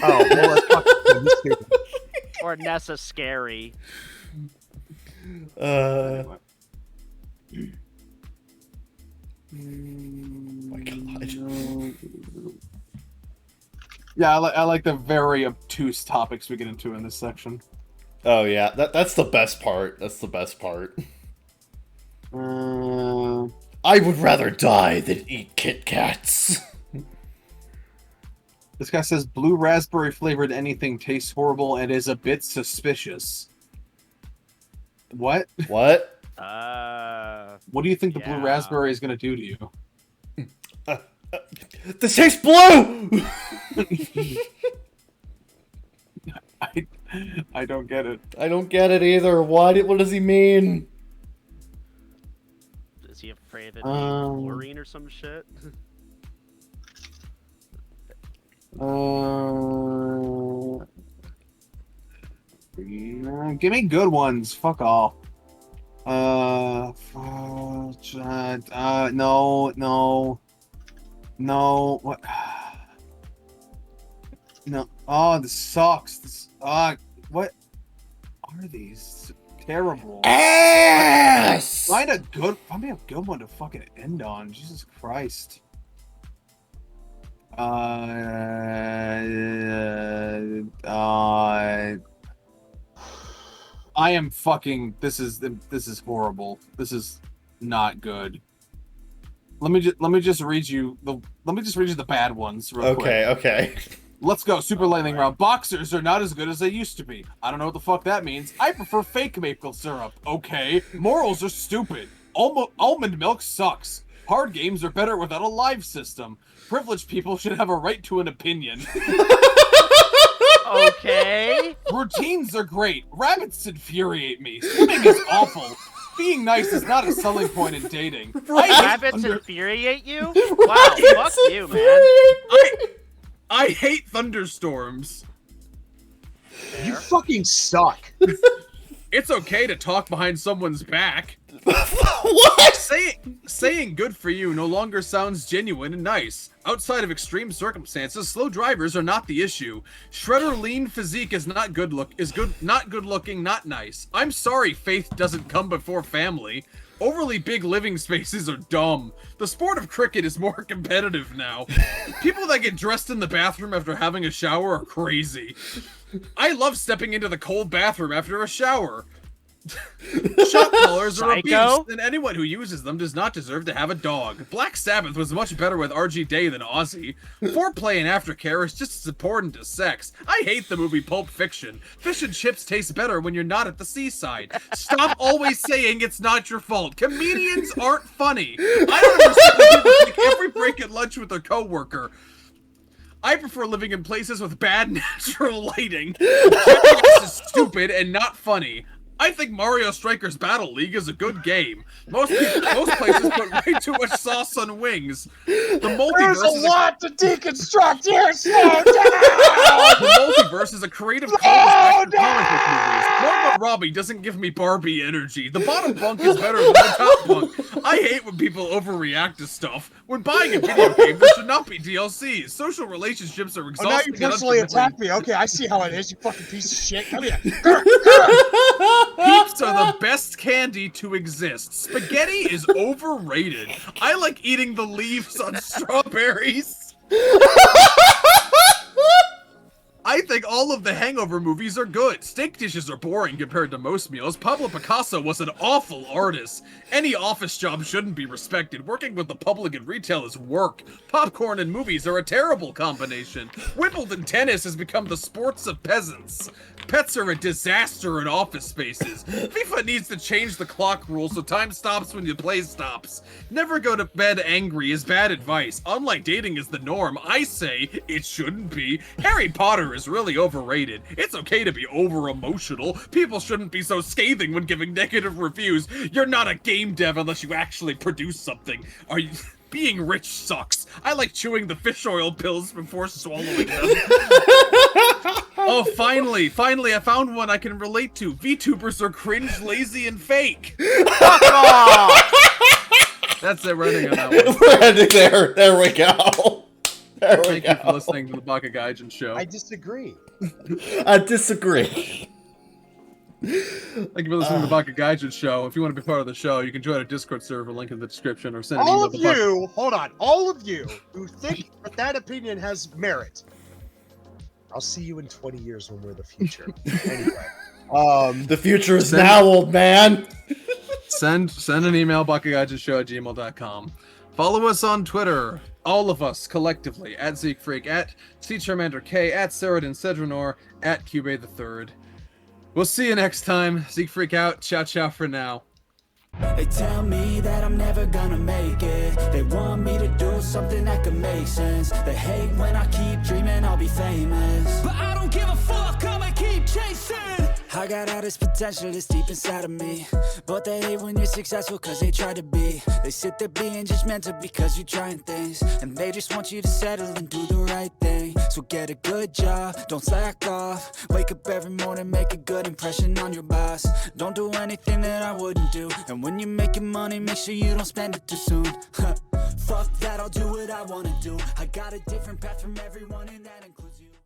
Oh, well, that's fucking stupid. Or Nessa Scary. My God. Yeah, I like the very obtuse topics we get into in this section. Oh yeah, that's the best part. That's the best part. I would rather die than eat Kit Kats. This guy says blue raspberry flavored anything tastes horrible and is a bit suspicious. What? What? What do you think the blue Yeah. raspberry is going to do to you? This tastes blue. I don't get it. I don't get it either. What does he mean? Is he afraid of it being chlorine or some shit? Give me good ones. Fuck off. No. What? No. Oh, this sucks. What are these? Terrible. Ass. Find me a good one to fucking end on. Jesus Christ. I am fucking. This is horrible. This is not good. Let me just read you the bad ones real quick. Okay. Let's go. Super lightning round. Boxers are not as good as they used to be. I don't know what the fuck that means. I prefer fake maple syrup. Okay. Morals are stupid. Almond milk sucks. Hard games are better without a live system. Privileged people should have a right to an opinion. Okay. Routines are great. Rabbits infuriate me. Swimming is awful. Being nice is not a selling point in dating. Rabbits infuriate you? Wow, fuck you, man. I hate thunderstorms. You fucking suck. It's okay to talk behind someone's back. What? Saying good for you no longer sounds genuine and nice. Outside of extreme circumstances, slow drivers are not the issue. Shredder lean physique is not good looking, not nice. I'm sorry faith doesn't come before family. Overly big living spaces are dumb. The sport of cricket is more competitive now. People that get dressed in the bathroom after having a shower are crazy. I love stepping into the cold bathroom after a shower. Shot callers are abuse, and anyone who uses them does not deserve to have a dog. Black Sabbath was much better with RG Day than Ozzy. Foreplay and aftercare is just as important as sex. I hate the movie Pulp Fiction. Fish and chips taste better when you're not at the seaside. Stop always saying it's not your fault. Comedians aren't funny. I don't understand why people take every break at lunch with their coworker. I prefer living in places with bad natural lighting. This is stupid and not funny. I think Mario Strikers Battle League is a good game. Most places put way too much sauce on wings. There's a lot to deconstruct here. Slow down. The multiverse is a creative callback to comic book movies. Margot Robbie doesn't give me Barbie energy. The bottom bunk is better than the top bunk. I hate when people overreact to stuff. When buying a video game, there should not be DLCs. Social relationships are exhausting. Oh, now you personally attack me. Okay, I see how it is. You fucking piece of shit. Come here. Peeps are the best candy to exist. Spaghetti is overrated. I like eating the leaves on strawberries. I think all of the Hangover movies are good. Steak dishes are boring compared to most meals. Pablo Picasso was an awful artist. Any office job shouldn't be respected. Working with the public and retail is work. Popcorn and movies are a terrible combination. Wimbledon tennis has become the sports of peasants. Pets are a disaster in office spaces. FIFA needs to change the clock rules so time stops when the play stops. Never go to bed angry is bad advice. Unlike dating is the norm, I say it shouldn't be. Harry Potter is really overrated. It's okay to be over-emotional. People shouldn't be so scathing when giving negative reviews. You're not a game dev unless you actually produce something. Are you... Being rich sucks. I like chewing the fish oil pills before swallowing them. Oh, finally, I found one I can relate to. VTubers are cringe, lazy, and fake. That's it, we're ending on that one. We're ending there. There we go. Thank you for listening to the Baka Gaijin show. I disagree. I disagree. Thank you for listening to the Baka Gaijin show. If you want to be part of the show, you can join our Discord server, link in the description, or send an email to all of you who think that opinion has merit, I'll see you in 20 years when we're the future. Anyway, the future is now, old man. Send an email, bakagaijinshow@gmail.com. Follow us on Twitter, all of us collectively, at ZeekFreak, at CCharmanderK, at Saradin Cedranor, at KyubeThe3rd. We'll see you next time. ZeekFreak out. Ciao, ciao for now. They tell me that I'm never gonna make it. They want me to do something that could make sense. They hate when I keep dreaming I'll be famous, but I don't give a fuck, I'ma keep chasing. I got all this potential that's deep inside of me, but they hate when you're successful cause they try to be. They sit there being judgmental because you're trying things, and they just want you to settle and do the right thing. So get a good job, don't slack off. Wake up every morning, make a good impression on your boss. Don't do anything that I wouldn't do, and when you're making money, make sure you don't spend it too soon. Fuck that, I'll do what I wanna do. I got a different path from everyone, and that includes